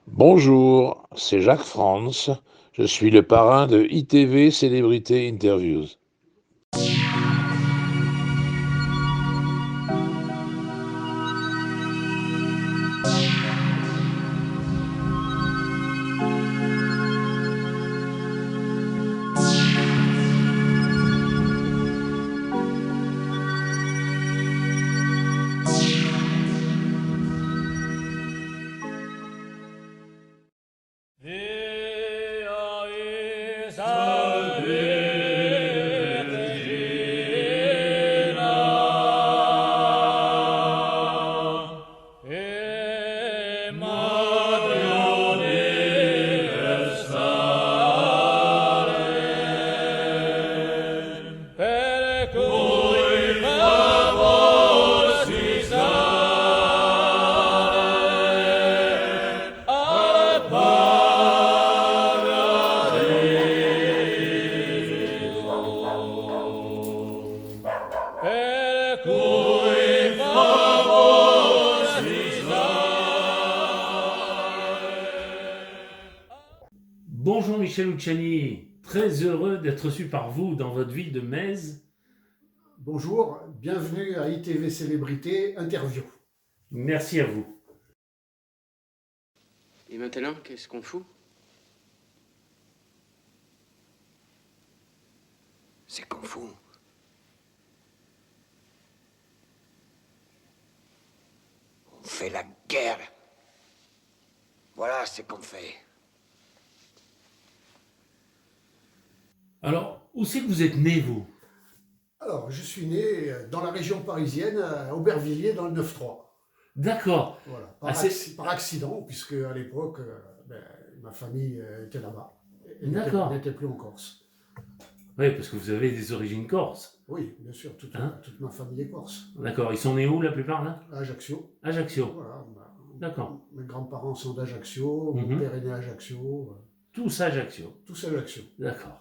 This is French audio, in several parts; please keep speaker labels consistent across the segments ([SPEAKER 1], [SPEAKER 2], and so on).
[SPEAKER 1] Bonjour, c'est Jacques France. Je suis le parrain de ITV Célébrité Interviews.
[SPEAKER 2] Bonjour Michel Luciani, très heureux d'être reçu par vous dans votre ville de Metz.
[SPEAKER 3] Bonjour, bienvenue à ITV Célébrité Interview.
[SPEAKER 2] Merci à vous.
[SPEAKER 4] Et maintenant, qu'est-ce qu'on fout?
[SPEAKER 5] C'est qu'on fout. On fait la guerre. Voilà ce qu'on fait.
[SPEAKER 2] Alors, où c'est que vous êtes né, vous?
[SPEAKER 3] Alors, je suis né dans la région parisienne, à Aubervilliers, dans le 9-3.
[SPEAKER 2] D'accord.
[SPEAKER 3] Voilà, par accident, puisque à l'époque, ma famille était là-bas. Et
[SPEAKER 2] D'accord.
[SPEAKER 3] n'était plus en Corse.
[SPEAKER 2] Oui, parce que vous avez des origines corses.
[SPEAKER 3] Oui, bien sûr, toute ma famille est corse.
[SPEAKER 2] D'accord. Ils sont nés où, la plupart, là?
[SPEAKER 3] À Ajaccio.
[SPEAKER 2] Ajaccio.
[SPEAKER 3] Voilà,
[SPEAKER 2] D'accord.
[SPEAKER 3] mes grands-parents sont d'Ajaccio, mon père est né à Ajaccio.
[SPEAKER 2] Tous à Ajaccio.
[SPEAKER 3] Tous à Ajaccio.
[SPEAKER 2] D'accord.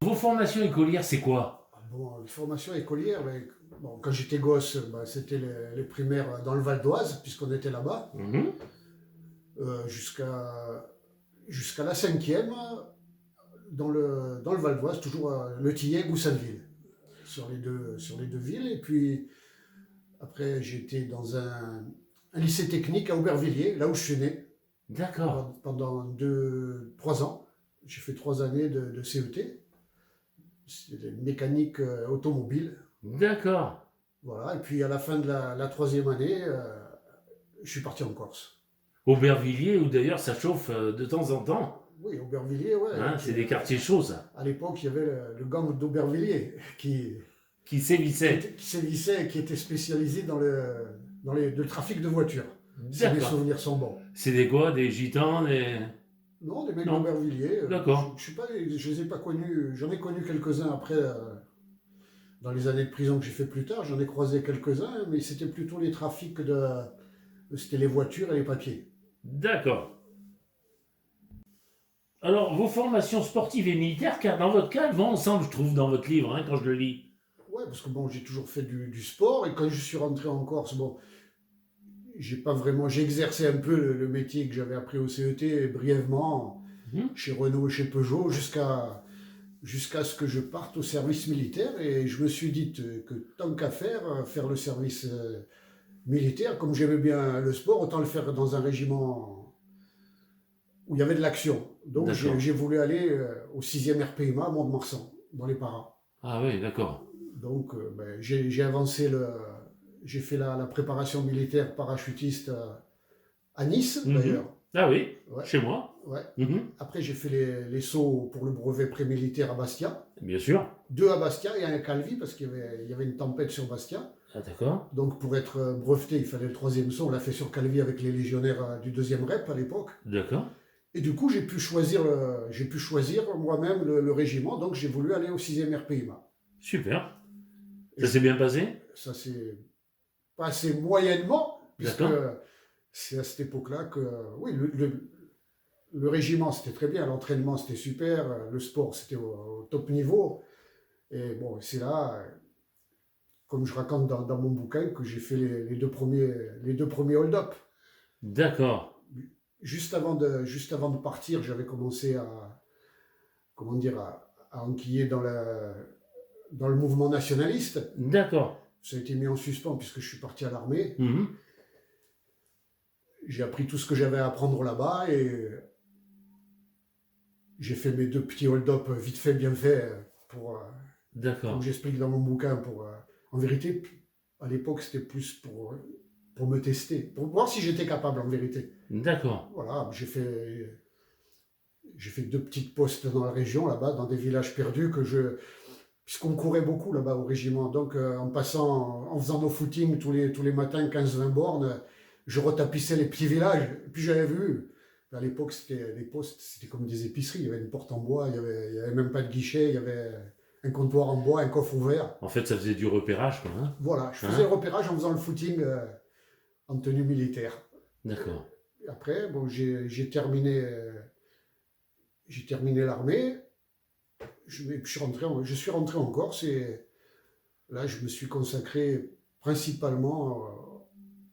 [SPEAKER 2] Vos formations écolières, c'est quoi?
[SPEAKER 3] Bon, formation écolière, quand j'étais gosse, c'était les primaires dans le Val d'Oise, puisqu'on était là-bas, jusqu'à la cinquième, dans le Val d'Oise, toujours Le Tillet, Goussainville, sur les deux villes. Et puis, après, j'étais dans un lycée technique à Aubervilliers, là où je suis né.
[SPEAKER 2] D'accord.
[SPEAKER 3] Pendant 3 ans. J'ai fait 3 années de CET. C'était mécanique automobile.
[SPEAKER 2] D'accord.
[SPEAKER 3] Voilà, et puis à la fin de la troisième année, je suis parti en Corse.
[SPEAKER 2] Aubervilliers, où d'ailleurs ça chauffe de temps en temps.
[SPEAKER 3] Oui, Aubervilliers, ouais.
[SPEAKER 2] C'est des quartiers chauds, ça.
[SPEAKER 3] À l'époque, il y avait le gang d'Aubervilliers
[SPEAKER 2] Qui sévissait.
[SPEAKER 3] qui sévissait et qui était spécialisé dans le trafic de voitures. Si mes
[SPEAKER 2] D'accord.
[SPEAKER 3] souvenirs sont bons.
[SPEAKER 2] C'est des quoi? Des gitans, des...
[SPEAKER 3] Non, des mecs
[SPEAKER 2] Non.
[SPEAKER 3] d'Aubervilliers.
[SPEAKER 2] D'accord.
[SPEAKER 3] Je les ai pas connus. J'en ai connu quelques-uns après, dans les années de prison que j'ai fait plus tard. J'en ai croisé quelques-uns, mais c'était plutôt les trafics c'était les voitures et les papiers.
[SPEAKER 2] D'accord. Alors, vos formations sportives et militaires, car dans votre cas, elles vont ensemble, je trouve, dans votre livre, quand je le lis.
[SPEAKER 3] Ouais, parce que j'ai toujours fait du sport, et quand je suis rentré en Corse, j'ai exercé un peu le métier que j'avais appris au CET brièvement chez Renault et chez Peugeot jusqu'à ce que je parte au service militaire, et je me suis dit que tant qu'à faire le service militaire, comme j'aimais bien le sport, autant le faire dans un régiment où il y avait de l'action. Donc j'ai voulu aller au 6e RPIMA à Mont-de-Marsan, dans les Paras.
[SPEAKER 2] Ah oui, d'accord.
[SPEAKER 3] Donc j'ai avancé j'ai fait la préparation militaire parachutiste à Nice, d'ailleurs.
[SPEAKER 2] Ah oui,
[SPEAKER 3] Ouais.
[SPEAKER 2] chez moi.
[SPEAKER 3] Ouais. Après, j'ai fait les sauts pour le brevet pré-militaire à Bastia.
[SPEAKER 2] Bien sûr.
[SPEAKER 3] 2 à Bastia et 1 à Calvi, parce qu'il y avait une tempête sur Bastia.
[SPEAKER 2] Ah d'accord.
[SPEAKER 3] Donc pour être breveté, il fallait le 3e saut. On l'a fait sur Calvi avec les légionnaires du 2e REP à l'époque.
[SPEAKER 2] D'accord.
[SPEAKER 3] Et du coup, j'ai pu choisir moi-même le régiment. Donc j'ai voulu aller au 6e RPIMA.
[SPEAKER 2] Super. Ça s'est bien passé?
[SPEAKER 3] Ça s'est passé moyennement, puisque
[SPEAKER 2] D'accord.
[SPEAKER 3] c'est à cette époque-là que, oui, le régiment c'était très bien, l'entraînement c'était super, le sport c'était au top niveau. Et bon, c'est là, comme je raconte dans mon bouquin, que j'ai fait les deux premiers hold-up.
[SPEAKER 2] D'accord.
[SPEAKER 3] juste avant de partir, j'avais commencé à enquiller dans le mouvement nationaliste.
[SPEAKER 2] D'accord.
[SPEAKER 3] Ça a été mis en suspens puisque je suis parti à l'armée.
[SPEAKER 2] Mhm.
[SPEAKER 3] J'ai appris tout ce que j'avais à apprendre là-bas et j'ai fait mes 2 petits hold-up vite fait, bien fait,
[SPEAKER 2] D'accord.
[SPEAKER 3] comme j'explique dans mon bouquin. En vérité, à l'époque, c'était plus pour me tester, pour voir si j'étais capable, en vérité.
[SPEAKER 2] D'accord.
[SPEAKER 3] Voilà, j'ai fait 2 petites postes dans la région, là-bas, dans des villages perdus, puisqu'on courait beaucoup là-bas au régiment. Donc, en faisant nos footings tous les matins, 15-20 bornes, je retapissais les petits villages. Et puis j'avais vu, à l'époque, les postes, c'était comme des épiceries. Il y avait une porte en bois, il y avait même pas de guichet, il y avait un comptoir en bois, un coffre ouvert.
[SPEAKER 2] En fait, ça faisait du repérage, quoi. Hein.
[SPEAKER 3] Voilà, je faisais le repérage en faisant le footing en tenue militaire.
[SPEAKER 2] D'accord.
[SPEAKER 3] Après, bon, j'ai terminé l'armée. Je suis rentré en Corse et là, je me suis consacré principalement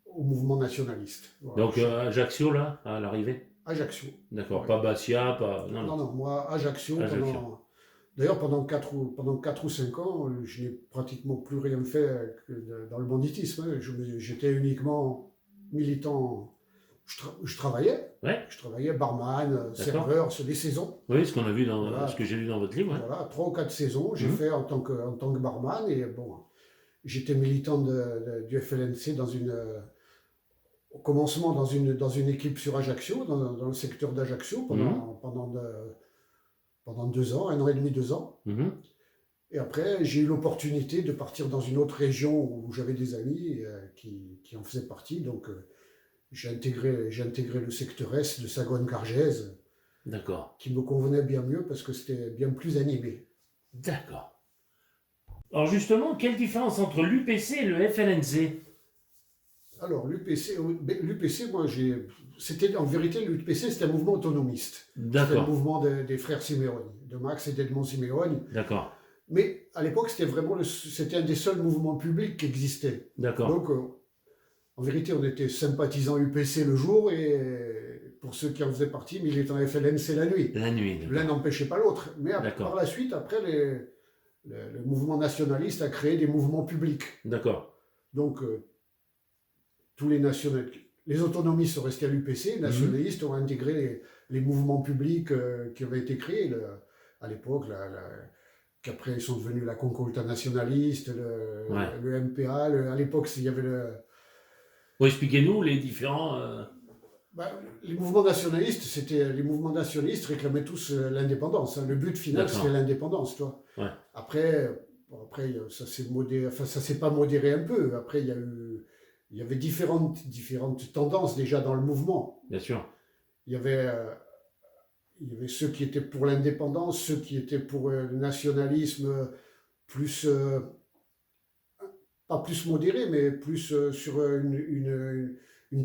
[SPEAKER 3] au mouvement nationaliste. Voilà.
[SPEAKER 2] Donc, Ajaccio, là, à l'arrivée?
[SPEAKER 3] Ajaccio.
[SPEAKER 2] D'accord.
[SPEAKER 3] Ouais.
[SPEAKER 2] Pas Bastia, pas...
[SPEAKER 3] Non, moi, Ajaccio. D'ailleurs, pendant 4 ou 5 ans, je n'ai pratiquement plus rien fait dans le banditisme. Hein. J'étais uniquement militant. Je travaillais.
[SPEAKER 2] Ouais.
[SPEAKER 3] Je travaillais barman, serveur, sur des saisons.
[SPEAKER 2] Oui, ce qu'on a vu
[SPEAKER 3] Voilà.
[SPEAKER 2] ce que j'ai lu dans votre livre. Ouais.
[SPEAKER 3] Voilà, 3 ou 4 saisons, j'ai fait en tant que barman. Et bon, j'étais militant du FLNC au commencement dans une équipe sur Ajaccio, dans le secteur d'Ajaccio, pendant 2 ans, 1 an et demi, 2 ans.
[SPEAKER 2] Mhm.
[SPEAKER 3] Et après, j'ai eu l'opportunité de partir dans une autre région où j'avais des amis qui en faisaient partie. Donc, j'ai intégré le secteur Est de Sagone-Cargèse.
[SPEAKER 2] D'accord.
[SPEAKER 3] Qui me convenait bien mieux parce que c'était bien plus animé.
[SPEAKER 2] D'accord. Alors justement, quelle différence entre l'UPC et le FLNC?
[SPEAKER 3] Alors, l'UPC, moi, en vérité, l'UPC, c'était un mouvement autonomiste.
[SPEAKER 2] D'accord.
[SPEAKER 3] C'était le mouvement des frères Simeoni, de Max et d'Edmond Simeoni.
[SPEAKER 2] D'accord.
[SPEAKER 3] Mais à l'époque, c'était un des seuls mouvements publics qui existait.
[SPEAKER 2] D'accord.
[SPEAKER 3] Donc, en vérité, on était sympathisants UPC le jour et pour ceux qui en faisaient partie, militants FLNC la nuit.
[SPEAKER 2] La nuit.
[SPEAKER 3] L'un n'empêchait pas l'autre. Mais par la suite, après, le mouvement nationaliste a créé des mouvements publics.
[SPEAKER 2] D'accord.
[SPEAKER 3] Donc, tous les autonomistes sont restés à l'UPC, les nationalistes ont intégré les mouvements publics qui avaient été créés à l'époque, qu'après ils sont devenus la Concolta nationaliste, le MPA, à l'époque il y avait
[SPEAKER 2] Oui, expliquez-nous les différents...
[SPEAKER 3] les mouvements nationalistes, les mouvements nationalistes réclamaient tous l'indépendance. Hein. Le but final, c'était l'indépendance, toi.
[SPEAKER 2] Ouais.
[SPEAKER 3] Après, ça s'est modéré, enfin ça s'est pas modéré un peu. Après, il y avait différentes tendances déjà dans le mouvement.
[SPEAKER 2] Bien sûr.
[SPEAKER 3] Il y avait ceux qui étaient pour l'indépendance, ceux qui étaient pour le nationalisme plus, pas plus modéré, mais plus sur une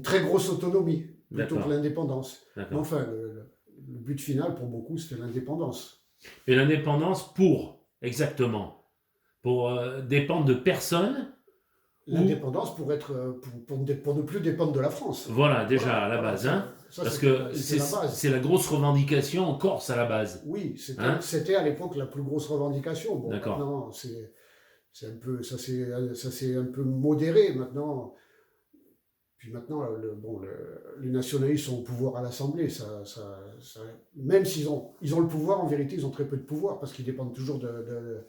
[SPEAKER 3] très grosse autonomie, plutôt que l'indépendance. Mais enfin, le but final pour beaucoup, c'était l'indépendance.
[SPEAKER 2] Et l'indépendance exactement, pour dépendre de personne.
[SPEAKER 3] L'indépendance pour ne plus dépendre de la France.
[SPEAKER 2] Voilà, déjà à la base. Hein, parce que c'est la grosse revendication en Corse à la base.
[SPEAKER 3] Oui, c'était à l'époque la plus grosse revendication. Bon,
[SPEAKER 2] d'accord.
[SPEAKER 3] Maintenant, c'est un peu, ça s'est un peu modéré maintenant. Puis maintenant, les nationalistes sont au pouvoir à l'Assemblée. Même s'ils ont le pouvoir, en vérité, ils ont très peu de pouvoir parce qu'ils dépendent toujours de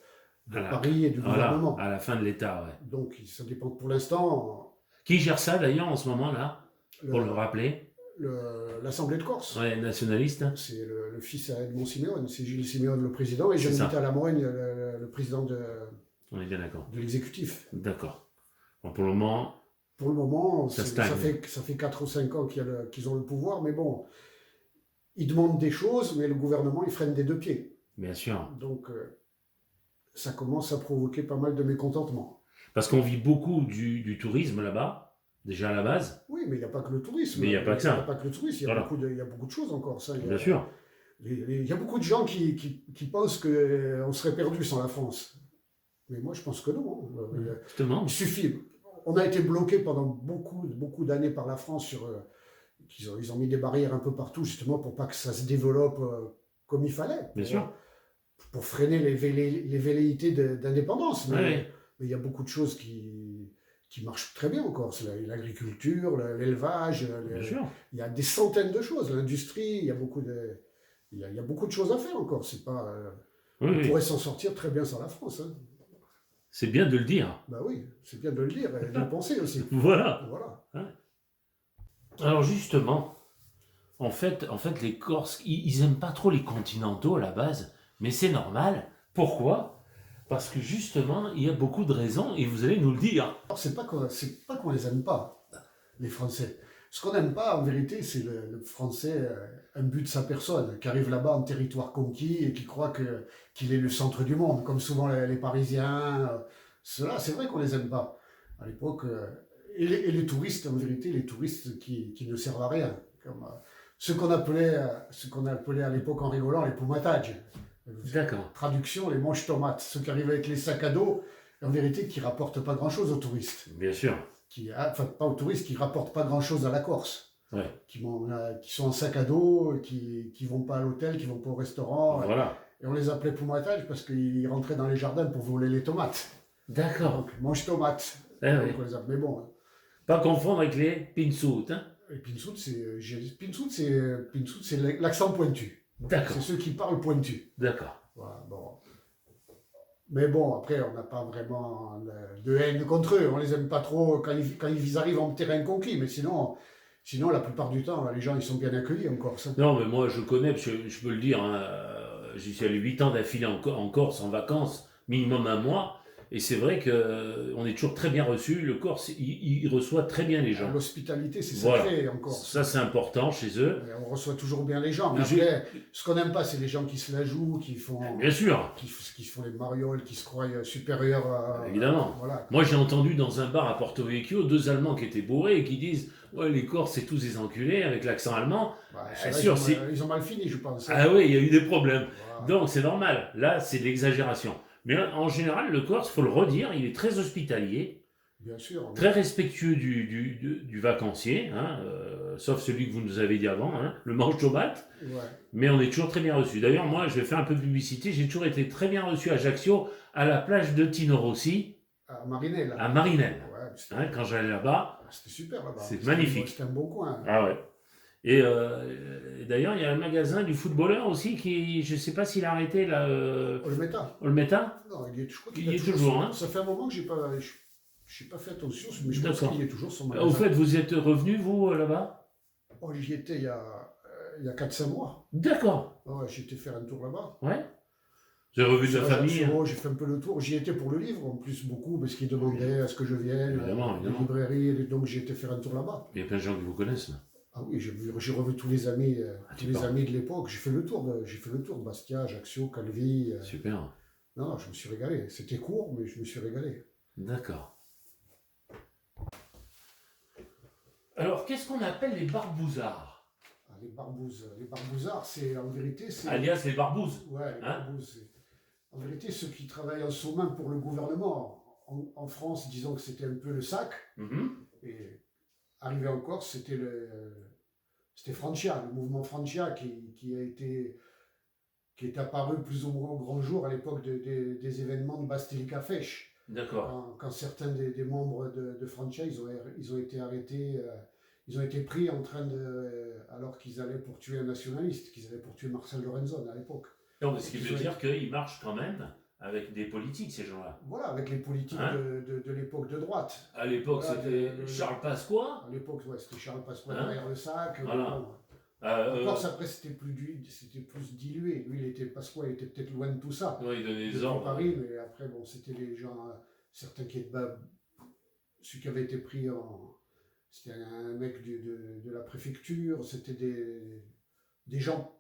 [SPEAKER 3] Paris et du gouvernement.
[SPEAKER 2] À la fin de l'État, ouais.
[SPEAKER 3] Donc, ça dépend pour l'instant.
[SPEAKER 2] Qui gère ça d'ailleurs en ce moment-là, pour le rappeler?
[SPEAKER 3] L'Assemblée de Corse.
[SPEAKER 2] Ouais, nationaliste.
[SPEAKER 3] C'est le fils à Edmond Simeone, c'est Gilles Simeone le président, et Jean-Michel Lamoigne, le président
[SPEAKER 2] On est bien d'accord.
[SPEAKER 3] De l'exécutif.
[SPEAKER 2] D'accord. Bon, pour le moment,
[SPEAKER 3] ça fait 4 ou 5 ans qu'ils ont le pouvoir, mais bon, ils demandent des choses, mais le gouvernement, il freine des 2 pieds.
[SPEAKER 2] Bien sûr.
[SPEAKER 3] Donc, ça commence à provoquer pas mal de mécontentement.
[SPEAKER 2] Parce qu'on vit beaucoup du tourisme là-bas, déjà à la base.
[SPEAKER 3] Oui, mais il n'y a pas que le tourisme.
[SPEAKER 2] Mais il n'y a pas que ça.
[SPEAKER 3] Il n'y a pas que le tourisme, il y a beaucoup de choses encore. Ça.
[SPEAKER 2] Bien sûr.
[SPEAKER 3] Il y a beaucoup de gens qui pensent qu'on serait perdu sans la France. Mais moi, je pense que non.
[SPEAKER 2] Justement.
[SPEAKER 3] Il suffit. On a été bloqué pendant beaucoup d'années par la France ils ont mis des barrières un peu partout, justement, pour pas que ça se développe comme il fallait.
[SPEAKER 2] Bien sûr.
[SPEAKER 3] Pour freiner les velléités d'indépendance.
[SPEAKER 2] Ouais.
[SPEAKER 3] Mais il y a beaucoup de choses qui marchent très bien encore. C'est l'agriculture, l'élevage,
[SPEAKER 2] Bien sûr.
[SPEAKER 3] il y a des centaines de choses. L'industrie, il y a beaucoup de choses à faire encore. C'est pas,
[SPEAKER 2] Oui,
[SPEAKER 3] on
[SPEAKER 2] oui.
[SPEAKER 3] pourrait s'en sortir très bien sans la France. Hein.
[SPEAKER 2] C'est bien de le dire.
[SPEAKER 3] Bah oui, c'est bien de le dire et de le penser aussi.
[SPEAKER 2] Voilà.
[SPEAKER 3] Voilà.
[SPEAKER 2] Alors justement, en fait les Corses, ils aiment pas trop les continentaux à la base, mais c'est normal. Pourquoi? Parce que justement, il y a beaucoup de raisons, et vous allez nous le dire.
[SPEAKER 3] Alors, c'est pas qu'on les aime pas, les Français. Ce qu'on n'aime pas, en vérité, c'est le Français imbu de sa personne, qui arrive là-bas en territoire conquis et qui croit qu'il est le centre du monde, comme souvent les Parisiens. Ceux-là, c'est vrai qu'on les aime pas. À l'époque, et les touristes, en vérité, les touristes qui ne servent à rien. Comme ce qu'on appelait à l'époque en rigolant les poumatages.
[SPEAKER 2] D'accord.
[SPEAKER 3] Traduction, les manches-tomates. Ceux qui arrivent avec les sacs à dos, en vérité, qui rapportent pas grand-chose aux touristes.
[SPEAKER 2] Bien sûr.
[SPEAKER 3] Enfin, pas aux touristes, qui rapportent pas grand-chose à la Corse.
[SPEAKER 2] Ouais.
[SPEAKER 3] Qui sont en sac à dos, qui vont pas à l'hôtel, qui vont pas au restaurant.
[SPEAKER 2] Voilà.
[SPEAKER 3] Et on les appelait poumatages parce qu'ils rentraient dans les jardins pour voler les tomates.
[SPEAKER 2] D'accord.
[SPEAKER 3] Donc, mange-tomates.
[SPEAKER 2] Eh oui.
[SPEAKER 3] On les appelait, mais bon.
[SPEAKER 2] Pas confondre avec les pinsout, hein.
[SPEAKER 3] Et Pinsout, c'est l'accent pointu.
[SPEAKER 2] D'accord.
[SPEAKER 3] C'est ceux qui parlent pointu.
[SPEAKER 2] D'accord.
[SPEAKER 3] Voilà, bon. Mais bon, après, on n'a pas vraiment de haine contre eux. On les aime pas trop quand ils arrivent en terrain conquis. Mais sinon, la plupart du temps, les gens, ils sont bien accueillis en Corse. Hein.
[SPEAKER 2] Non, mais moi, je connais, parce que je peux le dire, hein, j'y suis allé 8 ans d'affilée en Corse, en vacances, minimum un mois, et c'est vrai qu'on est toujours très bien reçu. Le Corse, il reçoit très bien les gens.
[SPEAKER 3] L'hospitalité, c'est
[SPEAKER 2] Voilà.
[SPEAKER 3] sacré en Corse.
[SPEAKER 2] Ça, c'est important chez eux.
[SPEAKER 3] Et on reçoit toujours bien les gens. Mais après, ce qu'on n'aime pas, c'est les gens qui se la jouent, qui font...
[SPEAKER 2] Bien sûr.
[SPEAKER 3] Qui font les marioles, qui se croient supérieurs à...
[SPEAKER 2] Évidemment.
[SPEAKER 3] Voilà.
[SPEAKER 2] Moi, j'ai entendu dans un bar à Porto Vecchio 2 Allemands qui étaient bourrés et qui disent « Ouais, les Corses, c'est tous des enculés » avec l'accent allemand.
[SPEAKER 3] Bah,
[SPEAKER 2] sûr,
[SPEAKER 3] ils ont mal fini, je pense.
[SPEAKER 2] Ah oui, il y a eu des problèmes.
[SPEAKER 3] Voilà.
[SPEAKER 2] Donc, c'est normal. Là, c'est de l'exagération. Mais en général, le Corse, faut le redire, il est très hospitalier,
[SPEAKER 3] Bien sûr.
[SPEAKER 2] très respectueux du vacancier, hein, sauf celui que vous nous avez dit avant, hein, le mange-tomate.
[SPEAKER 3] Ouais.
[SPEAKER 2] Mais on est toujours très bien reçu. D'ailleurs, moi, je vais faire un peu de publicité, j'ai toujours été très bien reçu à Ajaccio, à la plage de Tino Rossi,
[SPEAKER 3] À Marinelle.
[SPEAKER 2] à Marinelle.
[SPEAKER 3] Ouais,
[SPEAKER 2] Hein, quand j'allais là-bas,
[SPEAKER 3] c'était super là-bas.
[SPEAKER 2] c'est magnifique.
[SPEAKER 3] C'était un bon coin.
[SPEAKER 2] Ah ouais. Et d'ailleurs, il y a un magasin du footballeur aussi qui, je sais pas s'il a arrêté là.
[SPEAKER 3] Olmeta.
[SPEAKER 2] Olmeta.
[SPEAKER 3] Non, je crois
[SPEAKER 2] Il y est toujours. Hein.
[SPEAKER 3] Ça fait un moment que j'ai pas fait attention, mais je pense
[SPEAKER 2] D'accord.
[SPEAKER 3] qu'il y est toujours son magasin.
[SPEAKER 2] Au fait, vous êtes revenu, vous, là-bas?
[SPEAKER 3] Oh, j'y étais il y a 4-5 mois.
[SPEAKER 2] D'accord.
[SPEAKER 3] Ouais, j'ai été faire un tour là-bas.
[SPEAKER 2] Ouais. Vous avez revu de la famille? Hein.
[SPEAKER 3] J'ai fait un peu le tour. J'y étais pour le livre, en plus, beaucoup, parce qu'ils demandaient à ce que je vienne.
[SPEAKER 2] Évidemment,
[SPEAKER 3] les
[SPEAKER 2] évidemment.
[SPEAKER 3] librairies, et donc j'ai été faire un tour là-bas.
[SPEAKER 2] Il y a plein de gens qui vous connaissent, là.
[SPEAKER 3] Ah oui, j'ai revu tous les amis,
[SPEAKER 2] super.
[SPEAKER 3] amis de l'époque. J'ai fait le tour de Bastia, Ajaccio, Calvi.
[SPEAKER 2] Super.
[SPEAKER 3] Non, je me suis régalé. C'était court, mais je me suis régalé.
[SPEAKER 2] D'accord. Alors, qu'est-ce qu'on appelle les barbouzards?
[SPEAKER 3] Ah, les barbouzards, c'est en vérité...
[SPEAKER 2] Alias les barbouzes.
[SPEAKER 3] Ouais, les
[SPEAKER 2] Hein?
[SPEAKER 3] barbouzes. En vérité, ceux qui travaillent en sous-main pour le gouvernement. En France, disons que c'était un peu le SAC. Et arrivé en Corse, c'était Francia, le mouvement Francia qui est apparu plus ou moins au grand jour à l'époque des événements de Bastilica Fesch.
[SPEAKER 2] D'accord.
[SPEAKER 3] Quand certains des membres de Francia, ils ont été arrêtés, ils ont été pris alors qu'ils allaient pour tuer un nationaliste, qu'ils allaient pour tuer Marcel Lorenzon à l'époque.
[SPEAKER 2] Donc, ce qui veut dire qu'ils marchent quand même avec des politiques, ces gens-là.
[SPEAKER 3] Voilà, avec les politiques
[SPEAKER 2] Hein?
[SPEAKER 3] de l'époque de droite.
[SPEAKER 2] À l'époque,
[SPEAKER 3] Voilà,
[SPEAKER 2] c'était Charles Pasqua.
[SPEAKER 3] À l'époque, ouais, c'était Charles Pasqua
[SPEAKER 2] Hein?
[SPEAKER 3] derrière le SAC.
[SPEAKER 2] Voilà.
[SPEAKER 3] En Corse, après, c'était plus dilué. Lui, Pasqua était peut-être loin de tout ça.
[SPEAKER 2] Ouais, il donnait des
[SPEAKER 3] Depuis
[SPEAKER 2] ordres.
[SPEAKER 3] Paris, mais après, bon, c'était les gens, certains qui étaient... celui qui avait été pris c'était un mec de la préfecture, c'était des gens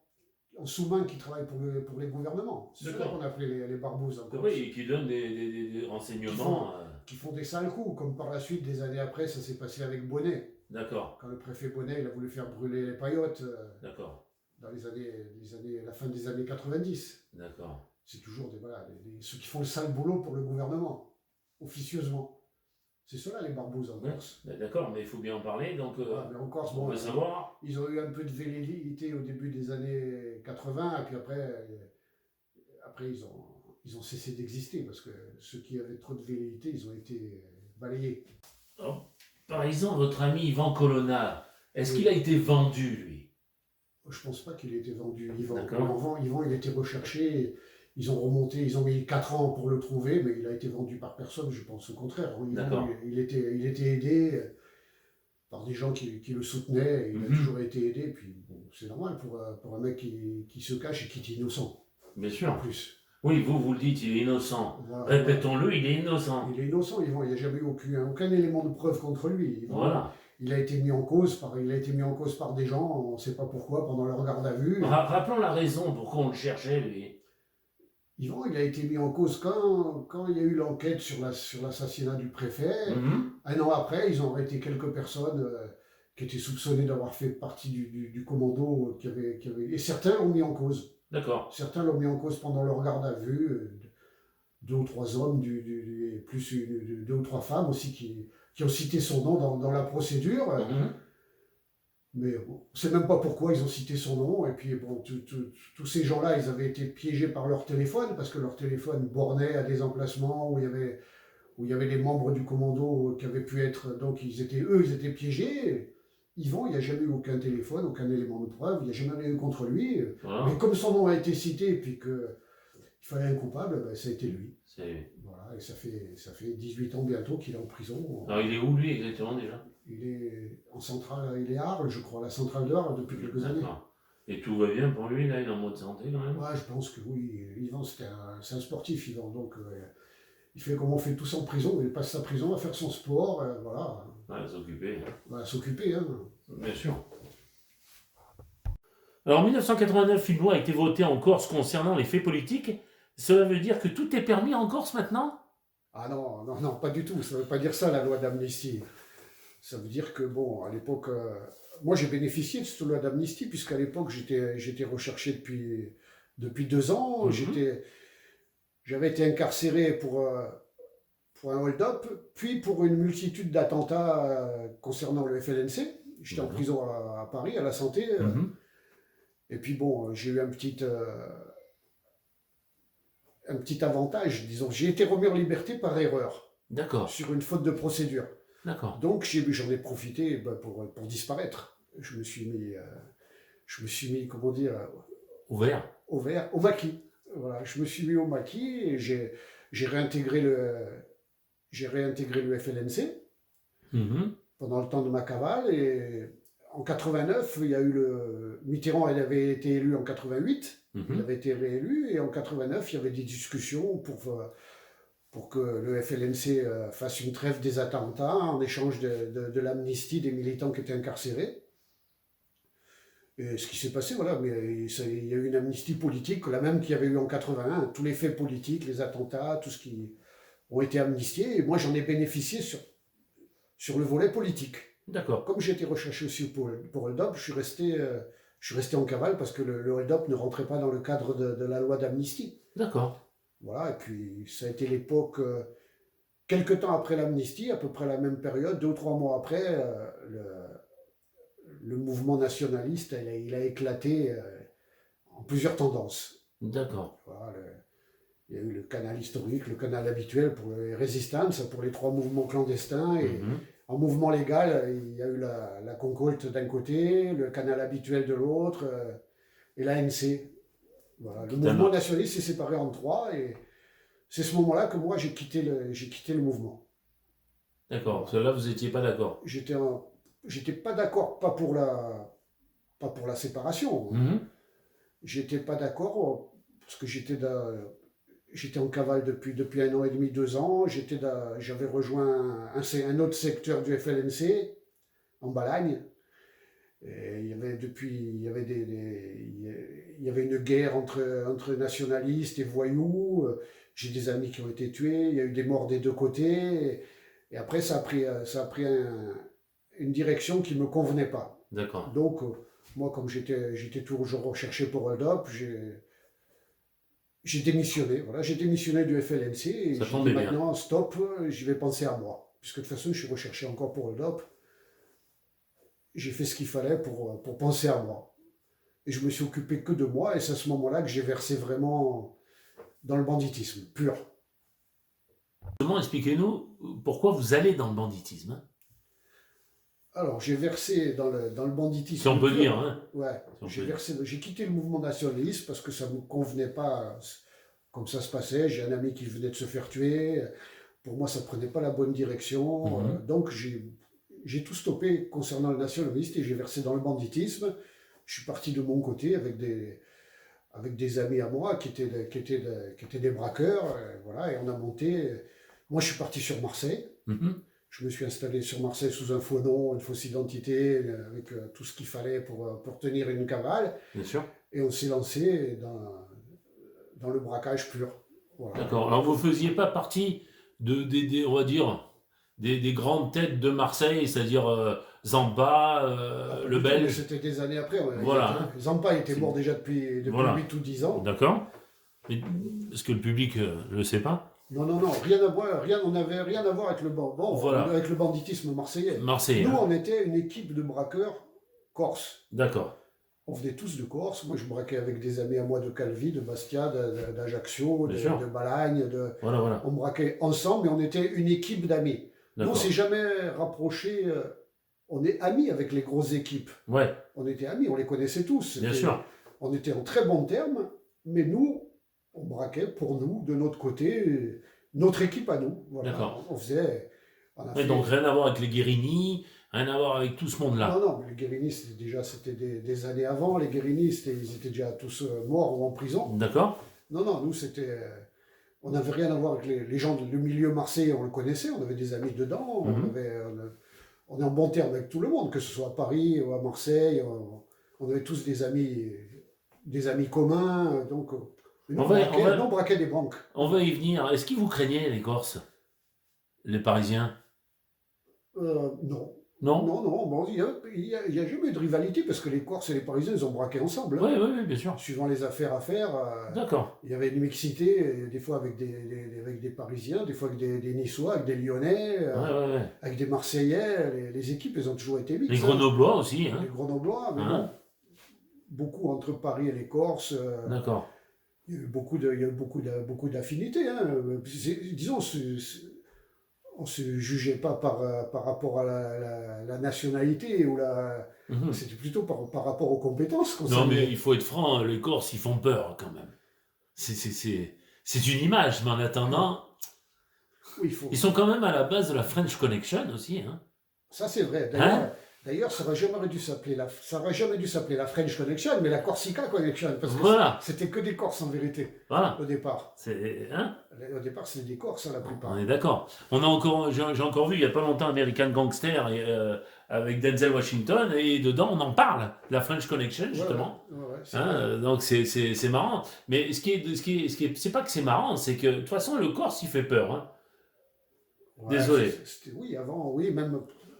[SPEAKER 3] en sous-main qui travaillent pour les gouvernements. C'est ça
[SPEAKER 2] D'accord.
[SPEAKER 3] qu'on appelait les barbouzes en Corse.
[SPEAKER 2] Oui, et qui donnent des renseignements.
[SPEAKER 3] Qui font des sales coups, comme par la suite, des années après, ça s'est passé avec Bonnet.
[SPEAKER 2] D'accord.
[SPEAKER 3] Quand le préfet Bonnet, il a voulu faire brûler les paillotes
[SPEAKER 2] D'accord.
[SPEAKER 3] dans la fin des années 90.
[SPEAKER 2] D'accord.
[SPEAKER 3] C'est toujours ceux qui font le sale boulot pour le gouvernement, officieusement. C'est cela les barbouzes en
[SPEAKER 2] Ouais.
[SPEAKER 3] Corse.
[SPEAKER 2] D'accord, mais il faut bien en parler, donc
[SPEAKER 3] Ah, mais en Corse,
[SPEAKER 2] on
[SPEAKER 3] bon,
[SPEAKER 2] veut savoir.
[SPEAKER 3] ils ont eu un peu de velléité au début des années 80, et puis après ils ont cessé d'exister, parce que ceux qui avaient trop de velléité, ils ont été balayés.
[SPEAKER 2] Alors, par exemple, votre ami Yvan Colonna, est-ce
[SPEAKER 3] Oui.
[SPEAKER 2] qu'il a été vendu, lui?
[SPEAKER 3] Je pense pas qu'il ait été vendu.
[SPEAKER 2] D'accord.
[SPEAKER 3] Yvan, il était recherché. Ils ont remonté, ils ont mis 4 ans pour le trouver, mais il a été vendu par personne, je pense. Au contraire, Yvan,
[SPEAKER 2] D'accord.
[SPEAKER 3] il était aidé par des gens qui le soutenaient. Et il a toujours été aidé. Et puis, bon, c'est normal pour un mec qui se cache et qui est innocent.
[SPEAKER 2] Bien
[SPEAKER 3] En
[SPEAKER 2] sûr.
[SPEAKER 3] plus.
[SPEAKER 2] Oui, vous le dites, il est innocent.
[SPEAKER 3] Voilà.
[SPEAKER 2] Répétons-le, il est innocent.
[SPEAKER 3] Il est innocent, Yvan. Il n'y a jamais eu aucun élément de preuve contre lui. Yvan,
[SPEAKER 2] Voilà.
[SPEAKER 3] il a été mis en cause par des gens, on ne sait pas pourquoi, pendant leur garde à vue.
[SPEAKER 2] Rappelons la raison pourquoi on le cherchait, lui.
[SPEAKER 3] Yvan, il a été mis en cause quand il y a eu l'enquête sur l'assassinat du préfet.
[SPEAKER 2] Mhm.
[SPEAKER 3] Un an après, ils ont arrêté quelques personnes qui étaient soupçonnées d'avoir fait partie du commando et certains l'ont mis en cause.
[SPEAKER 2] D'accord.
[SPEAKER 3] Certains l'ont mis en cause pendant leur garde à vue. 2 ou 3 hommes, plus 2 ou 3 femmes aussi qui ont cité son nom dans la procédure.
[SPEAKER 2] Mhm.
[SPEAKER 3] Mais bon, on ne sait même pas pourquoi ils ont cité son nom. Et puis, bon, tous ces gens-là, ils avaient été piégés par leur téléphone, parce que leur téléphone bornait à des emplacements où il y avait les membres du commando qui avaient pu être. Donc, ils étaient piégés. Yvan, il n'y a jamais eu aucun téléphone, aucun élément de preuve, il n'y a jamais rien eu contre lui.
[SPEAKER 2] Voilà.
[SPEAKER 3] Mais comme son nom a été cité, et puis qu'il fallait un coupable, ben, ça a été lui.
[SPEAKER 2] C'est-
[SPEAKER 3] Voilà, et ça fait 18 ans bientôt qu'il est en prison.
[SPEAKER 2] Alors, il est où, lui, exactement, déjà?
[SPEAKER 3] Il est en centrale, il est à Arles, je crois, la centrale de Arles depuis quelques années.
[SPEAKER 2] D'accord. Et tout va bien pour lui, là, il est en mode santé, quand même?
[SPEAKER 3] Ouais, je pense que oui. Yvan, c'est un sportif, Yvan. Donc, il fait comme on fait tous en prison. Il passe sa prison à faire son sport, voilà.
[SPEAKER 2] Ouais, s'occuper.
[SPEAKER 3] À s'occuper, hein.
[SPEAKER 2] Bien sûr. Alors, en 1989, une loi a été votée en Corse concernant les faits politiques. Cela veut dire que tout est permis en Corse maintenant?
[SPEAKER 3] Ah non, non, non, pas du tout. Ça ne veut pas dire ça, la loi d'amnistie. Ça veut dire que, bon, à l'époque, moi j'ai bénéficié de cette loi d'amnistie, puisqu'à l'époque j'étais recherché depuis 2 ans.
[SPEAKER 2] Mhm.
[SPEAKER 3] J'avais été incarcéré pour un hold-up, puis pour une multitude d'attentats concernant le FLNC. J'étais en
[SPEAKER 2] Mhm.
[SPEAKER 3] prison à Paris, à la Santé.
[SPEAKER 2] Mhm.
[SPEAKER 3] Et puis bon, j'ai eu un petit avantage, disons. J'ai été remis en liberté par erreur,
[SPEAKER 2] D'accord.
[SPEAKER 3] sur une faute de procédure.
[SPEAKER 2] D'accord.
[SPEAKER 3] Donc j'en ai profité pour disparaître. Je me suis mis, comment dire,
[SPEAKER 2] Ouvert.
[SPEAKER 3] au maquis. Voilà, je me suis mis au maquis et j'ai réintégré le FLNC
[SPEAKER 2] Mhm.
[SPEAKER 3] pendant le temps de ma cavale. Et en 89, il y a eu Mitterrand, il avait été élu en 88, il
[SPEAKER 2] Mhm.
[SPEAKER 3] avait été réélu, et en 89, il y avait des discussions pour que le FLNC fasse une trêve des attentats en échange de l'amnistie des militants qui étaient incarcérés. Et ce qui s'est passé, voilà, mais il y a eu une amnistie politique, la même qu'il y avait eu en 81. Tous les faits politiques, les attentats, tout ce qui ont été amnistiés. Et moi, j'en ai bénéficié sur le volet politique.
[SPEAKER 2] D'accord.
[SPEAKER 3] Comme j'ai été recherché aussi pour hold-up, je suis resté en cavale parce que le hold-up ne rentrait pas dans le cadre de la loi d'amnistie.
[SPEAKER 2] D'accord.
[SPEAKER 3] Voilà, et puis ça a été l'époque, quelques temps après l'amnistie, à peu près la même période, 2 ou 3 mois après, le mouvement nationaliste, il a éclaté en plusieurs tendances.
[SPEAKER 2] D'accord.
[SPEAKER 3] Voilà, il y a eu le canal historique, le canal habituel pour les résistances, pour les 3 mouvements clandestins. Et
[SPEAKER 2] Mhm.
[SPEAKER 3] en mouvement légal, il y a eu la Concolte d'un côté, le canal habituel de l'autre, et l'ANC. Voilà. Le mouvement nationaliste s'est séparé en 3, et c'est ce moment-là que moi j'ai quitté le mouvement.
[SPEAKER 2] D'accord. Parce que là, vous n'étiez pas d'accord.
[SPEAKER 3] J'étais pas d'accord, pas pour la séparation.
[SPEAKER 2] Mhm.
[SPEAKER 3] J'étais pas d'accord parce que j'étais en cavale depuis 1 an et demi, 2 ans. J'avais rejoint un autre secteur du FLNC, en Balagne. Et il y avait une guerre entre nationalistes et voyous. J'ai des amis qui ont été tués. Il y a eu des morts des 2 côtés. Et après, ça a pris une direction qui ne me convenait pas.
[SPEAKER 2] D'accord.
[SPEAKER 3] Donc, moi, comme j'étais toujours recherché pour hold-up, j'ai démissionné. Voilà, j'ai démissionné du FLNC et
[SPEAKER 2] Ça
[SPEAKER 3] j'ai dit
[SPEAKER 2] tombait bien.
[SPEAKER 3] maintenant, stop, je vais penser à moi. puisque de toute façon, je suis recherché encore pour le DOP. J'ai fait ce qu'il fallait pour penser à moi. Et je me suis occupé que de moi, et c'est à ce moment-là que j'ai versé vraiment dans le banditisme pur.
[SPEAKER 2] Justement, expliquez-nous pourquoi vous allez dans le banditisme. Hein.
[SPEAKER 3] Alors, j'ai versé dans le banditisme.
[SPEAKER 2] Si on peut
[SPEAKER 3] pur.
[SPEAKER 2] dire. Hein.
[SPEAKER 3] Ouais,
[SPEAKER 2] Si on
[SPEAKER 3] j'ai
[SPEAKER 2] peut
[SPEAKER 3] versé, j'ai quitté le mouvement nationaliste parce que ça ne me convenait pas comme ça se passait. J'ai un ami qui venait de se faire tuer. Pour moi, ça ne prenait pas la bonne direction. Donc, j'ai tout stoppé concernant le nationaliste et j'ai versé dans le banditisme. Je suis parti de mon côté avec des amis à moi qui étaient des braqueurs. Voilà, et on a monté. Moi, je suis parti sur Marseille. Je me suis installé sur Marseille sous un faux nom, une fausse identité, avec tout ce qu'il fallait pour tenir une cavale.
[SPEAKER 2] Bien sûr.
[SPEAKER 3] Et on s'est lancé dans le braquage pur. Voilà.
[SPEAKER 2] D'accord. Alors, vous ne faisiez pas partie on va dire, des grandes têtes de Marseille, c'est-à-dire Zampa, le Belge.
[SPEAKER 3] C'était des années après.
[SPEAKER 2] Voilà.
[SPEAKER 3] Zampa était mort déjà depuis
[SPEAKER 2] Voilà.
[SPEAKER 3] 8 ou 10 ans.
[SPEAKER 2] D'accord. Est-ce que le public ne le sait pas?
[SPEAKER 3] Non, rien à voir, on n'avait rien à voir avec
[SPEAKER 2] Voilà.
[SPEAKER 3] avec le banditisme marseillais.
[SPEAKER 2] Marseillais.
[SPEAKER 3] Nous, on était une équipe de braqueurs corses.
[SPEAKER 2] D'accord.
[SPEAKER 3] On venait tous de Corse. Moi, je braquais avec des amis à moi de Calvi, de Bastia, d'Ajaccio, de Balagne.
[SPEAKER 2] Voilà.
[SPEAKER 3] On braquait ensemble, mais on était une équipe d'amis. Nous, on ne s'est jamais rapprochés. On est amis avec les grosses équipes.
[SPEAKER 2] Ouais.
[SPEAKER 3] On était amis, on les connaissait tous.
[SPEAKER 2] Bien sûr.
[SPEAKER 3] On était en très bons termes, mais nous, on braquait pour nous, de notre côté, notre équipe à nous. Voilà.
[SPEAKER 2] D'accord.
[SPEAKER 3] On faisait.
[SPEAKER 2] Donc rien à voir avec les Guérini, rien à voir avec tout ce monde-là.
[SPEAKER 3] Non, mais les Guérini, c'était des années avant. Les Guérini, ils étaient déjà tous morts ou en prison.
[SPEAKER 2] D'accord.
[SPEAKER 3] Non, nous, c'était. On n'avait rien à voir avec les gens du milieu marseillais, on le connaissait, on avait des amis dedans, on est en bon terme avec tout le monde, que ce soit à Paris ou à Marseille, on avait tous des amis communs, donc on braquait des banques.
[SPEAKER 2] On va y venir. Est-ce qu'ils vous craignaient, les Corses? Les Parisiens?
[SPEAKER 3] Non.
[SPEAKER 2] Non.
[SPEAKER 3] Bon, il n'y a jamais eu de rivalité parce que les Corses et les Parisiens, ils ont braqué ensemble.
[SPEAKER 2] Oui, bien sûr.
[SPEAKER 3] Suivant les affaires à faire.
[SPEAKER 2] D'accord.
[SPEAKER 3] Il y avait une mixité, des fois avec des Parisiens, des fois avec des Niçois, avec des Lyonnais, avec des Marseillais. Les équipes, elles ont toujours été mixtes.
[SPEAKER 2] Les Grenoblois aussi. Hein.
[SPEAKER 3] Les Grenoblois, mais bon, beaucoup entre Paris et les Corses.
[SPEAKER 2] D'accord.
[SPEAKER 3] Il y a eu beaucoup d'affinités. Hein. Disons, on ne se jugeait pas par rapport à la nationalité ou c'était plutôt par rapport aux compétences.
[SPEAKER 2] Non, mais il faut être franc, les Corses, ils font peur quand même. C'est une image, mais en attendant, ils sont quand même à la base de la French Connection aussi. Hein.
[SPEAKER 3] Ça, c'est vrai. D'ailleurs, ça n'aurait jamais dû s'appeler la French Connection, mais la Corsica Connection, parce que c'était que des Corses en vérité, au départ. Au départ, c'était des Corses, la plupart.
[SPEAKER 2] On est d'accord. J'ai encore vu, il n'y a pas longtemps, American Gangster avec Denzel Washington, et dedans, on en parle, la French Connection, justement. Donc, c'est marrant. Mais c'est pas que c'est marrant, c'est que, de toute façon, le Corse, il fait peur. Hein. Désolé.
[SPEAKER 3] Oui, même...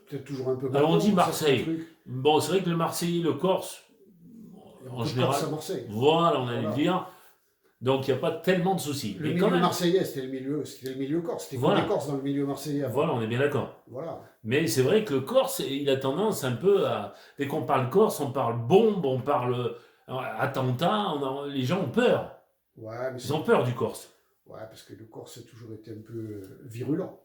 [SPEAKER 3] Peut-être toujours un peu.
[SPEAKER 2] Alors on dit Marseille. Bon, c'est vrai que le Marseillais, le Corse, en général.
[SPEAKER 3] À Marseille.
[SPEAKER 2] Voilà, on allait le dire. Donc il n'y a pas tellement de soucis.
[SPEAKER 3] Le milieu marseillais, c'était le milieu corse. C'était que des Corses dans le milieu marseillais.
[SPEAKER 2] Voilà, on est bien d'accord.
[SPEAKER 3] Voilà.
[SPEAKER 2] Mais c'est vrai que le Corse, il a tendance un peu à. Dès qu'on parle Corse, on parle bombe, on parle attentat, les gens ont peur.
[SPEAKER 3] Ouais, mais
[SPEAKER 2] ils ont peur du Corse.
[SPEAKER 3] Ouais, parce que le Corse a toujours été un peu virulent.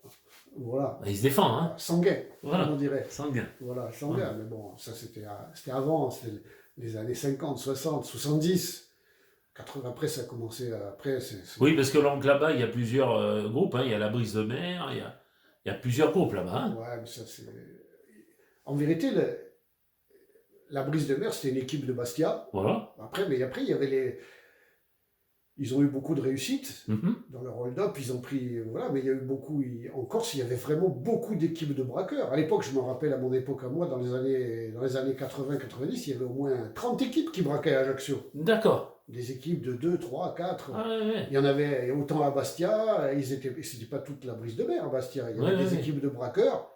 [SPEAKER 3] Voilà.
[SPEAKER 2] Il se défend, hein.
[SPEAKER 3] Sanguin,
[SPEAKER 2] voilà.
[SPEAKER 3] on dirait.
[SPEAKER 2] Sanguin.
[SPEAKER 3] Voilà, sanguin. Mais bon, ça c'était avant, c'était les années 50, 60, 70. 80, après, ça a commencé.
[SPEAKER 2] Oui, parce que donc là-bas, il y a plusieurs groupes. Hein. Il y a la Brise de Mer, il y a plusieurs groupes là-bas. Hein.
[SPEAKER 3] Ouais, mais ça c'est. En vérité, la Brise de Mer, c'était une équipe de Bastia.
[SPEAKER 2] Voilà.
[SPEAKER 3] Après, il y avait Ils ont eu beaucoup de réussite dans leur hold-up, ils ont pris... Voilà, mais il y a eu beaucoup... En Corse, il y avait vraiment beaucoup d'équipes de braqueurs. À l'époque, je me rappelle, à mon époque à moi, dans les années 80-90, il y avait au moins 30 équipes qui braquaient à Ajaccio.
[SPEAKER 2] D'accord.
[SPEAKER 3] Des équipes de 2, 3, 4.
[SPEAKER 2] Ouais.
[SPEAKER 3] Il y en avait autant à Bastia, c'était pas toute la Brise de Mer à Bastia. Il y avait des équipes de braqueurs.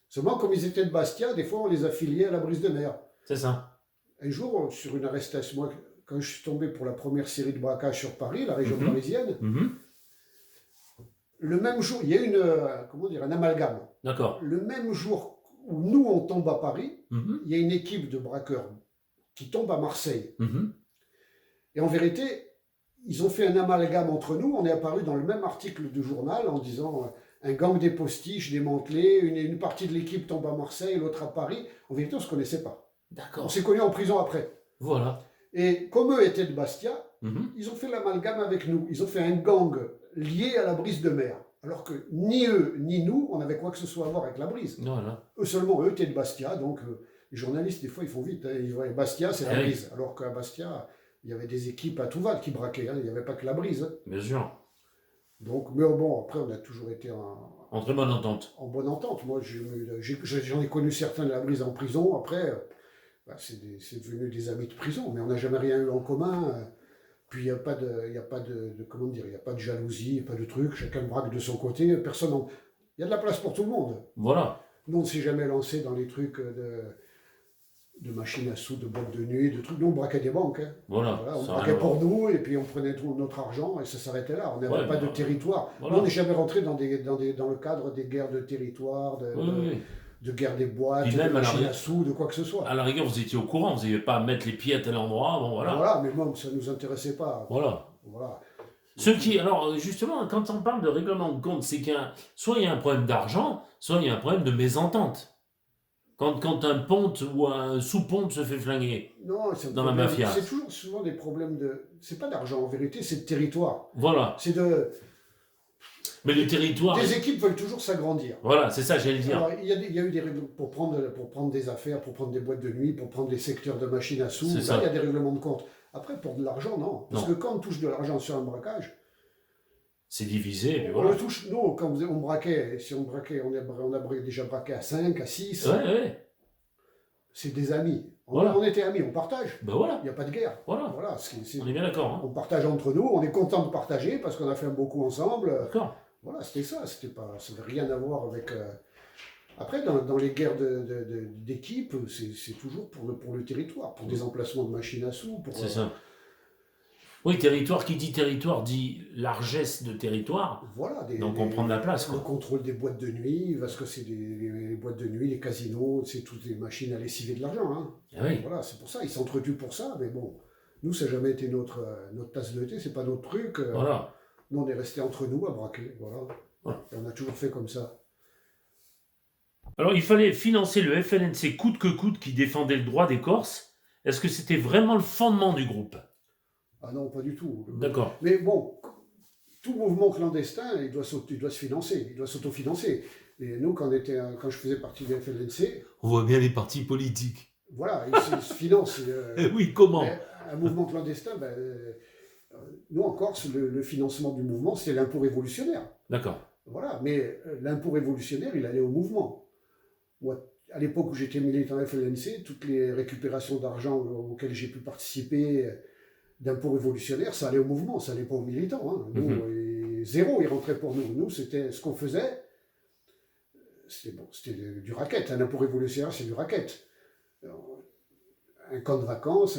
[SPEAKER 3] Seulement, comme ils étaient de Bastia, des fois, on les affiliait à la Brise de Mer.
[SPEAKER 2] C'est ça.
[SPEAKER 3] Un jour, sur une arrestation... Moi, quand je suis tombé pour la première série de braquages sur Paris, la région parisienne, le même jour, il y a eu un amalgame.
[SPEAKER 2] D'accord.
[SPEAKER 3] le même jour où nous, on tombe à Paris,
[SPEAKER 2] Mhm.
[SPEAKER 3] il y a une équipe de braqueurs qui tombe à Marseille.
[SPEAKER 2] Mhm.
[SPEAKER 3] Et en vérité, ils ont fait un amalgame entre nous. On est apparu dans le même article du journal en disant un gang des postiches démantelé, une partie de l'équipe tombe à Marseille, l'autre à Paris. En vérité, on ne se connaissait pas. On
[SPEAKER 2] D'accord.
[SPEAKER 3] s'est connus en prison après.
[SPEAKER 2] Voilà.
[SPEAKER 3] Et comme eux étaient de Bastia,
[SPEAKER 2] Mhm.
[SPEAKER 3] ils ont fait l'amalgame avec nous. Ils ont fait un gang lié à la brise de mer. Alors que ni eux, ni nous, on avait quoi que ce soit à voir avec la brise.
[SPEAKER 2] Voilà.
[SPEAKER 3] Eux seulement, eux étaient de Bastia, donc les journalistes, des fois, ils font vite. Hein. Ils voient Bastia, c'est la
[SPEAKER 2] Eh oui.
[SPEAKER 3] brise. Alors qu'à Bastia, il y avait des équipes à tout va qui braquaient. Hein. Il n'y avait pas que la brise. Hein.
[SPEAKER 2] Bien sûr.
[SPEAKER 3] Donc, mais bon, après, on a toujours été
[SPEAKER 2] En très bonne entente.
[SPEAKER 3] en bonne entente. Moi, j'en ai connu certains de la brise en prison. Après, c'est devenu des amis de prison, mais on n'a jamais rien eu en commun. Puis il n'y a pas comment dire, il y a pas de jalousie, il n'y a pas de truc. Chacun braque de son côté. Personne. Il y a de la place pour tout le monde.
[SPEAKER 2] Voilà.
[SPEAKER 3] Nous, on ne s'est jamais lancé dans les trucs de machines à sous, de boîtes de nuit, de trucs. Nous, on braquait des banques. Hein.
[SPEAKER 2] Voilà.
[SPEAKER 3] Voilà, on
[SPEAKER 2] Ça a
[SPEAKER 3] braquait
[SPEAKER 2] rien à
[SPEAKER 3] pour
[SPEAKER 2] voir.
[SPEAKER 3] nous, et puis on prenait tout notre argent, et ça s'arrêtait là. On n'avait
[SPEAKER 2] Ouais,
[SPEAKER 3] pas
[SPEAKER 2] bah,
[SPEAKER 3] de territoire.
[SPEAKER 2] voilà.
[SPEAKER 3] Nous, on n'est jamais rentré dans le cadre des guerres de territoire,
[SPEAKER 2] Oui, oui.
[SPEAKER 3] de guerre des boîtes,
[SPEAKER 2] Puis
[SPEAKER 3] de
[SPEAKER 2] même,
[SPEAKER 3] machines
[SPEAKER 2] alors,
[SPEAKER 3] à sous, de quoi que ce soit.
[SPEAKER 2] À la rigueur, vous étiez au courant, vous n'aviez pas à mettre les pieds à tel endroit, bon voilà.
[SPEAKER 3] Voilà, mais bon, ça ne nous intéressait pas.
[SPEAKER 2] Voilà.
[SPEAKER 3] Voilà.
[SPEAKER 2] Alors justement, quand on parle de règlement de compte, c'est soit il y a un problème d'argent, soit il y a un problème de mésentente. Quand un ponte ou un sous-ponte se fait flinguer.
[SPEAKER 3] Non, c'est un
[SPEAKER 2] Dans la
[SPEAKER 3] problème-
[SPEAKER 2] mafia.
[SPEAKER 3] C'est toujours souvent des problèmes de. C'est pas d'argent en vérité, c'est de territoire.
[SPEAKER 2] Voilà.
[SPEAKER 3] C'est de.
[SPEAKER 2] Mais le territoire.
[SPEAKER 3] Des équipes veulent toujours s'agrandir.
[SPEAKER 2] Voilà, c'est ça, j'allais dire.
[SPEAKER 3] Alors, il y a eu des règlements pour prendre des affaires, pour prendre des boîtes de nuit, pour prendre des secteurs de machines à sous.
[SPEAKER 2] C'est
[SPEAKER 3] Là,
[SPEAKER 2] ça.
[SPEAKER 3] il y a des règlements de compte. Après, pour de l'argent, non. Parce
[SPEAKER 2] Non.
[SPEAKER 3] que quand on touche de l'argent sur un braquage,
[SPEAKER 2] C'est divisé, et puis
[SPEAKER 3] on
[SPEAKER 2] voilà.
[SPEAKER 3] le touche. Nous, quand on braquait, si on braquait, on a déjà braqué à 5, à 6.
[SPEAKER 2] Ouais, ouais.
[SPEAKER 3] C'est des amis.
[SPEAKER 2] Voilà.
[SPEAKER 3] On était amis, on partage.
[SPEAKER 2] Ben voilà.
[SPEAKER 3] Il n'y a pas de guerre.
[SPEAKER 2] Voilà.
[SPEAKER 3] Voilà,
[SPEAKER 2] On est bien d'accord. Hein.
[SPEAKER 3] on partage entre nous, on est content de partager parce qu'on a fait beaucoup ensemble.
[SPEAKER 2] D'accord.
[SPEAKER 3] Voilà, c'était ça. Ça n'avait rien à voir avec. Après, dans les guerres d'équipe, c'est toujours pour le territoire, pour des emplacements de machines à sous.
[SPEAKER 2] C'est ça. Oui, territoire, qui dit territoire dit largesse de territoire.
[SPEAKER 3] Voilà.
[SPEAKER 2] Donc on prend de la place,
[SPEAKER 3] Le
[SPEAKER 2] quoi.
[SPEAKER 3] contrôle des boîtes de nuit, parce que c'est les boîtes de nuit, les casinos, c'est toutes des machines à lessiver de l'argent. Hein.
[SPEAKER 2] Ah oui.
[SPEAKER 3] Voilà, c'est pour ça, ils s'entretuent pour ça, mais bon, nous, ça n'a jamais été notre tasse de thé, c'est pas notre truc.
[SPEAKER 2] Voilà.
[SPEAKER 3] Nous, on est resté entre nous à braquer, voilà.
[SPEAKER 2] Voilà.
[SPEAKER 3] Et on a toujours fait comme ça.
[SPEAKER 2] Alors il fallait financer le FLNC coûte que coûte qui défendait le droit des Corses. Est-ce que c'était vraiment le fondement du groupe?
[SPEAKER 3] Ah non, pas du tout.
[SPEAKER 2] D'accord.
[SPEAKER 3] Mais bon, tout mouvement clandestin, il doit se financer, il doit s'autofinancer. Et nous, quand je faisais partie du FLNC,
[SPEAKER 2] On voit bien les partis politiques.
[SPEAKER 3] voilà, il se finance.
[SPEAKER 2] Oui, comment?
[SPEAKER 3] Mais un mouvement clandestin, nous en Corse, le financement du mouvement, c'est l'impôt révolutionnaire.
[SPEAKER 2] D'accord.
[SPEAKER 3] Voilà, mais l'impôt révolutionnaire, il allait au mouvement. Moi, à l'époque où j'étais militant FLNC, toutes les récupérations d'argent auxquelles j'ai pu participer d'impôt révolutionnaire, ça allait au mouvement, ça allait pas aux militants. Hein. Nous, zéro, il rentrait pour nous. Nous, c'était ce qu'on faisait, c'était du racket. Un impôt révolutionnaire, c'est du racket. Un camp de vacances,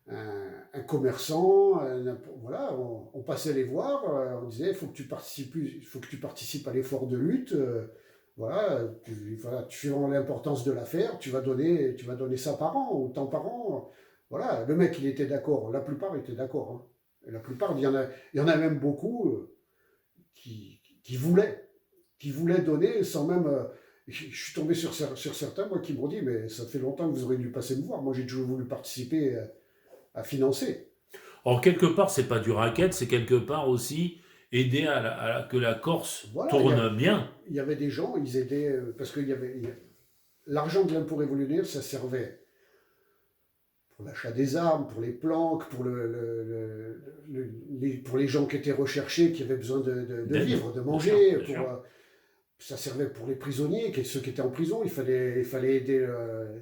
[SPEAKER 3] un commerçant, voilà, on passait les voir, on disait, il faut que tu participes à l'effort de lutte. Voilà, suivant l'importance de l'affaire, tu vas donner ça par an, ou tant par an. Voilà, le mec, il était d'accord, la plupart étaient d'accord. Hein. Et la plupart, il y en a même beaucoup qui voulaient donner sans même. Je suis tombé sur certains, moi, qui m'ont dit, mais ça fait longtemps que vous auriez dû passer me voir. Moi, j'ai toujours voulu participer à financer.
[SPEAKER 2] Or, quelque part, c'est pas du racket, c'est quelque part aussi aider que la Corse
[SPEAKER 3] Voilà,
[SPEAKER 2] tourne bien.
[SPEAKER 3] Il y avait des gens, ils aidaient, parce que l'argent de l'impôt révolutionnaire, ça servait pour l'achat des armes, pour les planques, pour pour les gens qui étaient recherchés, qui avaient besoin de vivre, de manger.
[SPEAKER 2] Bien sûr.
[SPEAKER 3] Ça servait pour les prisonniers, ceux qui étaient en prison. Il fallait aider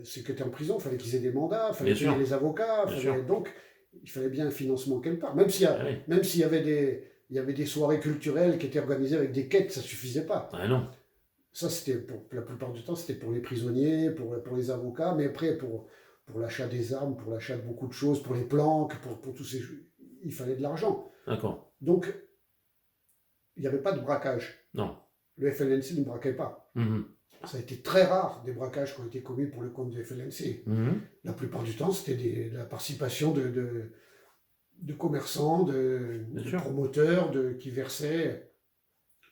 [SPEAKER 3] ceux qui étaient en prison, il fallait qu'ils aient des mandats, il fallait
[SPEAKER 2] Bien
[SPEAKER 3] payer
[SPEAKER 2] sûr.
[SPEAKER 3] les avocats. Donc, il fallait bien un financement quelque part. Même s'il y avait des soirées culturelles qui étaient organisées avec des quêtes, ça ne suffisait pas.
[SPEAKER 2] Ah non.
[SPEAKER 3] Ça, c'était pour la plupart du temps, c'était pour les prisonniers, pour les avocats, mais après, pour l'achat des armes, pour l'achat de beaucoup de choses, pour les planques, pour tous ces jeux, il fallait de l'argent.
[SPEAKER 2] D'accord.
[SPEAKER 3] Donc, il n'y avait pas de braquage.
[SPEAKER 2] Non.
[SPEAKER 3] le FLNC ne braquait pas. Ça a été très rare des braquages qui ont été commis pour le compte du FLNC. La plupart du temps, c'était la participation de commerçants, de promoteurs qui versaient,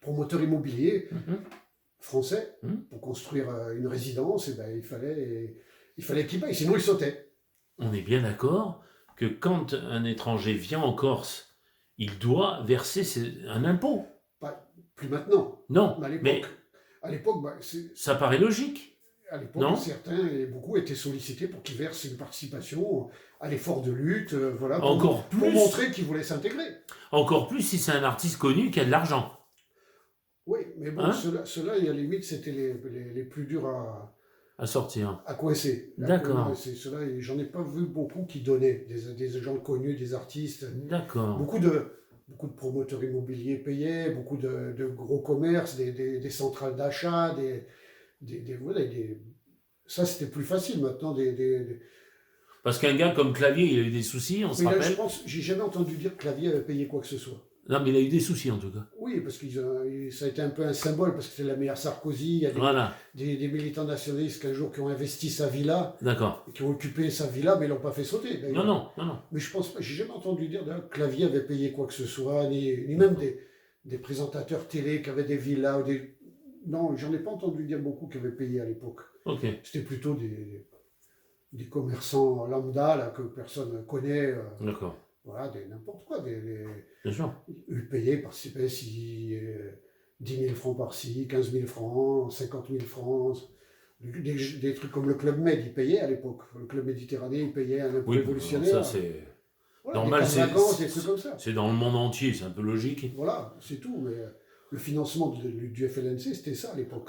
[SPEAKER 3] promoteurs immobiliers français, pour construire une résidence, et ben, il fallait qu'ils payent, sinon ils sautaient.
[SPEAKER 2] On est bien d'accord que quand un étranger vient en Corse, il doit verser un impôt.
[SPEAKER 3] Plus maintenant.
[SPEAKER 2] Non,
[SPEAKER 3] mais à l'époque,
[SPEAKER 2] ça paraît logique.
[SPEAKER 3] À l'époque, certains et beaucoup étaient sollicités pour qu'ils versent une participation à l'effort de lutte, voilà, pour montrer qu'ils voulaient s'intégrer.
[SPEAKER 2] Encore plus si c'est un artiste connu qui a de l'argent.
[SPEAKER 3] Oui, mais bon, ceux-là, à la limite, c'était les plus durs
[SPEAKER 2] à sortir.
[SPEAKER 3] À coincer.
[SPEAKER 2] D'accord.
[SPEAKER 3] Ceux-là, j'en ai pas vu beaucoup qui donnaient, des gens connus, des artistes.
[SPEAKER 2] D'accord.
[SPEAKER 3] Beaucoup de promoteurs immobiliers payaient, beaucoup de gros commerces, des centrales d'achat, ça c'était plus facile maintenant.
[SPEAKER 2] Parce qu'un gars comme Clavier, il a eu des soucis, on se rappelle.
[SPEAKER 3] J'ai jamais entendu dire que Clavier avait payé quoi que ce soit.
[SPEAKER 2] Non, mais il a eu des soucis en tout cas.
[SPEAKER 3] Oui, parce que ça a été un peu un symbole, parce que c'était la meilleure Sarkozy. Il y a des militants nationalistes qu'un jour qui ont investi sa villa, qui ont occupé sa villa, mais ils l'ont pas fait sauter.
[SPEAKER 2] Non.
[SPEAKER 3] Mais je pense pas, j'ai jamais entendu dire que Clavier avait payé quoi que ce soit, ni même des présentateurs télé qui avaient des villas. Non, j'en ai pas entendu dire beaucoup qui avaient payé à l'époque. C'était plutôt des commerçants lambda là, que personne ne connaît.
[SPEAKER 2] D'accord.
[SPEAKER 3] Voilà, n'importe quoi.
[SPEAKER 2] Bien sûr.
[SPEAKER 3] Ils payaient, participaient 10 000 francs par-ci, 15 000 francs, 50 000 francs. Des trucs comme le Club Med, ils payaient à l'époque. Le Club Méditerranée, ils payaient un impôt révolutionnaire.
[SPEAKER 2] Ça, c'est
[SPEAKER 3] normal, des trucs comme ça.
[SPEAKER 2] C'est dans le monde entier, c'est un peu logique.
[SPEAKER 3] Voilà, c'est tout. Mais le financement du FLNC, c'était ça à l'époque.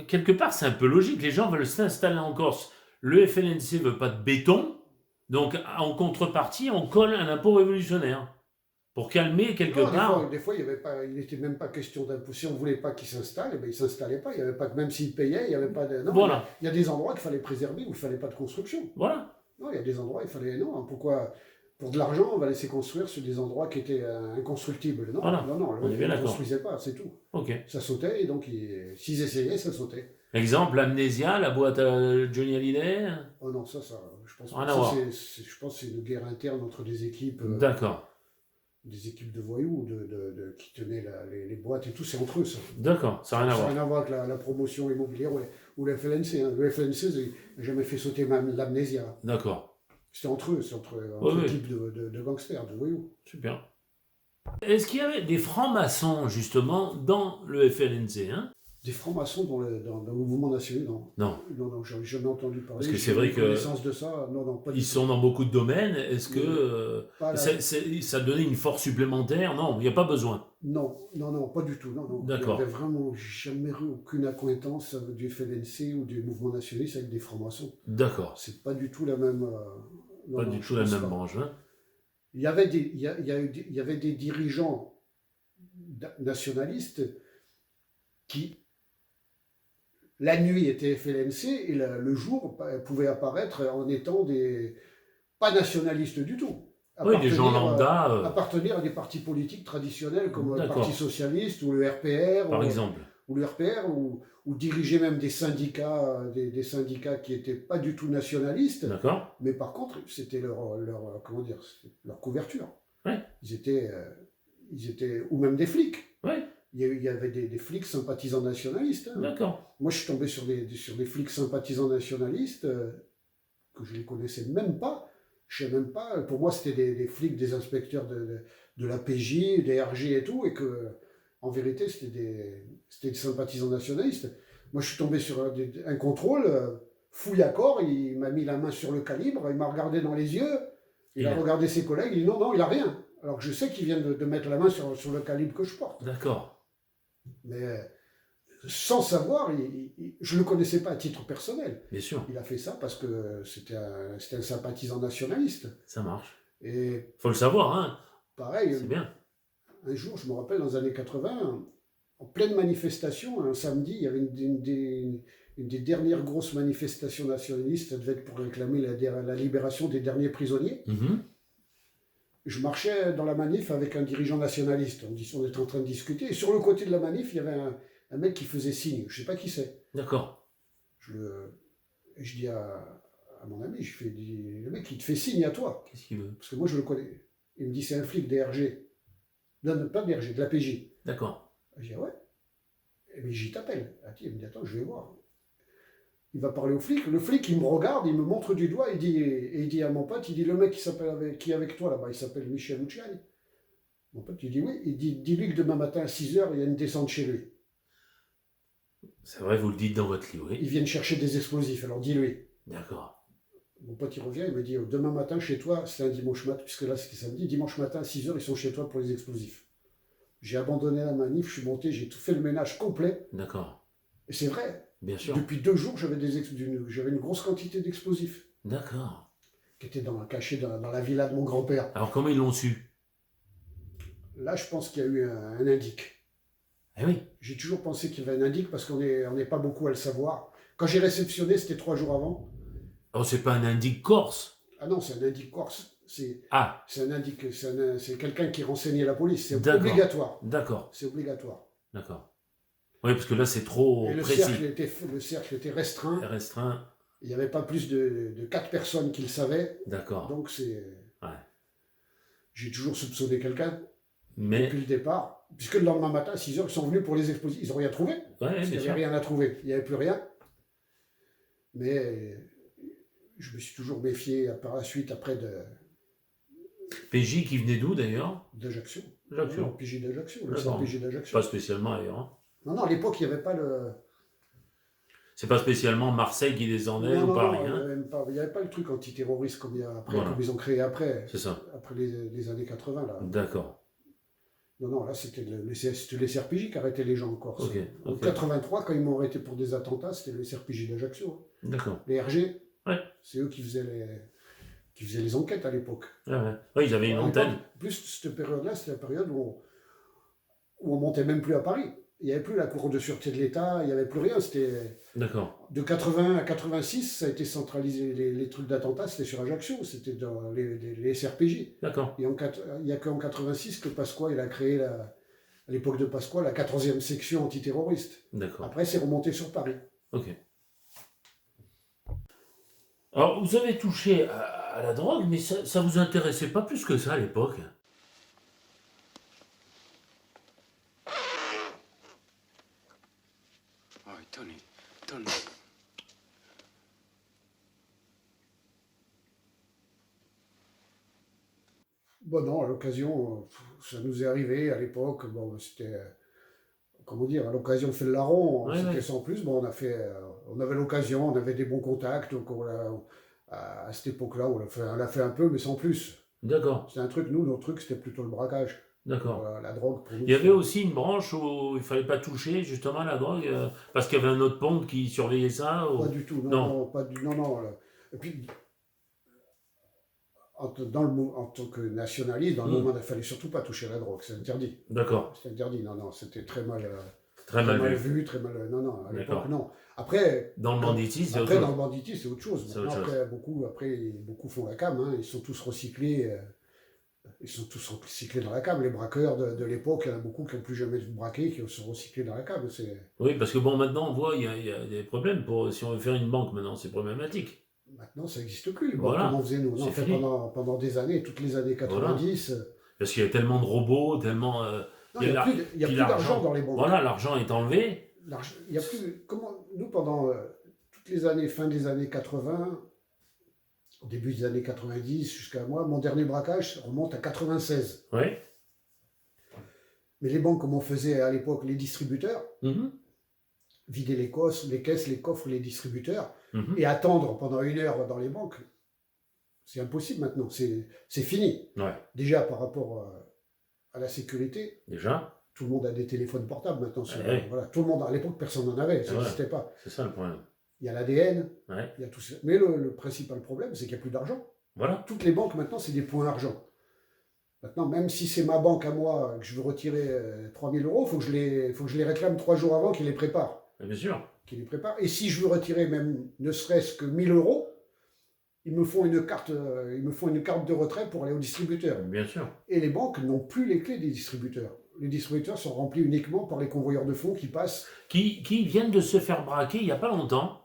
[SPEAKER 2] Quelque part, c'est un peu logique. Les gens veulent s'installer en Corse. Le FLNC ne veut pas de béton. Donc, en contrepartie, on colle un impôt révolutionnaire pour calmer quelque part.
[SPEAKER 3] Des fois, il n'était même pas question d'impôt. Si on ne voulait pas qu'ils s'installent, eh ben, ils ne s'installaient pas. Il y avait pas. Même s'ils payaient, il n'y avait pas de. Non,
[SPEAKER 2] voilà.
[SPEAKER 3] Il y a des endroits qu'il fallait préserver où il ne fallait pas de construction.
[SPEAKER 2] Voilà.
[SPEAKER 3] Non, il y a des endroits où il fallait. Non, pourquoi? Pour de l'argent, on va laisser construire sur des endroits qui étaient inconstructibles. Non,
[SPEAKER 2] voilà.
[SPEAKER 3] non,
[SPEAKER 2] on est bien
[SPEAKER 3] ils ne construisaient pas, c'est tout.
[SPEAKER 2] Ça
[SPEAKER 3] sautait, et donc s'ils essayaient, ça sautait.
[SPEAKER 2] Exemple, l'Amnésia, la boîte à Johnny Hallyday.
[SPEAKER 3] Oh non, ça, je pense
[SPEAKER 2] pas.
[SPEAKER 3] Je pense que c'est une guerre interne entre des équipes.
[SPEAKER 2] D'accord.
[SPEAKER 3] Des équipes de voyous qui tenaient les boîtes et tout, c'est entre eux, ça.
[SPEAKER 2] D'accord, ça n'a rien à voir.
[SPEAKER 3] Ça n'a rien à voir avec la promotion immobilière ou le FLNC. Hein. Le FLNC n'a jamais fait sauter même l'Amnésia.
[SPEAKER 2] D'accord.
[SPEAKER 3] C'était entre eux, c'est entre équipes de gangsters, de voyous.
[SPEAKER 2] Super. Est-ce qu'il y avait des francs-maçons, justement, dans le FLNC, hein?
[SPEAKER 3] Des francs-maçons dans le mouvement national, non. Non, j'en ai jamais entendu parler.
[SPEAKER 2] Parce que c'est vrai que
[SPEAKER 3] connaissance de ça, non, pas du tout.
[SPEAKER 2] Ils sont dans beaucoup de domaines. Est-ce que ça donnait une force supplémentaire? Non, il n'y a pas besoin.
[SPEAKER 3] Non, pas du tout. Non.
[SPEAKER 2] D'accord.
[SPEAKER 3] Il n'y avait vraiment jamais eu aucune accointance du FLNC ou du mouvement nationaliste avec des francs-maçons.
[SPEAKER 2] D'accord.
[SPEAKER 3] C'est pas du tout la même.
[SPEAKER 2] Pas du tout la même branche. Hein.
[SPEAKER 3] Il y avait des dirigeants nationalistes qui, la nuit, étaient FLNC et le jour pouvaient apparaître en étant pas nationalistes du tout.
[SPEAKER 2] Oui, des gens lambda.
[SPEAKER 3] Appartenir à des partis politiques traditionnels comme le Parti Socialiste ou le RPR.
[SPEAKER 2] Par exemple.
[SPEAKER 3] Ou le RPR, ou diriger même des syndicats, des syndicats qui n'étaient pas du tout nationalistes.
[SPEAKER 2] D'accord.
[SPEAKER 3] Mais par contre, c'était leur couverture.
[SPEAKER 2] Ouais.
[SPEAKER 3] Ils étaient, ou même des flics.
[SPEAKER 2] Ouais.
[SPEAKER 3] Il y avait des flics sympathisants nationalistes. Hein.
[SPEAKER 2] D'accord.
[SPEAKER 3] Moi, je suis tombé sur des flics sympathisants nationalistes que je ne connaissais même pas. Je sais même pas. Pour moi, c'était des flics, des inspecteurs de la PJ, des RG et tout, et que en vérité, c'était des sympathisants nationalistes. Moi, je suis tombé sur un contrôle, fouille à corps, il m'a mis la main sur le calibre, il m'a regardé dans les yeux, il a regardé ses collègues, il dit non, il n'a rien. Alors que je sais qu'il vient de mettre la main sur le calibre que je porte.
[SPEAKER 2] D'accord.
[SPEAKER 3] Mais sans savoir, je ne le connaissais pas à titre personnel.
[SPEAKER 2] Bien sûr.
[SPEAKER 3] Il a fait ça parce que c'était un sympathisant nationaliste.
[SPEAKER 2] Ça marche.
[SPEAKER 3] Et
[SPEAKER 2] faut le savoir, hein.
[SPEAKER 3] Pareil.
[SPEAKER 2] C'est bien.
[SPEAKER 3] Un jour, je me rappelle, dans les années 80, en pleine manifestation, un samedi, il y avait une des dernières grosses manifestations nationalistes, ça devait être pour réclamer la libération des derniers prisonniers. je marchais dans la manif avec un dirigeant nationaliste. On était en train de discuter. Et sur le côté de la manif, il y avait un mec qui faisait signe. Je ne sais pas qui c'est.
[SPEAKER 2] D'accord.
[SPEAKER 3] Et je dis à mon ami, le mec, il te fait signe à toi.
[SPEAKER 2] Qu'est-ce qu'il veut?
[SPEAKER 3] Parce que moi, je le connais. Il me dit, c'est un flic DRG. Non, pas DRG, de la PJ.
[SPEAKER 2] D'accord.
[SPEAKER 3] Je dis, ah ouais. Mais j'y t'appelle. Il me dit, attends, je vais voir. Il va parler au flic. Le flic, il me regarde, il me montre du doigt, il dit à mon pote, il dit, le mec qui est avec toi là-bas, il s'appelle Michel Luciani. Mon pote, il dit oui. Il dit, dis-lui que demain matin à 6h, il y a une descente chez lui.
[SPEAKER 2] C'est vrai, vous le dites dans votre livre.
[SPEAKER 3] Ils viennent chercher des explosifs, alors dis-lui.
[SPEAKER 2] D'accord.
[SPEAKER 3] Mon pote, il revient, il me dit, demain matin chez toi, c'est un dimanche matin, puisque là c'était samedi, dimanche matin à 6h, ils sont chez toi pour les explosifs. J'ai abandonné la manif, je suis monté, j'ai tout fait le ménage complet.
[SPEAKER 2] D'accord.
[SPEAKER 3] Et c'est vrai.
[SPEAKER 2] Bien sûr.
[SPEAKER 3] Depuis 2 jours, j'avais une grosse quantité d'explosifs.
[SPEAKER 2] D'accord.
[SPEAKER 3] Qui étaient cachés dans la villa de mon grand-père.
[SPEAKER 2] Alors comment ils l'ont su?
[SPEAKER 3] Là, je pense qu'il y a eu un indique.
[SPEAKER 2] Eh oui.
[SPEAKER 3] J'ai toujours pensé qu'il y avait un indique parce qu'on n'est pas beaucoup à le savoir. Quand j'ai réceptionné, c'était 3 jours avant.
[SPEAKER 2] Oh, c'est pas un indique corse?
[SPEAKER 3] Ah non, c'est un indique corse. C'est un indique, c'est quelqu'un qui renseignait la police. C'est obligatoire.
[SPEAKER 2] D'accord.
[SPEAKER 3] C'est obligatoire.
[SPEAKER 2] D'accord. Oui, parce que là, c'est trop
[SPEAKER 3] et
[SPEAKER 2] précis.
[SPEAKER 3] Le cercle était restreint.
[SPEAKER 2] Restreint.
[SPEAKER 3] Il n'y avait pas plus de 4 personnes qui le savaient.
[SPEAKER 2] D'accord.
[SPEAKER 3] Donc c'est...
[SPEAKER 2] Ouais.
[SPEAKER 3] J'ai toujours soupçonné quelqu'un
[SPEAKER 2] Mais...
[SPEAKER 3] depuis le départ. Puisque le lendemain matin, à 6h, ils sont venus pour les explosifs. Ils n'ont rien trouvé.
[SPEAKER 2] Ouais,
[SPEAKER 3] Il n'y avait rien à trouver. Il n'y avait plus rien. Mais je me suis toujours méfié par la suite après
[SPEAKER 2] PJ qui venait d'où d'ailleurs?
[SPEAKER 3] d'Ajaccio.
[SPEAKER 2] Ajaccio.
[SPEAKER 3] Non, PJ d'Ajaccio. Le
[SPEAKER 2] D'accord.
[SPEAKER 3] PJ d'Ajaccio.
[SPEAKER 2] Pas spécialement ailleurs. Hein.
[SPEAKER 3] Non, à l'époque, il n'y avait pas le...
[SPEAKER 2] C'est pas spécialement Marseille qui descendait ou Paris. Hein.
[SPEAKER 3] Il n'y avait pas le truc antiterroriste comme
[SPEAKER 2] Voilà.
[SPEAKER 3] ils ont créé après.
[SPEAKER 2] C'est ça.
[SPEAKER 3] Après les années 80. Là.
[SPEAKER 2] D'accord.
[SPEAKER 3] Non, là, c'était les SRPJ qui arrêtaient les gens en Corse.
[SPEAKER 2] Ok.
[SPEAKER 3] En 83, quand ils m'ont arrêté pour des attentats, c'était les SRPJ d'Ajaccio.
[SPEAKER 2] D'accord.
[SPEAKER 3] Les RG,
[SPEAKER 2] Ouais.
[SPEAKER 3] c'est eux qui faisaient les enquêtes à l'époque.
[SPEAKER 2] Ouais, ils avaient une antenne.
[SPEAKER 3] Plus, cette période-là, c'était la période où on montait même plus à Paris. Il n'y avait plus la Cour de sûreté de l'État, il n'y avait plus rien. C'était...
[SPEAKER 2] D'accord.
[SPEAKER 3] De 80 à 86, ça a été centralisé. Les trucs d'attentats, c'était sur Ajaccio, c'était dans les SRPJ.
[SPEAKER 2] D'accord.
[SPEAKER 3] Et il n'y a qu'en 86 que Pasqua, il a créé, à l'époque de Pasqua, la 14e section antiterroriste.
[SPEAKER 2] D'accord.
[SPEAKER 3] Après, c'est remonté sur Paris.
[SPEAKER 2] Ok. Alors, vous avez touché à la drogue, mais ça vous intéressait pas plus que ça à l'époque?
[SPEAKER 4] Oh, Tony.
[SPEAKER 3] Bon, non, à l'occasion, ça nous est arrivé à l'époque. Bon, c'était, comment dire, à l'occasion fait le larron, c'était sans plus. Bon, on avait l'occasion, on avait des bons contacts, donc à cette époque-là, on l'a fait un peu, mais sans plus.
[SPEAKER 2] D'accord.
[SPEAKER 3] C'était un truc, notre truc, c'était plutôt le braquage.
[SPEAKER 2] D'accord.
[SPEAKER 3] La drogue, pour nous.
[SPEAKER 2] Il y avait aussi une branche où il fallait pas toucher justement à la drogue, parce qu'il y avait un autre pompe qui surveillait ça ou...
[SPEAKER 3] Pas du tout,
[SPEAKER 2] Non.
[SPEAKER 3] non. Et puis, en tant que nationaliste, dans le moment, il ne fallait surtout pas toucher à la drogue, c'est interdit.
[SPEAKER 2] D'accord.
[SPEAKER 3] C'est interdit, non, c'était très mal
[SPEAKER 2] vu.
[SPEAKER 3] très mal... Non, à l'époque,
[SPEAKER 2] D'accord.
[SPEAKER 3] non. Après,
[SPEAKER 2] Dans le banditisme, c'est autre
[SPEAKER 3] dans
[SPEAKER 2] chose.
[SPEAKER 3] le banditisme, c'est autre chose.
[SPEAKER 2] C'est autre chose.
[SPEAKER 3] Beaucoup font la cam, hein, ils sont tous recyclés. Ils sont tous recyclés dans la cam. Les braqueurs de l'époque, il y en a beaucoup qui n'ont plus jamais braqué, qui sont recyclés dans la cam.
[SPEAKER 2] Oui, parce que bon, maintenant, on voit, il y a des problèmes. Si on veut faire une banque, maintenant, c'est problématique.
[SPEAKER 3] Maintenant, ça n'existe plus. Les
[SPEAKER 2] Voilà.
[SPEAKER 3] Comment on faisait, nous. On
[SPEAKER 2] C'est
[SPEAKER 3] en fait
[SPEAKER 2] fini.
[SPEAKER 3] pendant des années, toutes les années 90. Voilà.
[SPEAKER 2] Parce qu'il y a tellement de robots, tellement...
[SPEAKER 3] Il n'y a plus d'argent dans les banques.
[SPEAKER 2] Voilà, l'argent est enlevé.
[SPEAKER 3] Il y a plus... Nous, pendant toutes les années, fin des années 80, au début des années 90, jusqu'à moi, mon dernier braquage remonte à 96.
[SPEAKER 2] Oui.
[SPEAKER 3] Mais les banques, comme on faisait à l'époque, les distributeurs, vider les caisses, les coffres, les distributeurs, et attendre pendant 1 heure dans les banques, c'est impossible maintenant, c'est fini.
[SPEAKER 2] Ouais.
[SPEAKER 3] Déjà par rapport à la sécurité,
[SPEAKER 2] déjà,
[SPEAKER 3] tout le monde a des téléphones portables maintenant.
[SPEAKER 2] Ouais.
[SPEAKER 3] Voilà, tout le monde, à l'époque, personne n'en avait, ça n'existait pas.
[SPEAKER 2] C'est ça le problème.
[SPEAKER 3] Il y a l'ADN,
[SPEAKER 2] Ouais.
[SPEAKER 3] il y a tout ça. Mais le principal problème, c'est qu'il n'y a plus d'argent.
[SPEAKER 2] Voilà.
[SPEAKER 3] Toutes les banques maintenant, c'est des points argent. Maintenant, même si c'est ma banque à moi, que je veux retirer 3 000 euros, il faut que je les réclame 3 jours avant qu'ils les préparent.
[SPEAKER 2] Bien sûr.
[SPEAKER 3] Qu'ils les préparent. Et si je veux retirer même ne serait-ce que 1 000 euros, ils me font une carte de retrait pour aller au distributeur.
[SPEAKER 2] Bien sûr.
[SPEAKER 3] Et les banques n'ont plus les clés des distributeurs. Les distributeurs sont remplis uniquement par les convoyeurs de fonds qui passent.
[SPEAKER 2] Qui viennent de se faire braquer il n'y a pas longtemps.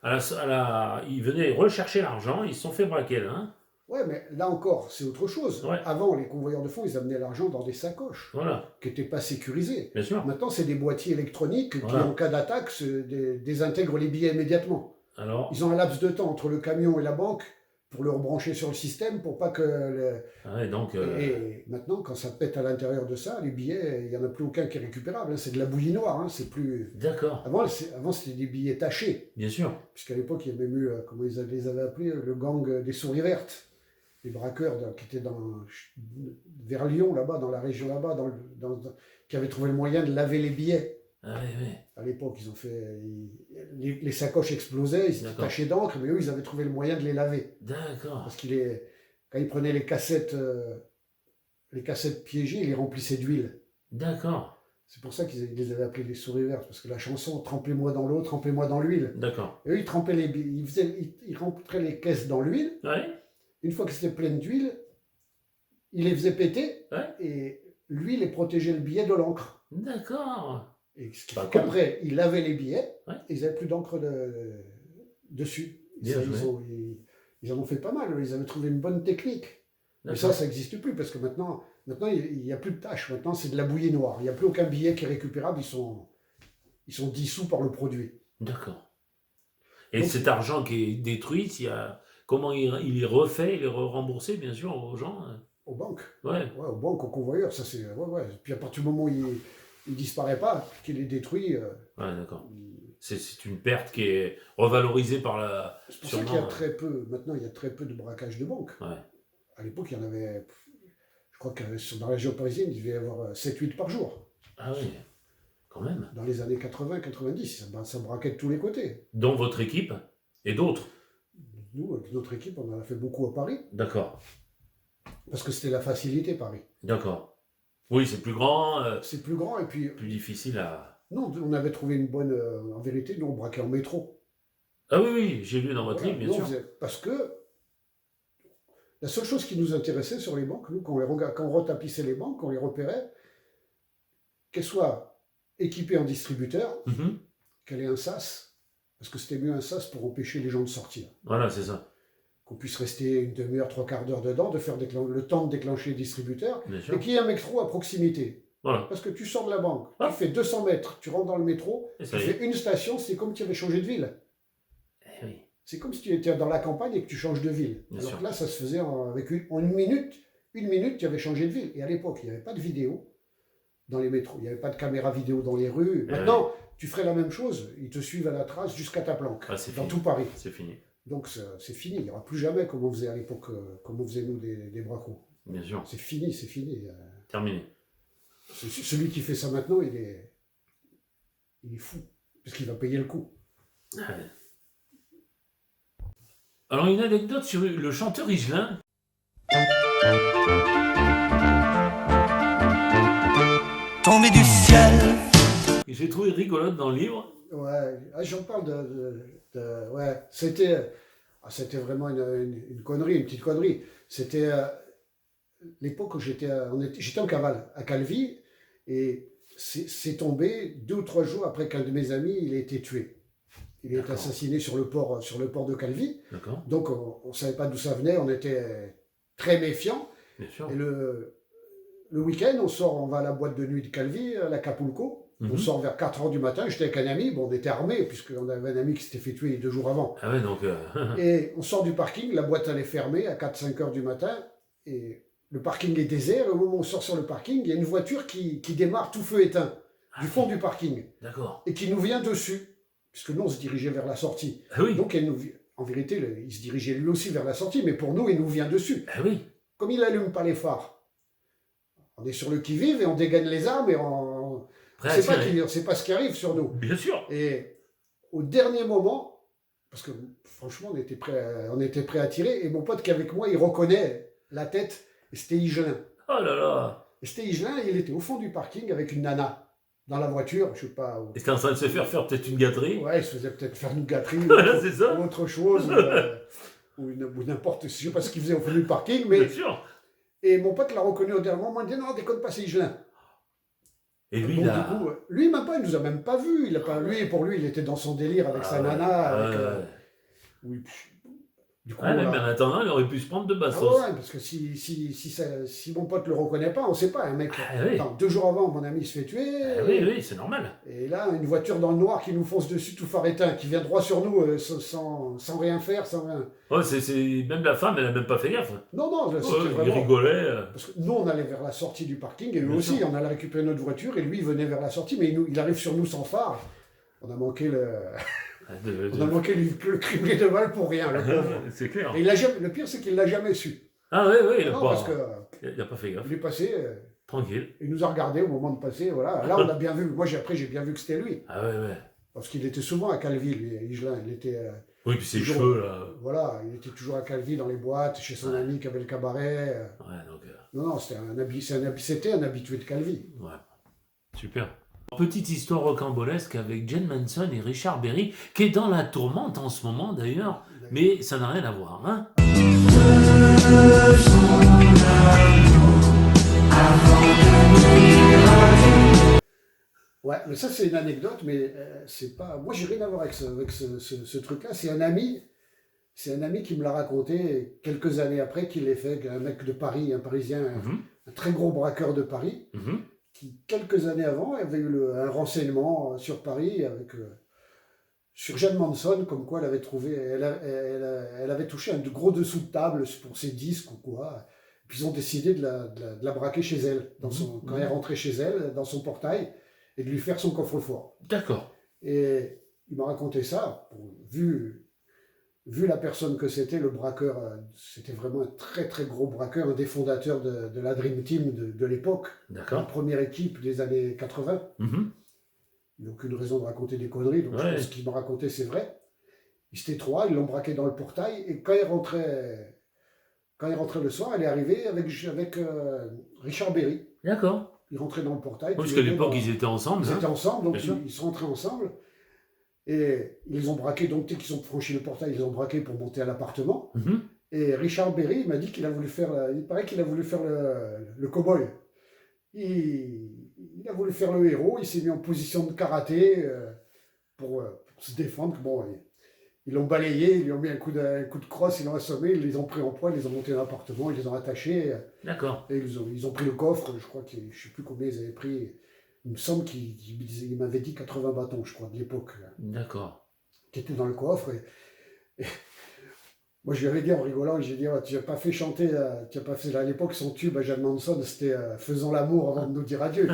[SPEAKER 2] Ils venaient rechercher l'argent, ils se sont fait braquer là. Hein.
[SPEAKER 3] Ouais, mais là encore, c'est autre chose.
[SPEAKER 2] Ouais.
[SPEAKER 3] Avant, les convoyeurs de fonds, ils amenaient l'argent dans des sacoches
[SPEAKER 2] Voilà,
[SPEAKER 3] qui n'étaient pas sécurisées.
[SPEAKER 2] bien sûr.
[SPEAKER 3] Maintenant, c'est des boîtiers électroniques qui,
[SPEAKER 2] Voilà.
[SPEAKER 3] en cas d'attaque, désintègrent les billets immédiatement.
[SPEAKER 2] Alors,
[SPEAKER 3] Ils ont un laps de temps entre le camion et la banque pour le rebrancher sur le système pour pas que...
[SPEAKER 2] ouais, donc,
[SPEAKER 3] Et maintenant, quand ça pète à l'intérieur de ça, les billets, il n'y en a plus aucun qui est récupérable. Hein. C'est de la bouillie noire. Hein. C'est plus...
[SPEAKER 2] d'accord,
[SPEAKER 3] Avant, c'était des billets tachés.
[SPEAKER 2] bien sûr.
[SPEAKER 3] Puisqu'à l'époque, il y a même eu, comment ils les avaient appelés, le gang des souris vertes. Les braqueurs qui étaient vers Lyon, là-bas, dans la région là-bas, qui avaient trouvé le moyen de laver les billets.
[SPEAKER 2] Ah oui.
[SPEAKER 3] À l'époque, les sacoches explosaient, ils étaient
[SPEAKER 2] D'accord.
[SPEAKER 3] tachés d'encre, mais eux, ils avaient trouvé le moyen de les laver.
[SPEAKER 2] D'accord.
[SPEAKER 3] Parce quand ils prenaient les cassettes piégées, ils les remplissaient d'huile.
[SPEAKER 2] D'accord.
[SPEAKER 3] C'est pour ça qu'ils les avaient appelés les souris vertes, parce que la chanson « Trempez-moi dans l'eau, trempez-moi dans l'huile ».
[SPEAKER 2] D'accord.
[SPEAKER 3] Et eux, ils trempaient ils remplaient les caisses dans l'huile.
[SPEAKER 2] Ouais.
[SPEAKER 3] Une fois que c'était plein d'huile, ils les faisaient péter,
[SPEAKER 2] Ouais.
[SPEAKER 3] et l'huile les protégeait le billet de l'encre.
[SPEAKER 2] D'accord.
[SPEAKER 3] Et ce qui
[SPEAKER 2] Pas
[SPEAKER 3] fait
[SPEAKER 2] con.
[SPEAKER 3] qu'après, ils lavaient les billets,
[SPEAKER 2] Ouais.
[SPEAKER 3] et ils n'avaient plus d'encre dessus.
[SPEAKER 2] Bien
[SPEAKER 3] Ça,
[SPEAKER 2] joué.
[SPEAKER 3] ils en ont fait pas mal, ils avaient trouvé une bonne technique. Mais
[SPEAKER 2] D'accord.
[SPEAKER 3] ça n'existe plus, parce que maintenant il n'y a plus de tâches, maintenant c'est de la bouillie noire. Il n'y a plus aucun billet qui est récupérable, ils sont dissous par le produit.
[SPEAKER 2] D'accord. Et
[SPEAKER 3] Donc,
[SPEAKER 2] cet argent qui est détruit, comment il est refait, il est remboursé, bien sûr, aux gens.
[SPEAKER 3] Aux banques.
[SPEAKER 2] Ouais.
[SPEAKER 3] Ouais, aux banques, aux convoyeurs, ça c'est... Ouais. Puis à partir du moment où il ne disparaît pas, qu'il est détruit...
[SPEAKER 2] Ouais, d'accord. C'est une perte qui est revalorisée par la.
[SPEAKER 3] C'est pour ça qu'il y a
[SPEAKER 2] sûrement,
[SPEAKER 3] très peu... Maintenant, il y a très peu de braquage de banques.
[SPEAKER 2] Ouais.
[SPEAKER 3] À l'époque, il y en avait... Je crois que dans la région parisienne, il devait y avoir 7-8 par jour.
[SPEAKER 2] Ah oui, quand même.
[SPEAKER 3] Dans les années 80-90, ça braquait de tous les côtés.
[SPEAKER 2] Dont votre équipe et d'autres.
[SPEAKER 3] Nous, avec notre équipe, on en a fait beaucoup à Paris,
[SPEAKER 2] D'accord.
[SPEAKER 3] parce que c'était la facilité, Paris.
[SPEAKER 2] D'accord. Oui, c'est plus grand,
[SPEAKER 3] C'est plus grand, et puis...
[SPEAKER 2] plus difficile à.
[SPEAKER 3] Non, on avait trouvé une bonne... en vérité, nous, on braquait en métro.
[SPEAKER 2] Ah oui, j'ai lu dans votre
[SPEAKER 3] Voilà,
[SPEAKER 2] livre, bien
[SPEAKER 3] nous, on
[SPEAKER 2] sûr.
[SPEAKER 3] parce que la seule chose qui nous intéressait sur les banques, nous, quand on retapissait les banques, on les repérait, qu'elles soient équipées en distributeur,
[SPEAKER 2] Mhm.
[SPEAKER 3] qu'elle ait un sas, parce que c'était mieux un sas pour empêcher les gens de sortir.
[SPEAKER 2] Voilà, c'est ça.
[SPEAKER 3] Qu'on puisse rester une demi-heure, 3/4 d'heure dedans, de faire le temps de déclencher le distributeur,
[SPEAKER 2] Bien sûr.
[SPEAKER 3] et qu'il y ait un métro à proximité.
[SPEAKER 2] Voilà.
[SPEAKER 3] Parce que tu sors de la banque,
[SPEAKER 2] Ah.
[SPEAKER 3] tu fais 200 mètres, tu rentres dans le métro,
[SPEAKER 2] Et
[SPEAKER 3] tu
[SPEAKER 2] ça y est.
[SPEAKER 3] fais une station, c'est comme si tu avais changé de ville.
[SPEAKER 2] Eh oui.
[SPEAKER 3] C'est comme si tu étais dans la campagne et que tu changes de ville.
[SPEAKER 2] Bien
[SPEAKER 3] Alors
[SPEAKER 2] sûr.
[SPEAKER 3] que là, ça se faisait avec une minute, tu avais changé de ville. Et à l'époque, il n'y avait pas de vidéo dans les métros, il n'y avait pas de caméra vidéo dans les rues. Maintenant, tu ferais la même chose, ils te suivent à la trace jusqu'à ta planque,
[SPEAKER 2] Ah, c'est
[SPEAKER 3] dans
[SPEAKER 2] fini.
[SPEAKER 3] tout Paris.
[SPEAKER 2] C'est fini.
[SPEAKER 3] Donc c'est fini, il n'y aura plus jamais comme on faisait à l'époque, comme on faisait nous des bracos.
[SPEAKER 2] Bien sûr.
[SPEAKER 3] C'est fini, c'est fini.
[SPEAKER 2] Terminé.
[SPEAKER 3] Celui qui fait ça maintenant, il est fou, parce qu'il va payer le coup.
[SPEAKER 2] Ouais. Alors, une anecdote sur le chanteur Higelin.
[SPEAKER 6] Tombé du ciel.
[SPEAKER 2] Que j'ai trouvé rigolote dans le livre.
[SPEAKER 3] Ouais, j'en parle ouais, c'était vraiment une connerie, une petite connerie. C'était l'époque où j'étais en cavale à Calvi, et c'est tombé 2 ou 3 jours après qu'un de mes amis il a été tué. Il est
[SPEAKER 2] D'accord.
[SPEAKER 3] assassiné sur le port de Calvi.
[SPEAKER 2] D'accord.
[SPEAKER 3] Donc on ne savait pas d'où ça venait, on était très méfiants.
[SPEAKER 2] Bien sûr.
[SPEAKER 3] Et le week-end, on va à la boîte de nuit de Calvi, à l'Acapulco.
[SPEAKER 2] Mhm.
[SPEAKER 3] On sort vers 4 h du matin, j'étais avec un ami, bon, on était armés, puisqu'on avait un ami qui s'était fait tuer 2 jours avant.
[SPEAKER 2] Ah ouais, donc.
[SPEAKER 3] Et on sort du parking, la boîte elle est fermée à 4-5 h du matin, et le parking est désert. Au moment où on sort sur le parking, il y a une voiture qui démarre tout feu éteint, du fond du parking,
[SPEAKER 2] D'accord.
[SPEAKER 3] et qui nous vient dessus, puisque nous on se dirigeait vers la sortie.
[SPEAKER 2] Ah oui.
[SPEAKER 3] Donc en vérité, il se dirigeait lui aussi vers la sortie, mais pour nous, il nous vient dessus.
[SPEAKER 2] Ah oui.
[SPEAKER 3] Comme il n'allume pas les phares, on est sur le qui-vive et on dégaine les armes et on
[SPEAKER 2] Prêt à
[SPEAKER 3] ne
[SPEAKER 2] tirer.
[SPEAKER 3] sait pas ce qui arrive sur nous.
[SPEAKER 2] Bien sûr.
[SPEAKER 3] Et au dernier moment, parce que franchement, on était prêt à tirer, et mon pote qui est avec moi, il reconnaît la tête, et c'était Higelin.
[SPEAKER 2] Oh là là.
[SPEAKER 3] Et c'était Higelin, et il était au fond du parking avec une nana dans la voiture, je sais pas.
[SPEAKER 2] Il était en train de se faire peut-être une gâterie.
[SPEAKER 3] Ouais, il se faisait peut-être faire une gâterie
[SPEAKER 2] Voilà, c'est ça.
[SPEAKER 3] ou autre chose. ou n'importe, je sais pas ce qu'il faisait au fond du parking, mais
[SPEAKER 2] Bien sûr.
[SPEAKER 3] et mon pote l'a reconnu au dernier moment, il dit non, déconne pas, c'est Higelin.
[SPEAKER 2] Et lui,
[SPEAKER 3] Donc,
[SPEAKER 2] là.
[SPEAKER 3] du coup, lui, même pas, il nous a même pas vus. Il a pas, pour lui, il était dans son délire avec sa nana. Avec, oui, du coup,
[SPEAKER 2] mais en attendant, il aurait pu se prendre de
[SPEAKER 3] ah
[SPEAKER 2] bastos.
[SPEAKER 3] ouais, parce que si mon pote le reconnaît pas, on sait pas. Un mec,
[SPEAKER 2] Oui.
[SPEAKER 3] attends, 2 jours avant, mon ami se fait tuer.
[SPEAKER 2] Oui, c'est normal.
[SPEAKER 3] Et là, une voiture dans le noir qui nous fonce dessus, tout phare éteint, qui vient droit sur nous, sans rien faire, sans rien.
[SPEAKER 2] Ouais, même la femme, elle a même pas fait gaffe.
[SPEAKER 3] Non, c'était
[SPEAKER 2] Il
[SPEAKER 3] vraiment...
[SPEAKER 2] rigolait.
[SPEAKER 3] Parce que nous, on allait vers la sortie du parking, et lui
[SPEAKER 2] Bien
[SPEAKER 3] aussi,
[SPEAKER 2] sûr.
[SPEAKER 3] on allait récupérer notre voiture, et lui, il venait vers la sortie, mais il arrive sur nous sans phare. On a manqué on a manqué le criblé de balles pour rien, le pauvre.
[SPEAKER 2] C'est clair.
[SPEAKER 3] Et le pire, c'est qu'il l'a jamais su.
[SPEAKER 2] Ah oui, il a
[SPEAKER 3] Non,
[SPEAKER 2] pas...
[SPEAKER 3] parce que
[SPEAKER 2] Il a pas fait gaffe.
[SPEAKER 3] il est passé,
[SPEAKER 2] Tranquille.
[SPEAKER 3] il nous a regardé au moment de passer, voilà. Là, on a bien vu. Moi, après, j'ai bien vu que c'était lui.
[SPEAKER 2] Ah ouais.
[SPEAKER 3] Parce qu'il était souvent à Calvi, lui, Higelin. Il était...
[SPEAKER 2] Oui, puis ses
[SPEAKER 3] toujours-
[SPEAKER 2] cheveux, là.
[SPEAKER 3] Voilà, il était toujours à Calvi dans les boîtes, chez son ami qui avait le cabaret.
[SPEAKER 2] Ouais, donc...
[SPEAKER 3] Non, c'était un habitué de Calvi.
[SPEAKER 2] Ouais. Super. Petite histoire rocambolesque avec Jen Manson et Richard Berry, qui est dans la tourmente en ce moment d'ailleurs, mais ça n'a rien à voir, hein.
[SPEAKER 3] Ouais, mais ça, c'est une anecdote, mais c'est pas... Moi, j'ai rien à voir avec ce truc-là. C'est un ami qui me l'a raconté quelques années après qu'il l'ait fait, un mec de Paris, un Parisien, un très gros braqueur de Paris, qui, quelques années avant, avait eu un renseignement sur Paris sur Jeanne Manson, comme quoi elle avait trouvé... Elle avait touché un gros dessous de table pour ses disques ou quoi. Puis ils ont décidé de la braquer chez elle, quand elle rentrait chez elle, dans son portail, et de lui faire son coffre-fort.
[SPEAKER 2] D'accord.
[SPEAKER 3] Et il m'a raconté ça, vu la personne que c'était, le braqueur, c'était vraiment un très très gros braqueur, un des fondateurs de la Dream Team de l'époque, la
[SPEAKER 2] D'accord.
[SPEAKER 3] première équipe des années 80. Il n'a aucune raison de raconter des conneries, donc je pense qu'il m'a raconté, c'est vrai. Ils étaient 3, ils l'ont braqué dans le portail, et quand il rentrait le soir, elle est arrivée avec Richard Berry.
[SPEAKER 2] D'accord.
[SPEAKER 3] Ils rentraient dans le portail.
[SPEAKER 2] Parce qu'à l'époque, ils étaient ensemble.
[SPEAKER 3] Ils
[SPEAKER 2] hein.
[SPEAKER 3] étaient ensemble, donc
[SPEAKER 2] Bien sûr.
[SPEAKER 3] ils sont rentrés ensemble. Et ils les ont braqués, donc dès qu'ils ont franchi le portail, ils les ont braqués pour monter à l'appartement. Et Richard Berry m'a dit qu'il a voulu faire, il paraît qu'il a voulu faire le cow-boy. Il a voulu faire le héros, il s'est mis en position de karaté pour se défendre. Bon, ils l'ont balayé, ils lui ont mis un coup de crosse, ils l'ont assommé, ils les ont pris en poids, ils les ont montés dans l'appartement, ils les ont attachés.
[SPEAKER 2] D'accord.
[SPEAKER 3] Et ils ont pris le coffre, je crois que je ne sais plus combien ils avaient pris. Il me semble qu'il m'avait dit 80 bâtons, je crois, de l'époque,
[SPEAKER 2] D'accord.
[SPEAKER 3] qui étaient dans le coffre. Et moi, je lui avais dit en rigolant, j'ai dit, oh, tu n'as pas fait chanter, tu n'as pas fait à l'époque son tube à Jeanne Manson, c'était Faisons l'amour avant de nous dire adieu.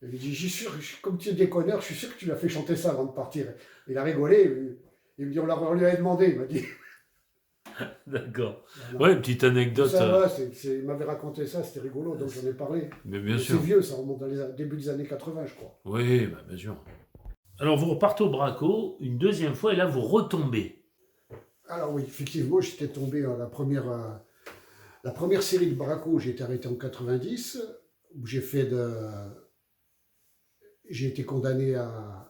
[SPEAKER 3] Il m'a dit, sûr, comme tu es déconneur, je suis sûr que tu l'as fait chanter ça avant de partir. Il a rigolé, il me dit, on lui avait demandé, il m'a dit.
[SPEAKER 2] D'accord. Ouais, une petite anecdote.
[SPEAKER 3] Ça va, il m'avait raconté ça, c'était rigolo, donc j'en ai parlé.
[SPEAKER 2] Mais bien
[SPEAKER 3] C'est
[SPEAKER 2] sûr.
[SPEAKER 3] vieux, ça remonte dans les début des années 80, je crois.
[SPEAKER 2] Oui, bien sûr. Alors, vous repartez au braco une deuxième fois et là, vous retombez.
[SPEAKER 3] Alors oui, effectivement, j'étais tombé dans la première série de braco, j'ai été arrêté en 90, où j'ai été condamné à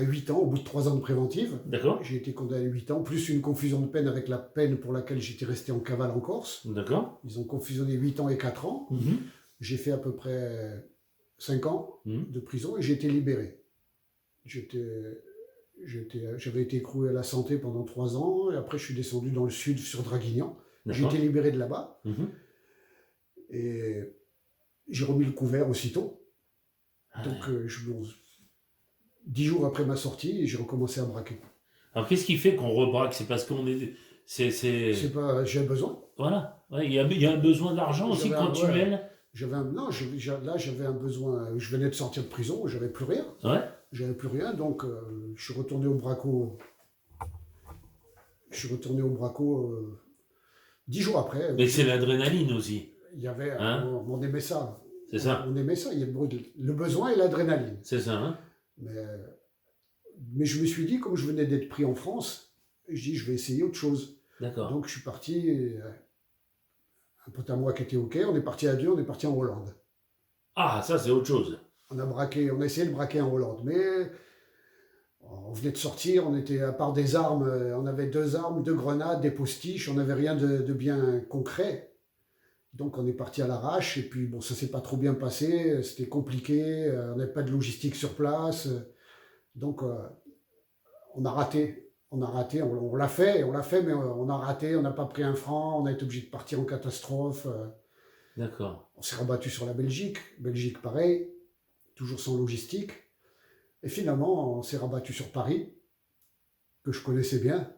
[SPEAKER 3] 8 ans, au bout de 3 ans de préventive.
[SPEAKER 2] D'accord.
[SPEAKER 3] J'ai été condamné à 8 ans, plus une confusion de peine avec la peine pour laquelle j'étais resté en cavale en Corse.
[SPEAKER 2] D'accord.
[SPEAKER 3] Ils ont confusionné 8 ans et 4 ans. J'ai fait à peu près 5 ans de prison et j'ai été libéré. J'avais été écroué à la santé pendant 3 ans, et après je suis descendu dans le sud sur Draguignan. J'ai été libéré de là-bas, et j'ai remis le couvert aussitôt. Donc 10 jours après ma sortie, j'ai recommencé à braquer.
[SPEAKER 2] Alors qu'est-ce qui fait qu'on rebraque? C'est parce qu'on est...
[SPEAKER 3] C'est pas... J'ai besoin.
[SPEAKER 2] Voilà. Ouais, il y a un besoin d'argent aussi continuel.
[SPEAKER 3] J'avais un besoin. Je venais de sortir de prison, j'avais plus rien.
[SPEAKER 2] Ouais.
[SPEAKER 3] J'avais plus rien, donc je suis retourné au braco. 10 jours après.
[SPEAKER 2] Mais c'est l'adrénaline aussi.
[SPEAKER 3] Il y avait, on aimait ça.
[SPEAKER 2] C'est ça.
[SPEAKER 3] On aimait ça. Il y a le besoin et l'adrénaline.
[SPEAKER 2] C'est ça, hein.
[SPEAKER 3] Mais je me suis dit, comme je venais d'être pris en France, je vais essayer autre chose.
[SPEAKER 2] D'accord.
[SPEAKER 3] Donc je suis parti. Un pote à moi qui était au Caire, on est parti à 2, on est parti en Hollande.
[SPEAKER 2] Ah, ça c'est autre chose.
[SPEAKER 3] On a essayé de braquer en Hollande, mais On venait de sortir, on était, à part des armes, on avait 2 armes, 2 grenades, des postiches, on n'avait rien de bien concret. Donc on est parti à l'arrache, et puis bon, ça s'est pas trop bien passé, c'était compliqué, on n'avait pas de logistique sur place, donc on a raté. On l'a fait, mais on a raté, on n'a pas pris un franc, on a été obligé de partir en catastrophe.
[SPEAKER 2] D'accord.
[SPEAKER 3] On s'est rabattu sur la Belgique, Belgique pareil, toujours sans logistique. Et finalement, on s'est rabattu sur Paris, que je connaissais bien.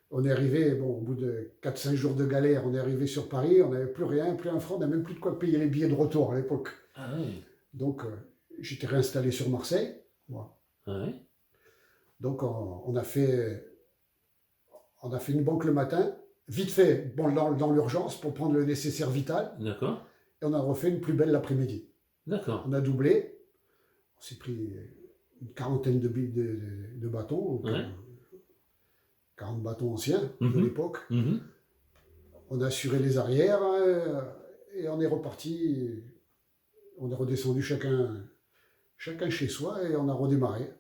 [SPEAKER 3] On est arrivé, bon, au bout de 4-5 jours de galère, on est arrivé sur Paris, on n'avait plus rien, plus un franc, on n'a même plus de quoi payer les billets de retour à l'époque.
[SPEAKER 2] Ah oui.
[SPEAKER 3] Donc j'étais réinstallé sur Marseille, moi.
[SPEAKER 2] Ah oui.
[SPEAKER 3] Donc on a fait une banque le matin, vite fait, bon, dans l'urgence, pour prendre le nécessaire vital,
[SPEAKER 2] D'accord.
[SPEAKER 3] et on a refait une plus belle l'après-midi.
[SPEAKER 2] D'accord.
[SPEAKER 3] On a doublé, on s'est pris une quarantaine de bâtons,
[SPEAKER 2] Ouais.
[SPEAKER 3] 40 bâtons anciens de
[SPEAKER 2] Mhm.
[SPEAKER 3] l'époque.
[SPEAKER 2] Mhm.
[SPEAKER 3] On a assuré les arrières, et on est reparti, on est redescendu chacun chez soi, et on a redémarré.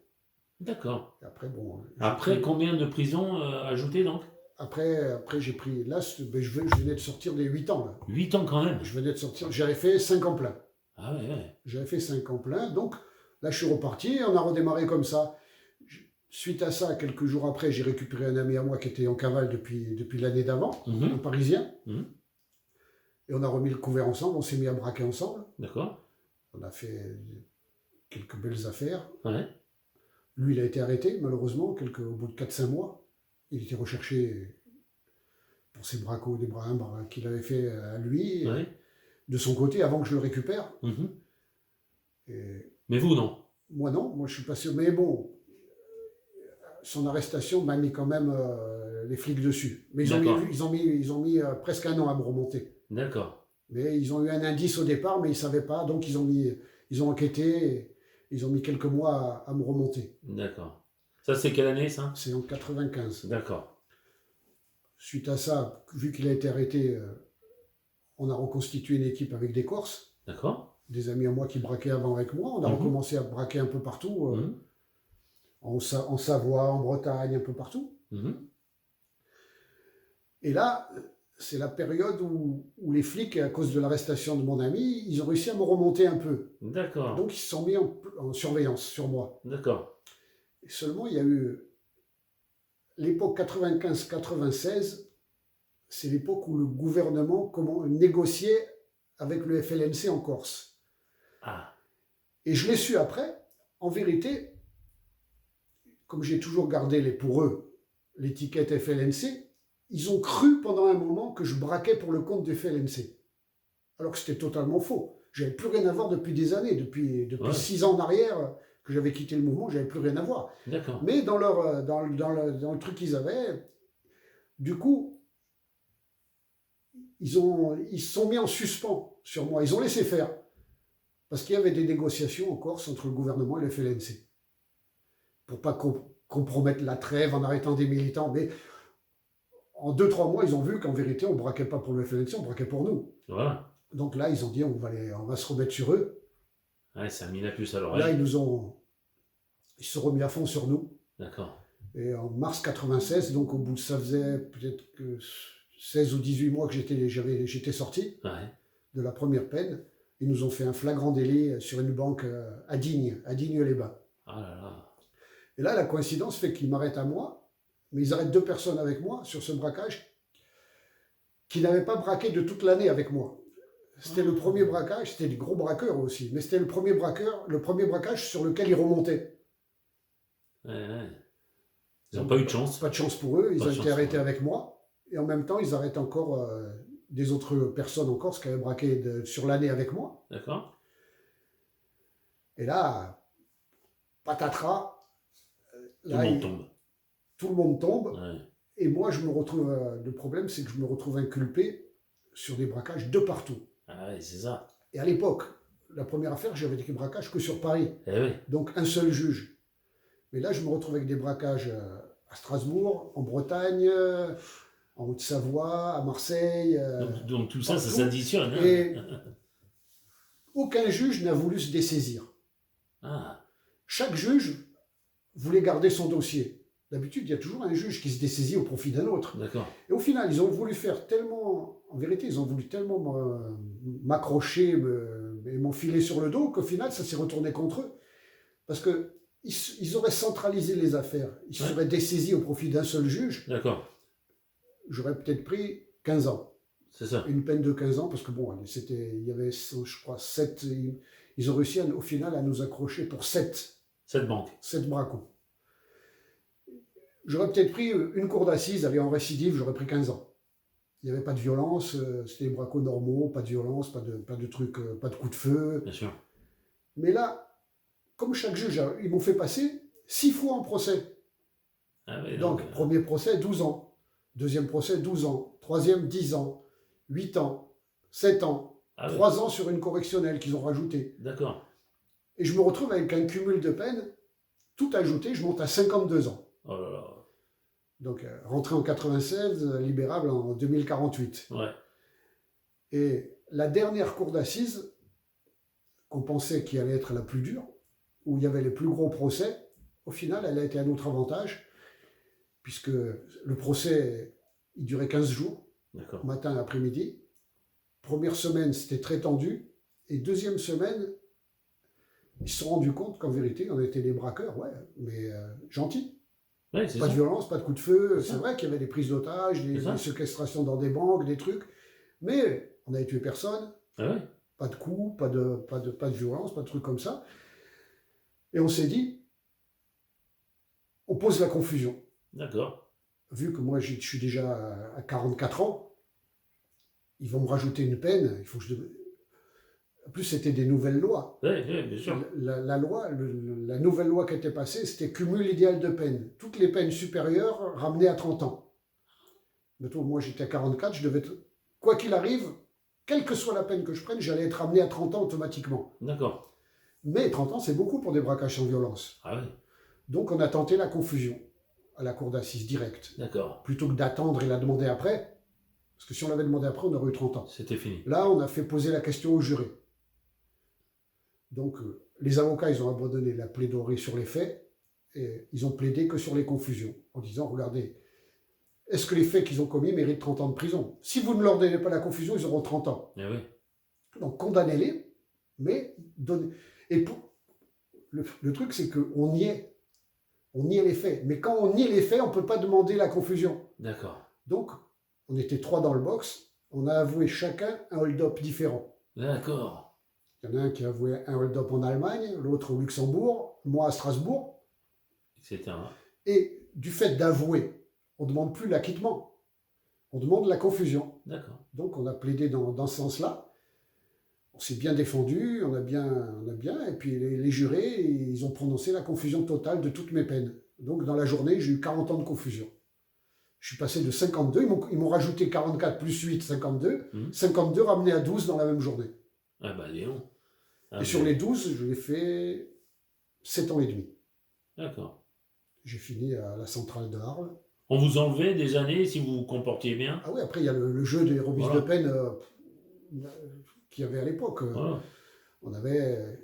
[SPEAKER 2] D'accord.
[SPEAKER 3] Et après, bon,
[SPEAKER 2] Après, combien de prisons ajoutées donc?
[SPEAKER 3] après j'ai pris, là, je venais de sortir des 8 ans, là.
[SPEAKER 2] 8 ans quand même.
[SPEAKER 3] Je venais de sortir, j'avais fait 5 ans plein.
[SPEAKER 2] Ah ouais, ouais.
[SPEAKER 3] J'avais fait 5 ans plein, donc là je suis reparti, on a redémarré comme ça. Suite à ça, quelques jours après, j'ai récupéré un ami à moi qui était en cavale depuis l'année d'avant,
[SPEAKER 2] Mhm.
[SPEAKER 3] un Parisien.
[SPEAKER 2] Mhm.
[SPEAKER 3] Et on a remis le couvert ensemble, on s'est mis à braquer ensemble.
[SPEAKER 2] D'accord.
[SPEAKER 3] On a fait quelques belles affaires.
[SPEAKER 2] Ouais.
[SPEAKER 3] Lui, il a été arrêté, malheureusement, au bout de 4-5 mois. Il était recherché pour ses bracos, des bras qu'il avait fait à lui,
[SPEAKER 2] Ouais.
[SPEAKER 3] de son côté, avant que je le récupère.
[SPEAKER 2] Mhm.
[SPEAKER 3] Et
[SPEAKER 2] Mais vous, non?
[SPEAKER 3] moi, non, moi je suis pas sûr. Mais bon, son arrestation m'a mis quand même les flics dessus. Mais
[SPEAKER 2] D'accord.
[SPEAKER 3] ils ont mis presque un an à me remonter.
[SPEAKER 2] D'accord.
[SPEAKER 3] Mais ils ont eu un indice au départ, mais ils ne savaient pas, donc ils ont enquêté, et ils ont mis quelques mois à me remonter.
[SPEAKER 2] D'accord. Ça, c'est quelle année, ça?
[SPEAKER 3] C'est en 95.
[SPEAKER 2] D'accord.
[SPEAKER 3] Suite à ça, vu qu'il a été arrêté, on a reconstitué une équipe avec des Corses,
[SPEAKER 2] D'accord.
[SPEAKER 3] des amis à moi qui braquaient avant avec moi. On a
[SPEAKER 2] Mhm.
[SPEAKER 3] recommencé à braquer un peu partout,
[SPEAKER 2] Mhm.
[SPEAKER 3] en Savoie, en Bretagne, un peu partout.
[SPEAKER 2] Mhm.
[SPEAKER 3] Et là, c'est la période où les flics, à cause de l'arrestation de mon ami, ils ont réussi à me remonter un peu.
[SPEAKER 2] D'accord.
[SPEAKER 3] Donc ils se sont mis en surveillance sur moi.
[SPEAKER 2] D'accord.
[SPEAKER 3] Et seulement, il y a eu l'époque 95-96, c'est l'époque où le gouvernement négociait avec le FLNC en Corse.
[SPEAKER 2] Ah.
[SPEAKER 3] Et je l'ai su après, en vérité, comme j'ai toujours gardé pour eux l'étiquette FLNC, ils ont cru pendant un moment que je braquais pour le compte du FLNC. Alors que c'était totalement faux. J'avais plus rien à voir depuis des années, depuis
[SPEAKER 2] Ouais.
[SPEAKER 3] 6 ans en arrière que j'avais quitté le mouvement, j'avais plus rien à voir.
[SPEAKER 2] D'accord.
[SPEAKER 3] Mais dans le truc qu'ils avaient, du coup, ils se sont mis en suspens sur moi. Ils ont laissé faire. Parce qu'il y avait des négociations en Corse entre le gouvernement et le FLNC. Pour pas compromettre la trêve en arrêtant des militants. Mais en 2-3 mois, ils ont vu qu'en vérité, on ne braquait pas pour le FLNC, on braquait pour nous.
[SPEAKER 2] Voilà.
[SPEAKER 3] Donc là, ils ont dit, on va se remettre sur eux.
[SPEAKER 2] Ouais, ça a mis la puce à
[SPEAKER 3] Là,
[SPEAKER 2] l'oreille.
[SPEAKER 3] ils se sont remis à fond sur nous.
[SPEAKER 2] D'accord.
[SPEAKER 3] Et en mars 96, donc au bout de ça faisait peut-être que 16 ou 18 mois que j'étais sorti
[SPEAKER 2] Ouais.
[SPEAKER 3] de la première peine, ils nous ont fait un flagrant délit sur une banque à Digne-les-Bains.
[SPEAKER 2] Ah là là.
[SPEAKER 3] Et là, la coïncidence fait qu'ils m'arrêtent à moi, mais ils arrêtent 2 personnes avec moi sur ce braquage qui n'avaient pas braqué de toute l'année avec moi. C'était le premier braquage, c'était des gros braqueurs aussi, mais c'était le premier braquage sur lequel ils remontaient.
[SPEAKER 2] Ouais, ouais. Ils n'ont pas eu de chance.
[SPEAKER 3] Pas de chance pour eux, ils
[SPEAKER 2] Pas
[SPEAKER 3] ont
[SPEAKER 2] de
[SPEAKER 3] été
[SPEAKER 2] chance,
[SPEAKER 3] arrêtés
[SPEAKER 2] ouais.
[SPEAKER 3] avec moi, et en même temps, ils arrêtent encore des autres personnes en Corse qui avaient braqué sur l'année avec moi.
[SPEAKER 2] D'accord.
[SPEAKER 3] Et là, patatras,
[SPEAKER 2] Tout le monde tombe.
[SPEAKER 3] tout le monde tombe,
[SPEAKER 2] Ouais.
[SPEAKER 3] et moi, je me retrouve. Le problème, c'est que je me retrouve inculpé sur des braquages de partout.
[SPEAKER 2] Ah ouais, c'est ça.
[SPEAKER 3] Et à l'époque, la première affaire, j'avais des braquages que sur Paris,
[SPEAKER 2] Eh oui.
[SPEAKER 3] donc un seul juge. Mais là, je me retrouve avec des braquages à Strasbourg, en Bretagne, en Haute-Savoie, à Marseille.
[SPEAKER 2] Donc tout ça, ça
[SPEAKER 3] partout.
[SPEAKER 2] s'additionne. Hein.
[SPEAKER 3] Et aucun juge n'a voulu se dessaisir.
[SPEAKER 2] Ah.
[SPEAKER 3] chaque juge voulait garder son dossier. D'habitude, il y a toujours un juge qui se dessaisit au profit d'un autre.
[SPEAKER 2] D'accord.
[SPEAKER 3] Et au final, ils ont voulu faire tellement, en vérité, ils ont voulu tellement m'accrocher et m'enfiler sur le dos qu'au final, ça s'est retourné contre eux. Parce qu'ils auraient centralisé les affaires, ils se seraient dessaisis au profit d'un seul juge.
[SPEAKER 2] D'accord.
[SPEAKER 3] J'aurais peut-être pris 15 ans.
[SPEAKER 2] C'est ça.
[SPEAKER 3] Une peine de 15 ans, parce que bon, il y avait, je crois, 7. Ils ont réussi au final à nous accrocher pour 7.
[SPEAKER 2] Cette banque.
[SPEAKER 3] 7 bracons. J'aurais peut-être pris une cour d'assises, aller en récidive, j'aurais pris 15 ans. Il n'y avait pas de violence, c'était des bracons normaux, pas de violence, pas de trucs, pas de coups de feu.
[SPEAKER 2] Bien sûr.
[SPEAKER 3] Mais là, comme chaque juge, ils m'ont fait passer 6 fois en procès.
[SPEAKER 2] Ah oui,
[SPEAKER 3] Donc, premier procès, 12 ans. Deuxième procès, 12 ans. Troisième, 10 ans. 8 ans. 7 ans. 3 ans sur une correctionnelle qu'ils ont rajouté.
[SPEAKER 2] D'accord.
[SPEAKER 3] Et je me retrouve avec un cumul de peines, tout ajouté, je monte à 52 ans.
[SPEAKER 2] Oh là là.
[SPEAKER 3] Donc, rentré en 96, libérable en 2048.
[SPEAKER 2] Ouais.
[SPEAKER 3] Et la dernière cour d'assises, qu'on pensait qui allait être la plus dure, où il y avait les plus gros procès, au final, elle a été à notre avantage, puisque le procès, il durait 15 jours, matin et après-midi. Première semaine, c'était très tendu. Et deuxième semaine, ils se sont rendus compte qu'en vérité, on était des braqueurs, ouais, mais gentils.
[SPEAKER 2] Ouais,
[SPEAKER 3] pas de violence, pas de coup de feu. C'est vrai qu'il y avait des prises d'otages, des séquestrations dans des banques, des trucs. Mais on n'avait tué personne.
[SPEAKER 2] Ah ouais.
[SPEAKER 3] Pas de coups, pas de violence, pas de trucs comme ça. Et on s'est dit, on pose la confusion.
[SPEAKER 2] D'accord.
[SPEAKER 3] Vu que moi, je suis déjà à 44 ans, ils vont me rajouter une peine. Il faut que En plus, c'était des nouvelles lois.
[SPEAKER 2] Oui, bien sûr.
[SPEAKER 3] La nouvelle loi qui était passée, c'était cumul idéal de peine. Toutes les peines supérieures ramenées à 30 ans. Mettons, moi, j'étais à 44, je devais être... Quoi qu'il arrive, quelle que soit la peine que je prenne, j'allais être ramené à 30 ans automatiquement.
[SPEAKER 2] D'accord.
[SPEAKER 3] Mais 30 ans, c'est beaucoup pour des braquages sans violence.
[SPEAKER 2] Ah oui.
[SPEAKER 3] Donc, on a tenté la confusion à la cour d'assises directe.
[SPEAKER 2] D'accord.
[SPEAKER 3] Plutôt que d'attendre et la demander après, parce que si on l'avait demandé après, on aurait eu 30 ans.
[SPEAKER 2] C'était fini.
[SPEAKER 3] Là, on a fait poser la question au juré. Donc, les avocats, ils ont abandonné la plaidoirie sur les faits et ils ont plaidé que sur les confusions, en disant, regardez, est-ce que les faits qu'ils ont commis méritent 30 ans de prison? Si vous ne leur donnez pas la confusion, ils auront 30 ans.
[SPEAKER 2] Eh oui.
[SPEAKER 3] Donc, condamnez-les, mais donnez... Et le truc, c'est qu'on niait. On niait les faits. Mais quand on nie les faits, on ne peut pas demander la confusion.
[SPEAKER 2] D'accord.
[SPEAKER 3] Donc, on était 3 dans le box. On a avoué chacun un hold-up différent.
[SPEAKER 2] D'accord.
[SPEAKER 3] Il y en a un qui a avoué un hold-up en Allemagne, l'autre au Luxembourg, moi à Strasbourg.
[SPEAKER 2] Etc.
[SPEAKER 3] Et du fait d'avouer, on ne demande plus l'acquittement. On demande la confusion.
[SPEAKER 2] D'accord.
[SPEAKER 3] Donc, on a plaidé dans ce sens-là. On s'est bien défendu, on a bien, et puis les jurés, ils ont prononcé la confusion totale de toutes mes peines. Donc dans la journée, j'ai eu 40 ans de confusion. Je suis passé de 52, ils m'ont rajouté 44 plus 8, 52. 52 ramené à 12 dans la même journée.
[SPEAKER 2] Ah bah Léon.
[SPEAKER 3] Et sur les 12, je l'ai fait 7 ans et demi.
[SPEAKER 2] D'accord.
[SPEAKER 3] J'ai fini à la centrale de Arles.
[SPEAKER 2] On vous enlevait des années si vous vous comportiez bien?
[SPEAKER 3] Ah oui, après il y a le jeu des remises de peine qu'il y avait à l'époque.
[SPEAKER 2] Voilà.
[SPEAKER 3] On avait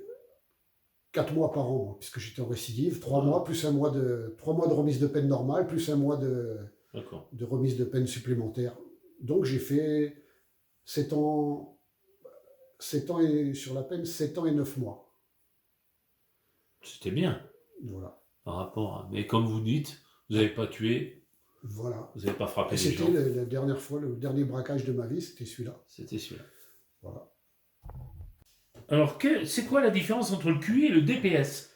[SPEAKER 3] 4 mois par an, puisque j'étais en récidive, 3 mois, plus 3 mois de remise de peine normale, plus 1 mois de remise de peine supplémentaire. Donc j'ai fait 7 ans et sur la peine, 7 ans et 9 mois.
[SPEAKER 2] C'était bien.
[SPEAKER 3] Voilà.
[SPEAKER 2] Par rapport à... Mais comme vous dites, vous n'avez pas tué.
[SPEAKER 3] Voilà.
[SPEAKER 2] Vous n'avez pas frappé les gens.
[SPEAKER 3] C'était la dernière fois, le dernier braquage de ma vie, c'était celui-là.
[SPEAKER 2] C'était celui-là.
[SPEAKER 3] Voilà.
[SPEAKER 2] Alors, c'est quoi la différence entre le QI et le DPS?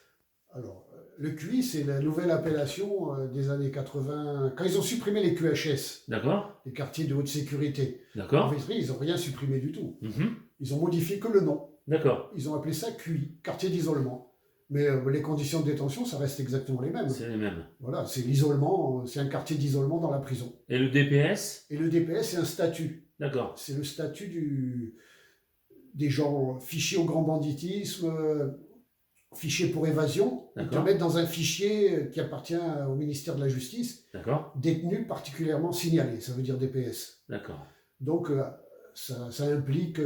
[SPEAKER 3] Alors, le QI, c'est la nouvelle appellation des années 80, quand ils ont supprimé les QHS.
[SPEAKER 2] D'accord.
[SPEAKER 3] Les quartiers de haute sécurité.
[SPEAKER 2] D'accord.
[SPEAKER 3] En vérité, ils n'ont rien supprimé du tout.
[SPEAKER 2] Mm-hmm.
[SPEAKER 3] Ils ont modifié que le nom.
[SPEAKER 2] D'accord.
[SPEAKER 3] Ils ont appelé ça QI, quartier d'isolement. Mais les conditions de détention, ça reste exactement les mêmes.
[SPEAKER 2] C'est les mêmes.
[SPEAKER 3] Voilà, c'est l'isolement, c'est un quartier d'isolement dans la prison.
[SPEAKER 2] Et le DPS?
[SPEAKER 3] Et le DPS, c'est un statut.
[SPEAKER 2] D'accord.
[SPEAKER 3] C'est le statut des gens fichés au grand banditisme, fichés pour évasion. Ils te mettent dans un fichier qui appartient au ministère de la Justice.
[SPEAKER 2] D'accord.
[SPEAKER 3] Détenu particulièrement signalé, ça veut dire DPS.
[SPEAKER 2] D'accord.
[SPEAKER 3] Donc, ça implique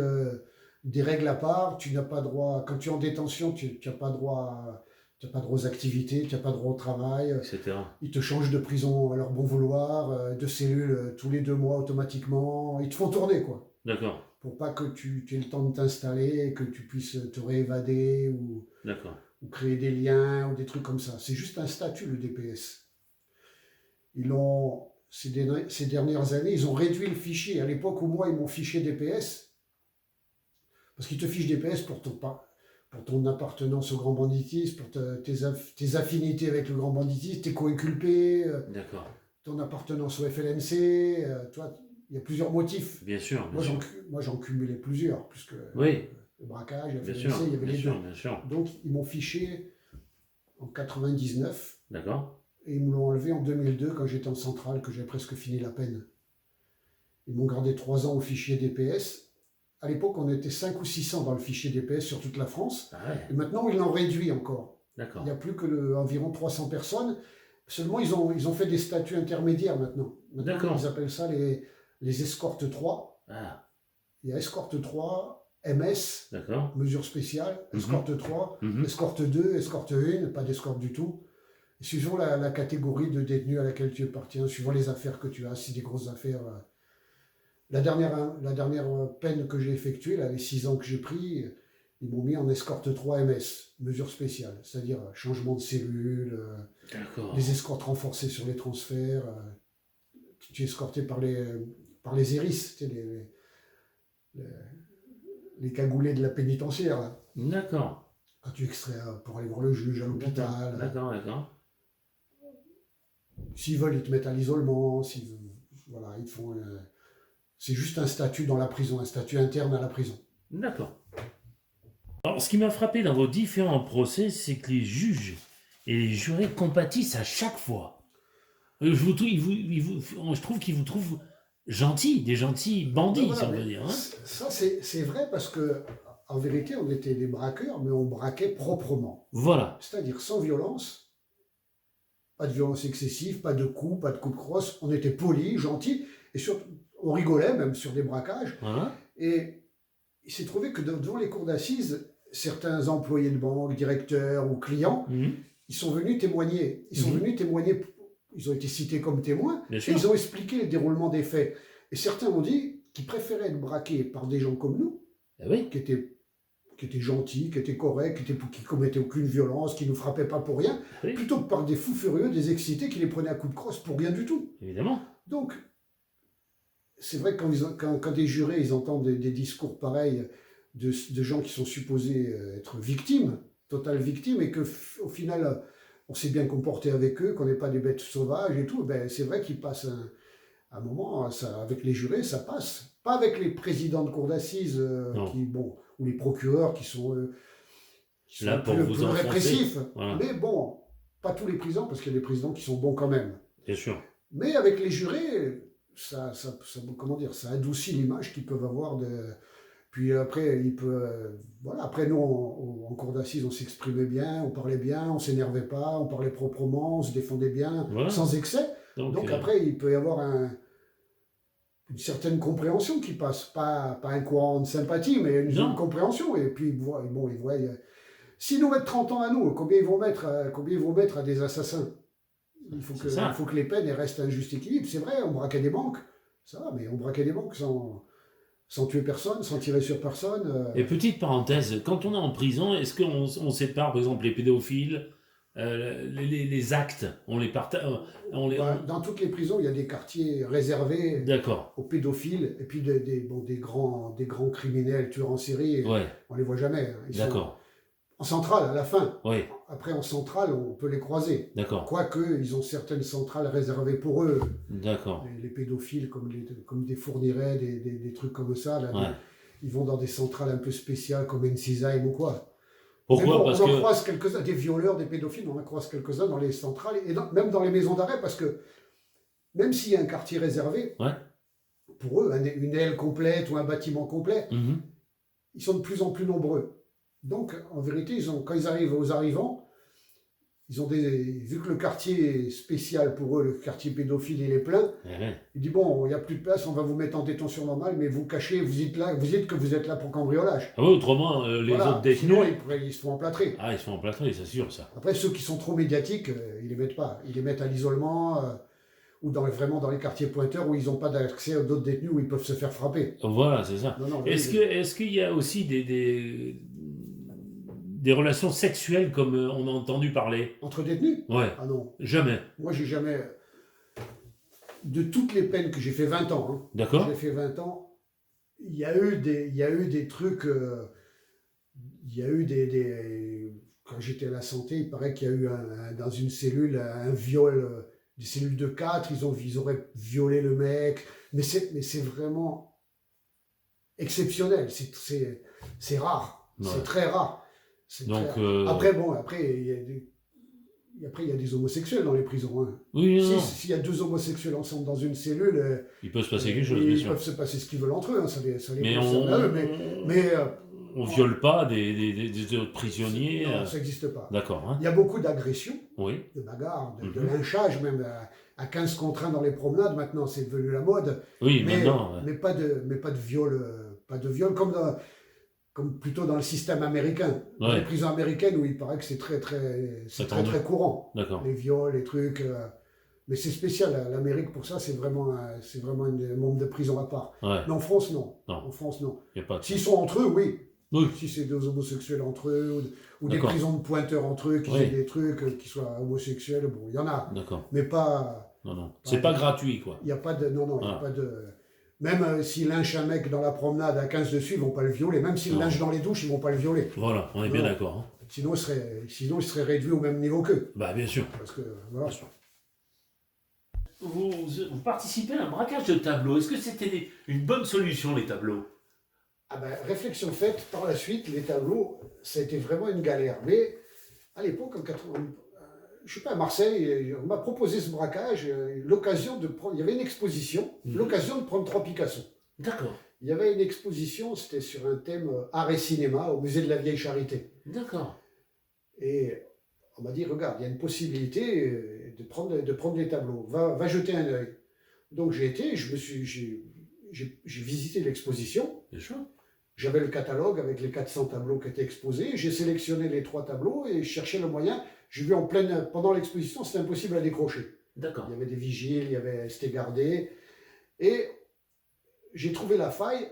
[SPEAKER 3] des règles à part. Tu n'as pas droit, quand tu es en détention, tu n'as pas droit, Tu n'as pas droit aux activités, tu n'as pas droit au travail.
[SPEAKER 2] Etc.
[SPEAKER 3] Ils te changent de prison à leur bon vouloir, de cellule tous les 2 mois automatiquement. Ils te font tourner, quoi.
[SPEAKER 2] D'accord.
[SPEAKER 3] Pour pas que tu aies le temps de t'installer, que tu puisses te réévader
[SPEAKER 2] D'accord.
[SPEAKER 3] ou créer des liens ou des trucs comme ça. C'est juste un statut, le DPS. Ces dernières années, ils ont réduit le fichier. À l'époque où moi, ils m'ont fiché DPS, parce qu'ils te fichent DPS pour ton appartenance au grand banditisme, pour tes affinités avec le grand banditisme, tes co-inculpés,
[SPEAKER 2] D'accord.
[SPEAKER 3] ton appartenance au FLNC, toi, il y a plusieurs motifs.
[SPEAKER 2] Bien sûr.
[SPEAKER 3] Moi, j'en cumulais plusieurs, puisque
[SPEAKER 2] Oui.
[SPEAKER 3] le braquage, le
[SPEAKER 2] Bien
[SPEAKER 3] FLNC,
[SPEAKER 2] sûr.
[SPEAKER 3] il y avait
[SPEAKER 2] Bien
[SPEAKER 3] les
[SPEAKER 2] sûr.
[SPEAKER 3] deux.
[SPEAKER 2] Bien sûr.
[SPEAKER 3] Donc, ils m'ont fiché en 99
[SPEAKER 2] D'accord.
[SPEAKER 3] et ils me l'ont enlevé en 2002 quand j'étais en centrale, que j'ai presque fini la peine. Ils m'ont gardé 3 ans au fichier DPS. À l'époque, on était 5 ou 600 dans le fichier DPS sur toute la France.
[SPEAKER 2] Ah ouais.
[SPEAKER 3] Et maintenant, ils l'ont réduit encore.
[SPEAKER 2] D'accord.
[SPEAKER 3] Il n'y a plus que environ 300 personnes. Seulement, ils ont fait des statuts intermédiaires maintenant.
[SPEAKER 2] D'accord.
[SPEAKER 3] Ils appellent ça les escortes 3.
[SPEAKER 2] Ah.
[SPEAKER 3] Il y a escorte 3, MS,
[SPEAKER 2] D'accord.
[SPEAKER 3] mesure spéciale, escorte 3,
[SPEAKER 2] Mhm.
[SPEAKER 3] escorte 2, escorte 1, pas d'escorte du tout. Et suivant la catégorie de détenu à laquelle tu appartiens, suivant les affaires que tu as, si des grosses affaires. La dernière peine que j'ai effectuée, là, les 6 ans que j'ai pris, ils m'ont mis en escorte 3 MS, mesure spéciale, c'est-à-dire changement de cellule,
[SPEAKER 2] D'accord.
[SPEAKER 3] les escortes renforcées sur les transferts. Tu es escorté par les hérisses, tu sais, les cagoulés de la pénitentiaire, là.
[SPEAKER 2] D'accord.
[SPEAKER 3] Quand tu extrais pour aller voir le juge à l'hôpital.
[SPEAKER 2] D'accord. D'accord.
[SPEAKER 3] S'ils veulent, ils te mettent à l'isolement. Voilà, ils te font. C'est juste un statut dans la prison, un statut interne à la prison.
[SPEAKER 2] D'accord. Alors, ce qui m'a frappé dans vos différents procès, c'est que les juges et les jurés compatissent à chaque fois. Je trouve qu'ils vous trouvent gentils, des gentils bandits,
[SPEAKER 3] Ben voilà,
[SPEAKER 2] si on
[SPEAKER 3] mais
[SPEAKER 2] veut dire. Hein.
[SPEAKER 3] ça, c'est vrai parce que, en vérité, on était des braqueurs, mais on braquait proprement.
[SPEAKER 2] Voilà.
[SPEAKER 3] C'est-à-dire sans violence, pas de violence excessive, pas de coups, pas de coups de crosse. On était polis, gentils, et surtout, on rigolait même sur des braquages.
[SPEAKER 2] Voilà.
[SPEAKER 3] Et il s'est trouvé que devant les cours d'assises, certains employés de banque, directeurs ou clients,
[SPEAKER 2] Mhm.
[SPEAKER 3] ils sont venus témoigner. Ils ont été cités comme témoins,
[SPEAKER 2] Bien
[SPEAKER 3] et
[SPEAKER 2] sûr.
[SPEAKER 3] ils ont expliqué le déroulement des faits. Et certains ont dit qu'ils préféraient être braqués par des gens comme nous,
[SPEAKER 2] Ah oui.
[SPEAKER 3] qui étaient gentils, qui étaient corrects, qui commettaient aucune violence, qui ne nous frappaient pas pour rien,
[SPEAKER 2] Oui.
[SPEAKER 3] plutôt que par des fous furieux, des excités qui les prenaient à coups de crosse pour rien du tout.
[SPEAKER 2] Évidemment.
[SPEAKER 3] Donc, c'est vrai que quand des jurés ils entendent des discours pareils de gens qui sont supposés être victimes, totales victimes, et qu'au final, on s'est bien comporté avec eux, qu'on n'est pas des bêtes sauvages et tout, ben, c'est vrai qu'ils passent un moment, avec les jurés, ça passe. Pas avec les présidents de cour d'assises, ou les procureurs qui sont
[SPEAKER 2] Là, pour
[SPEAKER 3] plus
[SPEAKER 2] vous enfoncer.
[SPEAKER 3] répressifs.
[SPEAKER 2] Voilà.
[SPEAKER 3] Mais bon, pas tous les présidents, parce qu'il y a des présidents qui sont bons quand même.
[SPEAKER 2] Bien sûr.
[SPEAKER 3] Mais avec les jurés, comment dire, ça adoucit l'image qu'ils peuvent avoir de. Puis après, après nous, en cour d'assises, on s'exprimait bien, on parlait bien, on s'énervait pas, on parlait proprement, on se défendait bien,
[SPEAKER 2] Voilà.
[SPEAKER 3] sans excès. Donc après, il peut y avoir une certaine compréhension qui passe, pas un courant de sympathie, mais une compréhension. Et puis, ils voient. S'ils nous mettent 30 ans à nous, combien ils vont mettre à des assassins? Il faut que les peines restent un juste équilibre. C'est vrai, on braquait des banques, ça va, mais on braquait des banques sans tuer personne, sans tirer sur personne.
[SPEAKER 2] Et petite parenthèse, quand on est en prison, est-ce qu'on sépare, par exemple, les pédophiles, les actes, on les partage,
[SPEAKER 3] Dans toutes les prisons, il y a des quartiers réservés
[SPEAKER 2] D'accord.
[SPEAKER 3] aux pédophiles, et puis des grands criminels, tueurs en série,
[SPEAKER 2] Ouais.
[SPEAKER 3] on les voit jamais. Hein. Ils
[SPEAKER 2] D'accord.
[SPEAKER 3] sont en centrale, à la fin.
[SPEAKER 2] Ouais.
[SPEAKER 3] Après, en centrale, on peut les croiser.
[SPEAKER 2] D'accord.
[SPEAKER 3] Quoique, ils ont certaines centrales réservées pour eux.
[SPEAKER 2] D'accord.
[SPEAKER 3] Les pédophiles, comme des fourniraient, des trucs comme ça. Là,
[SPEAKER 2] Ouais.
[SPEAKER 3] ils vont dans des centrales un peu spéciales, comme Ensisheim ou quoi.
[SPEAKER 2] Pourquoi?
[SPEAKER 3] Bon,
[SPEAKER 2] Parce
[SPEAKER 3] on en
[SPEAKER 2] que...
[SPEAKER 3] croise quelques-uns, des violeurs, des pédophiles, on en croise quelques-uns dans les centrales, et même dans les maisons d'arrêt, parce que même s'il y a un quartier réservé,
[SPEAKER 2] Ouais.
[SPEAKER 3] pour eux, une aile complète ou un bâtiment complet,
[SPEAKER 2] Mhm.
[SPEAKER 3] ils sont de plus en plus nombreux. Donc, en vérité, quand ils arrivent aux arrivants, vu que le quartier est spécial pour eux, le quartier pédophile, il est plein,
[SPEAKER 2] Ouais.
[SPEAKER 3] il dit bon, il n'y a plus de place, on va vous mettre en détention normale, mais vous cachez, vous dites que vous êtes là pour cambriolage.
[SPEAKER 2] Ah oui, autrement, les
[SPEAKER 3] Voilà.
[SPEAKER 2] autres détenus...
[SPEAKER 3] Sinon, ils se font emplâtrer.
[SPEAKER 2] Ah, ils se font emplâtrer, c'est sûr, ça.
[SPEAKER 3] Après, ceux qui sont trop médiatiques, ils les mettent pas. Ils les mettent à l'isolement ou vraiment dans les quartiers pointeurs où ils n'ont pas d'accès à d'autres détenus où ils peuvent se faire frapper.
[SPEAKER 2] Voilà, c'est ça.
[SPEAKER 3] Non, non,
[SPEAKER 2] Est-ce qu'il y a aussi des relations sexuelles comme on a entendu parler?
[SPEAKER 3] Entre détenus?
[SPEAKER 2] Ouais,
[SPEAKER 3] Ah non.
[SPEAKER 2] jamais.
[SPEAKER 3] Moi, j'ai jamais. De toutes les peines que j'ai fait 20 ans, hein,
[SPEAKER 2] D'accord?
[SPEAKER 3] j'ai fait 20 ans, il y a eu des trucs. Il y a eu quand j'étais à la santé, il paraît qu'il y a eu dans une cellule un viol, des cellules de 4, ils auraient violé le mec, mais c'est vraiment exceptionnel, c'est rare,
[SPEAKER 2] Ouais.
[SPEAKER 3] c'est très rare.
[SPEAKER 2] Donc,
[SPEAKER 3] Après, il y a des homosexuels dans les prisons. Hein.
[SPEAKER 2] oui, non, non.
[SPEAKER 3] S'il y a deux homosexuels ensemble dans une cellule,
[SPEAKER 2] Il peut se passer quelque chose, bien
[SPEAKER 3] ils
[SPEAKER 2] sûr.
[SPEAKER 3] peuvent se passer ce qu'ils veulent entre eux, hein, ça les
[SPEAKER 2] Mais
[SPEAKER 3] concerne à eux, mais
[SPEAKER 2] on viole pas des autres prisonniers.
[SPEAKER 3] non, ça n'existe pas.
[SPEAKER 2] D'accord, hein?
[SPEAKER 3] Il y a beaucoup d'agressions,
[SPEAKER 2] Oui,
[SPEAKER 3] de bagarres, de
[SPEAKER 2] Mhm.
[SPEAKER 3] lynchage, même à 15 contre 1 dans les promenades, maintenant c'est devenu la mode,
[SPEAKER 2] oui,
[SPEAKER 3] mais,
[SPEAKER 2] maintenant.
[SPEAKER 3] mais pas de viol comme plutôt dans le système américain. Dans
[SPEAKER 2] Ouais.
[SPEAKER 3] les prisons américaines où il paraît que c'est très
[SPEAKER 2] Attendu.
[SPEAKER 3] très courant,
[SPEAKER 2] D'accord.
[SPEAKER 3] les viols, les trucs. Mais c'est spécial, l'Amérique pour ça, c'est vraiment un monde de prison à part.
[SPEAKER 2] Ouais,
[SPEAKER 3] Mais en France, non.
[SPEAKER 2] Non.
[SPEAKER 3] En France, non.
[SPEAKER 2] il n'y a pas de...
[SPEAKER 3] S'ils sont entre eux, oui.
[SPEAKER 2] Oui,
[SPEAKER 3] Si c'est des homosexuels entre eux, ou des
[SPEAKER 2] D'accord.
[SPEAKER 3] prisons de pointeurs entre eux, qui
[SPEAKER 2] Oui.
[SPEAKER 3] aient des trucs, qui soient homosexuels, bon, il y en a.
[SPEAKER 2] d'accord.
[SPEAKER 3] Mais pas.
[SPEAKER 2] Non, non. C'est pas gratuit, quoi.
[SPEAKER 3] Il n'y a pas de. Non, non, il n'y a
[SPEAKER 2] Ah.
[SPEAKER 3] pas de. Même s'ils lynchent un mec dans la promenade à 15 dessus, ils ne vont pas le violer. Même s'ils
[SPEAKER 2] Non.
[SPEAKER 3] lynchent dans les douches, ils ne vont pas le violer.
[SPEAKER 2] Voilà, on est bien
[SPEAKER 3] Non.
[SPEAKER 2] d'accord. Hein.
[SPEAKER 3] Sinon, il serait réduit au même niveau qu'eux.
[SPEAKER 2] Bah, bien sûr.
[SPEAKER 3] Parce que, voilà.
[SPEAKER 2] Bien sûr. Vous participez à un braquage de tableaux. Est-ce que c'était une bonne solution, les tableaux?
[SPEAKER 3] Ah ben, réflexion faite, par la suite, les tableaux, ça a été vraiment une galère. Mais à l'époque, en 80, je sais pas, à Marseille, on m'a proposé ce braquage, l'occasion de prendre. Il y avait une exposition,
[SPEAKER 2] Mhm.
[SPEAKER 3] l'occasion de prendre 3 Picasso.
[SPEAKER 2] D'accord,
[SPEAKER 3] Il y avait une exposition, c'était sur un thème art et cinéma au musée de la Vieille Charité.
[SPEAKER 2] d'accord.
[SPEAKER 3] Et on m'a dit, regarde, il y a une possibilité de prendre les tableaux, va jeter un œil. Donc j'ai été, j'ai visité l'exposition.
[SPEAKER 2] Bien sûr.
[SPEAKER 3] J'avais le catalogue avec les 400 tableaux qui étaient exposés. J'ai sélectionné les 3 tableaux et je cherchais le moyen. J'ai vu pendant l'exposition, c'était impossible à décrocher.
[SPEAKER 2] D'accord.
[SPEAKER 3] Il y avait des vigiles, c'était gardé. Et j'ai trouvé la faille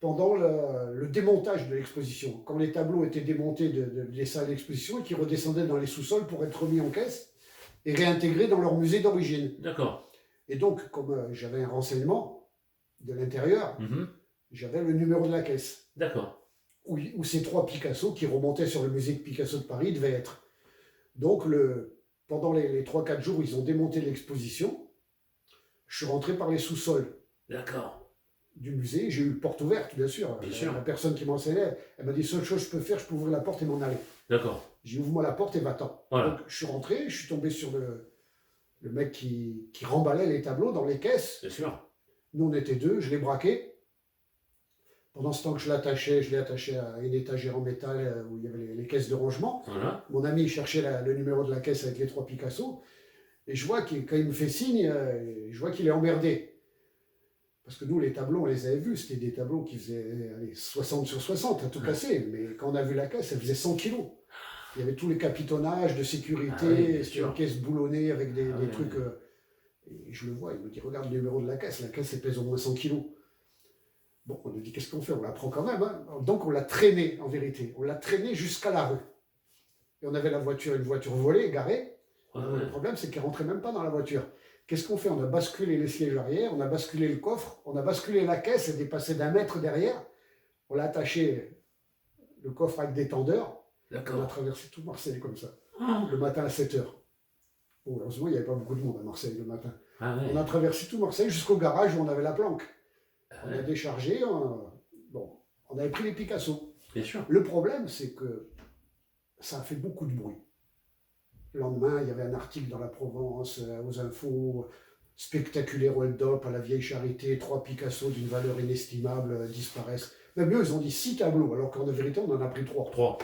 [SPEAKER 3] pendant le démontage de l'exposition. Quand les tableaux étaient démontés des salles d'exposition et qui redescendaient dans les sous-sols pour être remis en caisse et réintégrés dans leur musée d'origine.
[SPEAKER 2] D'accord.
[SPEAKER 3] Et donc, comme j'avais un renseignement de l'intérieur,
[SPEAKER 2] Mhm.
[SPEAKER 3] j'avais le numéro de la caisse.
[SPEAKER 2] D'accord.
[SPEAKER 3] Où ces 3 Picasso qui remontaient sur le musée de Picasso de Paris devaient être. Donc, pendant les 3-4 jours où ils ont démonté l'exposition, je suis rentré par les sous-sols
[SPEAKER 2] D'accord.
[SPEAKER 3] du musée. J'ai eu une porte ouverte, bien sûr.
[SPEAKER 2] Bien sûr.
[SPEAKER 3] La personne qui m'enseignait, elle m'a dit, seule chose que je peux faire, je peux ouvrir la porte et m'en aller.
[SPEAKER 2] D'accord.
[SPEAKER 3] J'ai dit, ouvre-moi la porte et va-t'en.
[SPEAKER 2] Voilà.
[SPEAKER 3] Donc, je suis rentré, je suis tombé sur le mec qui remballait les tableaux dans les caisses.
[SPEAKER 2] Bien sûr.
[SPEAKER 3] Nous, on était 2, je l'ai braqué. Pendant ce temps que je l'ai attaché à une étagère en métal où il y avait les caisses de rangement.
[SPEAKER 2] Voilà.
[SPEAKER 3] Mon ami cherchait le numéro de la caisse avec les 3 Picasso. Et je vois quand il me fait signe, je vois qu'il est emmerdé. Parce que nous, les tableaux, on les avait vus. C'était des tableaux qui faisaient 60 sur 60, à tout casser. Mais quand on a vu la caisse, elle faisait 100 kilos. Il y avait tous les capitonnages de sécurité.
[SPEAKER 2] Ah oui, bien
[SPEAKER 3] C'était
[SPEAKER 2] sûr.
[SPEAKER 3] une caisse boulonnée avec des
[SPEAKER 2] Ah oui,
[SPEAKER 3] trucs.
[SPEAKER 2] oui.
[SPEAKER 3] Et je le vois, il me dit, regarde le numéro de la caisse. La caisse, elle pèse au moins 100 kilos. Bon, on lui dit, qu'est-ce qu'on fait? On la prend quand même. Hein. Donc, on l'a traîné, en vérité. On l'a traîné jusqu'à la rue. Et on avait une voiture volée, garée.
[SPEAKER 2] Ouais,
[SPEAKER 3] Le problème, c'est qu'elle ne rentrait même pas dans la voiture. Qu'est-ce qu'on fait? On a basculé les sièges arrière, on a basculé le coffre, on a basculé la caisse, elle dépassait d'1 mètre derrière. On l'a attaché le coffre avec des tendeurs. On a
[SPEAKER 2] D'accord.
[SPEAKER 3] traversé tout Marseille comme ça,
[SPEAKER 2] Ah
[SPEAKER 3] le matin à 7 h. Bon, heureusement, il n'y avait pas beaucoup de monde à Marseille le matin.
[SPEAKER 2] ouais.
[SPEAKER 3] On a traversé tout Marseille jusqu'au garage où on avait la planque. On a
[SPEAKER 2] Ouais.
[SPEAKER 3] déchargé, on avait pris les Picasso.
[SPEAKER 2] Bien sûr.
[SPEAKER 3] Le problème, c'est que ça a fait beaucoup de bruit. Le lendemain, il y avait un article dans la Provence, aux infos, spectaculaire hold-up à la Vieille Charité, 3 Picasso d'une valeur inestimable disparaissent. Même mieux, ils ont dit 6 tableaux, alors qu'en vérité, on en a pris 3.
[SPEAKER 2] 3.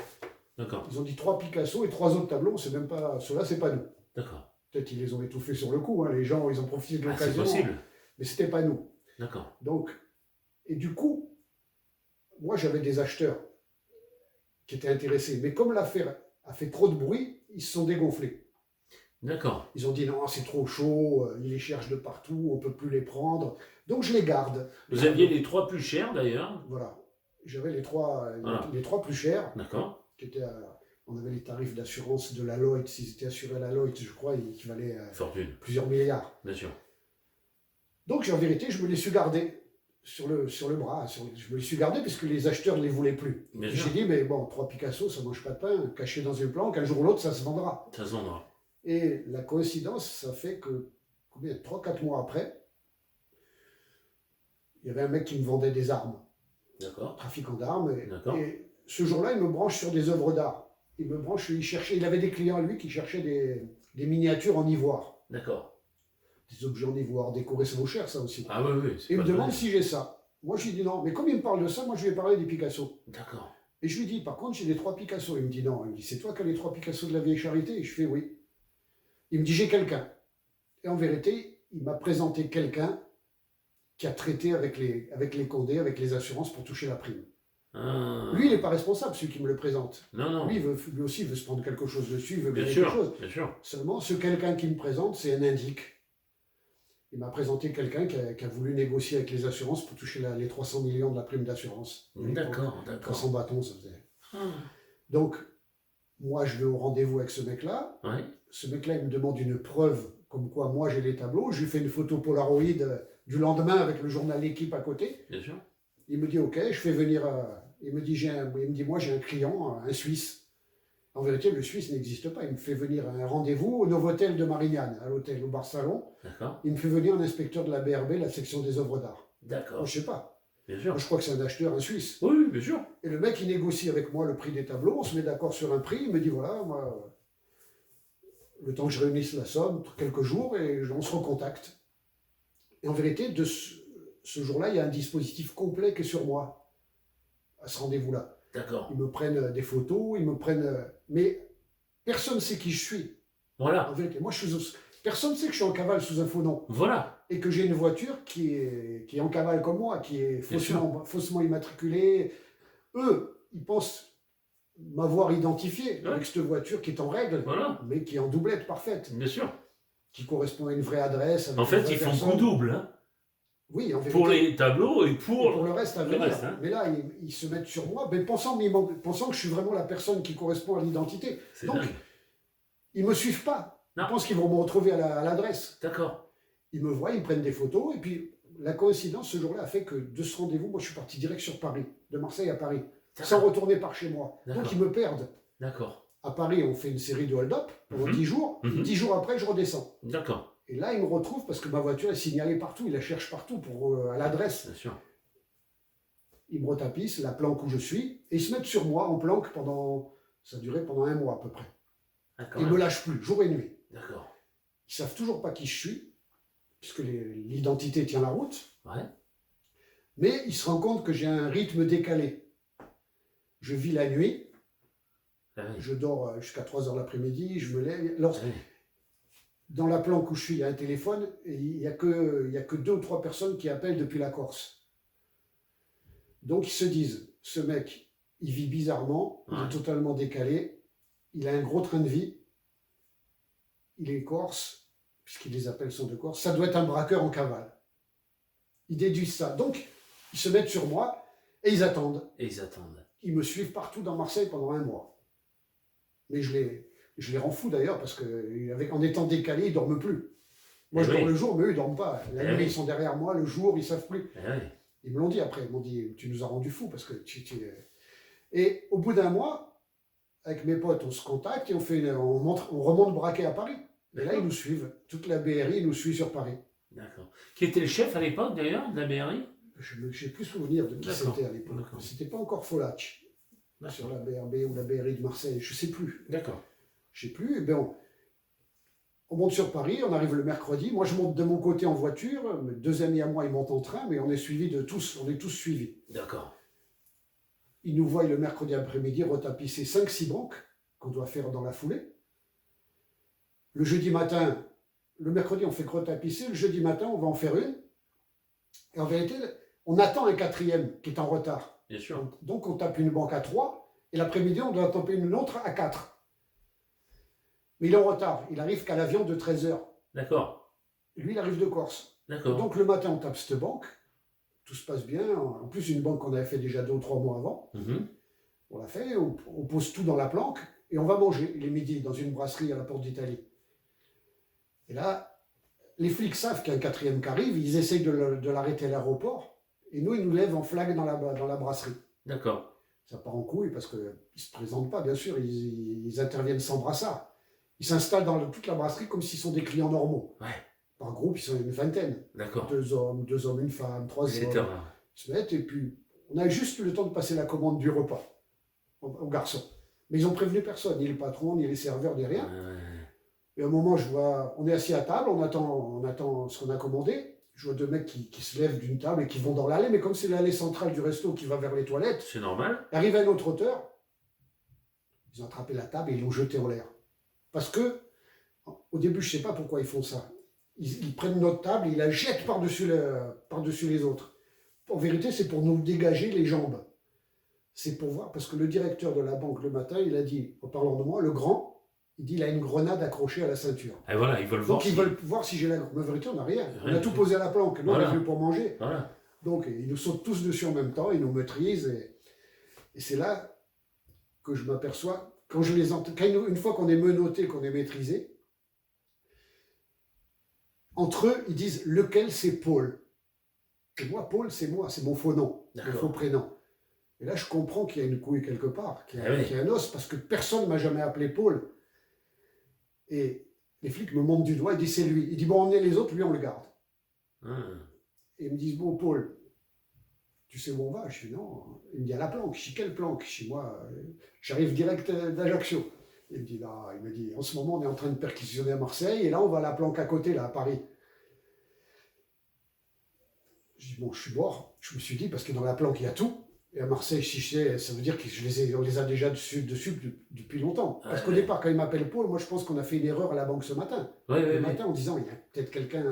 [SPEAKER 2] D'accord.
[SPEAKER 3] Ils ont dit 3 Picasso et 3 autres tableaux, c'est même pas, ceux-là, c'est pas nous.
[SPEAKER 2] D'accord.
[SPEAKER 3] Peut-être ils les ont étouffés sur le coup, hein, les gens, ils ont profité de
[SPEAKER 2] Ah, c'est
[SPEAKER 3] l'occasion,
[SPEAKER 2] possible.
[SPEAKER 3] mais c'était pas nous.
[SPEAKER 2] D'accord.
[SPEAKER 3] Donc, et du coup, moi j'avais des acheteurs qui étaient intéressés, mais comme l'affaire a fait trop de bruit, ils se sont dégonflés.
[SPEAKER 2] D'accord.
[SPEAKER 3] Ils ont dit non, c'est trop chaud, ils les cherchent de partout, on peut plus les prendre. Donc je les garde.
[SPEAKER 2] Vous aviez les 3 plus chers d'ailleurs.
[SPEAKER 3] Voilà. J'avais les trois,
[SPEAKER 2] Voilà.
[SPEAKER 3] les 3 plus chers,
[SPEAKER 2] D'accord.
[SPEAKER 3] qui étaient on avait les tarifs d'assurance de la Lloyd, s'ils étaient assurés à la Lloyd, je crois, qui valaient
[SPEAKER 2] Fortune.
[SPEAKER 3] plusieurs milliards.
[SPEAKER 2] Bien sûr.
[SPEAKER 3] Donc en vérité, je me les suis gardés sur le bras. Je me les suis gardés parce que les acheteurs ne les voulaient plus.
[SPEAKER 2] Bien
[SPEAKER 3] J'ai
[SPEAKER 2] sûr.
[SPEAKER 3] dit, mais bon, 3 Picasso, ça ne mange pas de pain, caché dans une planque, un jour ou l'autre, ça se vendra.
[SPEAKER 2] Ça se vendra.
[SPEAKER 3] Et la coïncidence, ça fait que, 3-4 mois après, il y avait un mec qui me vendait des armes,
[SPEAKER 2] D'accord.
[SPEAKER 3] trafiquant d'armes.
[SPEAKER 2] D'accord.
[SPEAKER 3] Et ce jour-là, il me branche sur des œuvres d'art. Il avait des clients à lui qui cherchaient des miniatures en ivoire.
[SPEAKER 2] D'accord.
[SPEAKER 3] Des objets en ivoire, décorés, c'est cher ça aussi.
[SPEAKER 2] Ah oui, oui.
[SPEAKER 3] Et
[SPEAKER 2] c'est
[SPEAKER 3] il me
[SPEAKER 2] pas
[SPEAKER 3] demande
[SPEAKER 2] mal.
[SPEAKER 3] si j'ai ça. Moi, je lui dis non. Mais comme il me parle de ça, moi, je lui ai parlé des Picasso.
[SPEAKER 2] D'accord.
[SPEAKER 3] Et je lui dis, par contre, j'ai les 3 Picasso. Il me dit non. Il me dit, c'est toi qui as les 3 Picasso de la vieille charité? Et je fais oui. Il me dit, j'ai quelqu'un. Et en vérité, il m'a présenté quelqu'un qui a traité avec les Condé, avec les assurances pour toucher la prime.
[SPEAKER 2] Ah.
[SPEAKER 3] Lui, il n'est pas responsable, celui qui me le présente.
[SPEAKER 2] Non, non.
[SPEAKER 3] Lui, lui aussi, il veut se prendre quelque chose dessus, il veut
[SPEAKER 2] Bien
[SPEAKER 3] gagner
[SPEAKER 2] sûr.
[SPEAKER 3] quelque chose.
[SPEAKER 2] Bien sûr.
[SPEAKER 3] Seulement, ce quelqu'un qui me présente, c'est un indique. Il m'a présenté quelqu'un qui a voulu négocier avec les assurances pour toucher les 300 millions de la prime d'assurance.
[SPEAKER 2] D'accord. D'accord.
[SPEAKER 3] 300 bâtons, ça faisait.
[SPEAKER 2] Ah.
[SPEAKER 3] Donc, moi, je vais au rendez-vous avec ce mec-là.
[SPEAKER 2] Ouais.
[SPEAKER 3] Ce mec-là, il me demande une preuve, comme quoi moi j'ai les tableaux. Je lui fais une photo Polaroid du lendemain avec le journal L'équipe à côté.
[SPEAKER 2] Bien sûr.
[SPEAKER 3] Il me dit OK, je fais venir. Il me dit moi j'ai un client, un Suisse. En vérité, le Suisse n'existe pas. Il me fait venir à un rendez-vous au Novotel de Marignane, à l'hôtel, au bar salon.
[SPEAKER 2] D'accord.
[SPEAKER 3] Il me fait venir un inspecteur de la BRB, la section des œuvres d'art. Moi,
[SPEAKER 2] D'accord.
[SPEAKER 3] je sais pas.
[SPEAKER 2] Bien sûr.
[SPEAKER 3] Moi, je crois que c'est un acheteur, un Suisse.
[SPEAKER 2] Oui, oui, bien sûr.
[SPEAKER 3] Et le mec, il négocie avec moi le prix des tableaux. On se met d'accord sur un prix. Il me dit voilà, moi, le temps que je réunisse la somme, quelques jours, et on se recontacte. Et en vérité, de ce jour-là, il y a un dispositif complet qui est sur moi, à ce rendez-vous-là.
[SPEAKER 2] D'accord.
[SPEAKER 3] Ils me prennent des photos, ils me prennent... Mais personne ne sait qui je suis.
[SPEAKER 2] Voilà.
[SPEAKER 3] En vérité, moi, personne ne sait que je suis en cavale sous un faux nom.
[SPEAKER 2] Voilà.
[SPEAKER 3] Et que j'ai une voiture qui est en cavale comme moi, qui est faussement immatriculée. Eux, ils pensent m'avoir identifié
[SPEAKER 2] Ouais.
[SPEAKER 3] avec cette voiture qui est en règle,
[SPEAKER 2] Voilà.
[SPEAKER 3] mais qui est en doublette parfaite,
[SPEAKER 2] Bien sûr.
[SPEAKER 3] qui correspond à une vraie adresse. avec
[SPEAKER 2] En
[SPEAKER 3] une
[SPEAKER 2] fait,
[SPEAKER 3] vraie
[SPEAKER 2] ils font
[SPEAKER 3] personne.
[SPEAKER 2] coup double. Hein.
[SPEAKER 3] Oui, en vérité.
[SPEAKER 2] Pour les tableaux et
[SPEAKER 3] Et
[SPEAKER 2] pour...
[SPEAKER 3] pour le reste à
[SPEAKER 2] le
[SPEAKER 3] venir.
[SPEAKER 2] reste, hein.
[SPEAKER 3] Mais là, ils se mettent sur moi, mais pensant que je suis vraiment la personne qui correspond à l'identité.
[SPEAKER 2] C'est
[SPEAKER 3] Donc,
[SPEAKER 2] dingue.
[SPEAKER 3] ils ne me suivent pas.
[SPEAKER 2] Non.
[SPEAKER 3] Ils pensent qu'ils vont me retrouver à l'adresse.
[SPEAKER 2] D'accord.
[SPEAKER 3] Ils me voient, ils prennent des photos, et puis la coïncidence ce jour-là a fait que de ce rendez-vous, moi je suis parti direct sur Paris, de Marseille à Paris, sans retourner par chez moi.
[SPEAKER 2] D'accord.
[SPEAKER 3] Donc ils me perdent.
[SPEAKER 2] D'accord.
[SPEAKER 3] À Paris, on fait une série de hold-up pendant 10 jours, et 10 jours après, je redescends.
[SPEAKER 2] D'accord.
[SPEAKER 3] Et là, ils me retrouvent parce que ma voiture est signalée partout, ils la cherchent partout à l'adresse.
[SPEAKER 2] Bien sûr.
[SPEAKER 3] Ils me retapissent la planque où je suis, et ils se mettent sur moi en planque ça a duré pendant 1 mois à peu près.
[SPEAKER 2] D'accord.
[SPEAKER 3] Ils ne me lâchent plus, jour et nuit.
[SPEAKER 2] D'accord.
[SPEAKER 3] Ils savent toujours pas qui je suis, puisque l'identité tient la route,
[SPEAKER 2] Ouais.
[SPEAKER 3] mais ils se rendent compte que j'ai un rythme décalé. Je vis la nuit,
[SPEAKER 2] Ah oui.
[SPEAKER 3] je dors jusqu'à 3 heures l'après-midi, je me lève.
[SPEAKER 2] Ah oui.
[SPEAKER 3] Dans la planque où je suis, il y a un téléphone, et il n'y a que 2 ou 3 personnes qui appellent depuis la Corse. Donc ils se disent, ce mec, il vit bizarrement, il
[SPEAKER 2] Ouais.
[SPEAKER 3] est totalement décalé, il a un gros train de vie, il est corse, puisqu'ils les appellent sont de Corse, ça doit être un braqueur en cavale. Ils déduisent ça. Donc, ils se mettent sur moi et ils attendent.
[SPEAKER 2] Et ils attendent.
[SPEAKER 3] Ils me suivent partout dans Marseille pendant 1 mois. Mais je les rends fous d'ailleurs, parce qu'en étant décalés, ils ne dorment plus. Moi,
[SPEAKER 2] Eh
[SPEAKER 3] je
[SPEAKER 2] oui.
[SPEAKER 3] dors le jour, mais eux, ils ne dorment pas. La
[SPEAKER 2] Eh
[SPEAKER 3] nuit,
[SPEAKER 2] oui.
[SPEAKER 3] ils sont derrière moi, le jour, ils ne savent plus.
[SPEAKER 2] Eh oui.
[SPEAKER 3] Ils me l'ont dit après, ils m'ont dit, tu nous as rendu fous, parce que Et au bout d'1 mois, avec mes potes, on se contacte et on remonte braquer à Paris. Et là,
[SPEAKER 2] D'accord.
[SPEAKER 3] ils nous suivent. Toute la BRI nous suit sur Paris.
[SPEAKER 2] D'accord. Qui était le chef à l'époque d'ailleurs de la BRI?
[SPEAKER 3] Je n'ai plus souvenir de qui
[SPEAKER 2] D'accord.
[SPEAKER 3] c'était à l'époque.
[SPEAKER 2] D'accord.
[SPEAKER 3] C'était pas encore Folach sur la BRB ou la BRI de Marseille, je sais plus.
[SPEAKER 2] D'accord.
[SPEAKER 3] Je sais plus. Et ben on monte sur Paris, on arrive le mercredi. Moi, je monte de mon côté en voiture. Mes 2 amis à moi, ils montent en train, mais on est tous suivis.
[SPEAKER 2] D'accord.
[SPEAKER 3] ils nous voient le mercredi après-midi retapisser 5-6 banques qu'on doit faire dans la foulée. Le jeudi matin, le mercredi, on fait que retapisser. Le jeudi matin, on va en faire une. Et en vérité, on attend un quatrième qui est en retard.
[SPEAKER 2] Bien sûr.
[SPEAKER 3] Donc, on tape une banque à 3. Et l'après-midi, on doit taper une autre à 4. Mais il est en retard. Il arrive qu'à l'avion de 13h.
[SPEAKER 2] D'accord.
[SPEAKER 3] Lui, il arrive de Corse.
[SPEAKER 2] D'accord.
[SPEAKER 3] Donc, le matin, on tape cette banque. Tout se passe bien. En plus, une banque qu'on avait fait déjà 2 ou 3 mois avant.
[SPEAKER 2] Mhm.
[SPEAKER 3] On l'a fait. On pose tout dans la planque. Et on va manger. Il est midi dans une brasserie à la Porte d'Italie. Et là, les flics savent qu'il y a un quatrième qui arrive, ils essayent de l'arrêter à l'aéroport, et nous, ils nous lèvent en flag dans la brasserie.
[SPEAKER 2] D'accord.
[SPEAKER 3] Ça part en couille parce qu'ils ne se présentent pas, bien sûr, ils interviennent sans brassard. Ils s'installent dans toute la brasserie comme s'ils sont des clients normaux.
[SPEAKER 2] Ouais.
[SPEAKER 3] Par groupe, ils sont une vingtaine.
[SPEAKER 2] D'accord.
[SPEAKER 3] 2 hommes, une femme, 3
[SPEAKER 2] Etc.
[SPEAKER 3] hommes. Ils se mettent, et puis on a juste eu le temps de passer la commande du repas aux garçons. Mais ils n'ont prévenu personne, ni le patron, ni les serveurs, ni rien. Et à un moment, je vois, on est assis à table, on attend ce qu'on a commandé. Je vois 2 mecs qui se lèvent d'une table et qui vont dans l'allée, mais comme c'est l'allée centrale du resto qui va vers les toilettes,
[SPEAKER 2] C'est normal.
[SPEAKER 3] arrive un autre hauteur, ils ont attrapé la table et ils l'ont jetée en l'air. Parce que, au début, je ne sais pas pourquoi ils font ça. Ils prennent notre table et ils la jettent par-dessus les autres. En vérité, c'est pour nous dégager les jambes. C'est pour voir, parce que le directeur de la banque le matin, il a dit, en parlant de moi, le grand, il dit il a une grenade accrochée à la ceinture.
[SPEAKER 2] Et voilà, ils veulent voir.
[SPEAKER 3] Donc ils veulent voir si j'ai la grenade. Mais en vérité, on n'a rien. On
[SPEAKER 2] Rien
[SPEAKER 3] a
[SPEAKER 2] du
[SPEAKER 3] tout
[SPEAKER 2] tout.
[SPEAKER 3] posé à la planque. Nous,
[SPEAKER 2] Voilà.
[SPEAKER 3] on est venu pour manger.
[SPEAKER 2] Voilà.
[SPEAKER 3] Donc ils nous sautent tous dessus en même temps, ils nous maîtrisent. Et c'est là que je m'aperçois, quand je les entends, une fois qu'on est menotté, qu'on est maîtrisé, entre eux, ils disent lequel c'est Paul. Et moi, Paul, c'est moi, c'est mon faux nom, mon
[SPEAKER 2] D'accord.
[SPEAKER 3] faux prénom. Et là, je comprends qu'il y a une couille quelque part, qu'il y a,
[SPEAKER 2] Ah oui.
[SPEAKER 3] qu'il y a un os, parce que personne ne m'a jamais appelé Paul. Et les flics me montrent du doigt, ils disent c'est lui. Il dit bon, emmenez les autres, lui on le garde.
[SPEAKER 2] Hum.
[SPEAKER 3] Et ils me disent bon, Paul, tu sais où on va? Je dis non. Il me dit à la planque. Je dis quelle planque? Chez moi, j'arrive direct d'Ajaccio. Il me dit là, il me dit en ce moment on est en train de perquisitionner à Marseille et là on va à la planque à côté, là à Paris. Je dis bon, je suis mort. Je me suis dit parce que dans la planque il y a tout. Et à Marseille, si je sais, ça veut dire on les a déjà dessus depuis longtemps. Parce qu'au départ, quand il m'appelle Paul, moi je pense qu'on a fait une erreur à la banque ce matin. Le matin, en disant, il y a peut-être quelqu'un,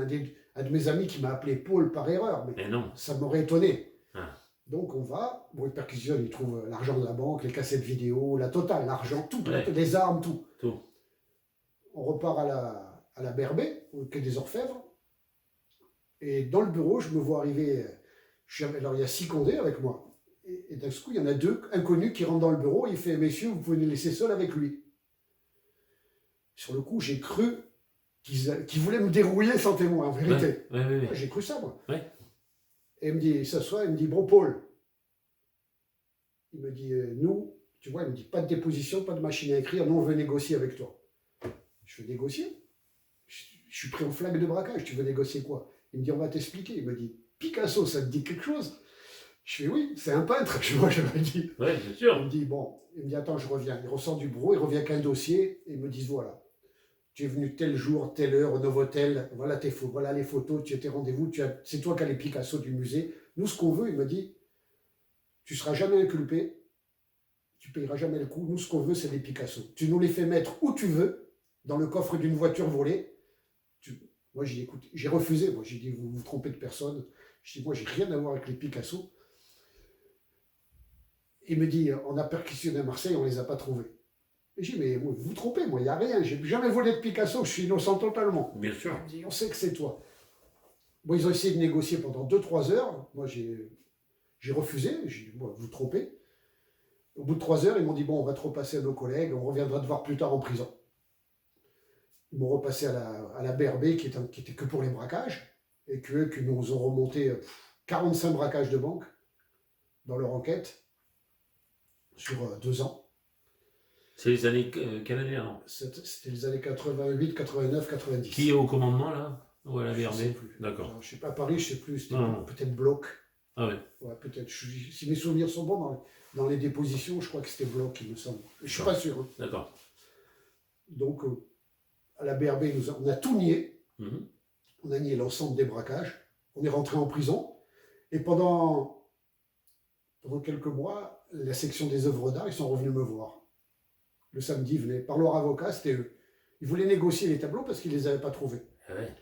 [SPEAKER 3] un de mes amis qui m'a appelé Paul par erreur. Mais
[SPEAKER 2] non.
[SPEAKER 3] ça m'aurait étonné.
[SPEAKER 2] Ah.
[SPEAKER 3] Donc on va, bon, il perquisitionne, il trouve l'argent de la banque, les cassettes vidéo, la totale, l'argent, tout,
[SPEAKER 2] Ouais.
[SPEAKER 3] les armes, tout.
[SPEAKER 2] Tout.
[SPEAKER 3] On repart à la Berbée, au quai des Orfèvres. Et dans le bureau, je me vois arriver. Alors il y a 6 condés avec moi. Et d'un coup, il y en a 2 inconnus qui rentrent dans le bureau. Il fait, messieurs, vous pouvez nous laisser seuls avec lui. Sur le coup, j'ai cru qu'ils voulaient me dérouiller sans témoin, en vérité.
[SPEAKER 2] Ouais.
[SPEAKER 3] J'ai cru ça, moi.
[SPEAKER 2] Ouais.
[SPEAKER 3] Et il me dit, il s'assoit, il me dit, bon, Paul. Il me dit, nous, tu vois, il me dit, pas de déposition, pas de machine à écrire, nous, on veut négocier avec toi. Je veux négocier? Je suis pris en flag de braquage, tu veux négocier quoi? Il me dit, on va t'expliquer. Il me dit, Picasso, ça te dit quelque chose? Je fais oui, c'est un peintre, moi je lui dis.
[SPEAKER 2] Oui, bien sûr.
[SPEAKER 3] Il me dit bon, il me dit attends, je reviens. Il ressort du bureau, il revient avec un dossier et ils me disent voilà, tu es venu tel jour, telle heure au Novotel, voilà voilà les photos, tu étais rendez-vous, c'est toi qui as les Picasso du musée. Nous, ce qu'on veut, il me dit, tu seras jamais inculpé, tu payeras jamais le coup. Nous, ce qu'on veut, c'est les Picasso. Tu nous les fais mettre où tu veux, dans le coffre d'une voiture volée. Moi, j'ai dit écoute, j'ai refusé. Moi, j'ai dit vous vous trompez de personne. Je dis moi, j'ai rien à voir avec les Picasso. Il me dit, on a perquisitionné à Marseille, on ne les a pas trouvés. Et je dis, mais vous vous trompez, moi, il n'y a rien. Je n'ai jamais volé de Picasso, je suis innocent totalement.
[SPEAKER 2] Bien sûr.
[SPEAKER 3] Il me dit, on sait que c'est toi. Bon, ils ont essayé de négocier pendant 2-3 heures. Moi, j'ai refusé. J'ai dit, vous vous trompez. Au bout de 3 heures, ils m'ont dit, bon, on va te repasser à nos collègues, on reviendra te voir plus tard en prison. Ils m'ont repassé à la BRB, qui était que pour les braquages, et qui nous ont remonté 45 braquages de banque dans leur enquête. Sur 2 ans. C'est
[SPEAKER 2] les années... quelle année alors?
[SPEAKER 3] C'était les années 88, 89, 90.
[SPEAKER 2] Qui est au commandement là? Ou à la
[SPEAKER 3] Je
[SPEAKER 2] BRB?
[SPEAKER 3] sais plus.
[SPEAKER 2] D'accord.
[SPEAKER 3] Je ne sais pas, à Paris, je ne sais plus. C'était
[SPEAKER 2] Non.
[SPEAKER 3] peut-être Bloch.
[SPEAKER 2] Ah ouais.
[SPEAKER 3] Ouais, peut-être. Si mes souvenirs sont bons, dans les dépositions, je crois que c'était Bloch, il me semble. Je ne suis pas sûr. Hein.
[SPEAKER 2] D'accord.
[SPEAKER 3] Donc, à la BRB, on a tout nié.
[SPEAKER 2] Mhm.
[SPEAKER 3] On a nié l'ensemble des braquages. On est rentré en prison. Et pendant Pendant quelques mois, la section des œuvres d'art, ils sont revenus me voir. Le samedi, ils venaient. Par leur avocat, c'était eux. Ils voulaient négocier les tableaux parce qu'ils ne les avaient pas trouvés.
[SPEAKER 2] Ah ouais.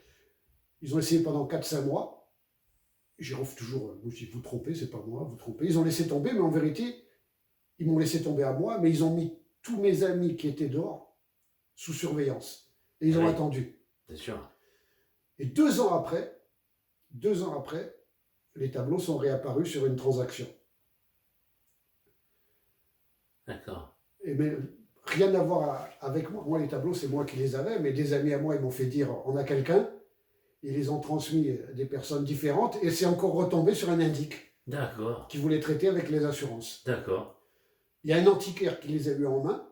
[SPEAKER 3] Ils ont essayé pendant 4-5 mois. J'y refais toujours, je dis, vous trompez, c'est pas moi, vous trompez. Ils ont laissé tomber, mais en vérité, ils m'ont laissé tomber à moi, mais ils ont mis tous mes amis qui étaient dehors sous surveillance. Et ils ont
[SPEAKER 2] Oui.
[SPEAKER 3] attendu.
[SPEAKER 2] C'est sûr.
[SPEAKER 3] Et 2 ans après, les tableaux sont réapparus sur une transaction.
[SPEAKER 2] D'accord.
[SPEAKER 3] Et mais rien à voir avec moi. Moi, les tableaux, c'est moi qui les avais, mais des amis à moi, ils m'ont fait dire, on a quelqu'un. Ils les ont transmis à des personnes différentes, et c'est encore retombé sur un indique
[SPEAKER 2] D'accord.
[SPEAKER 3] qui voulait traiter avec les assurances.
[SPEAKER 2] D'accord.
[SPEAKER 3] Il y a un antiquaire qui les a eu en main,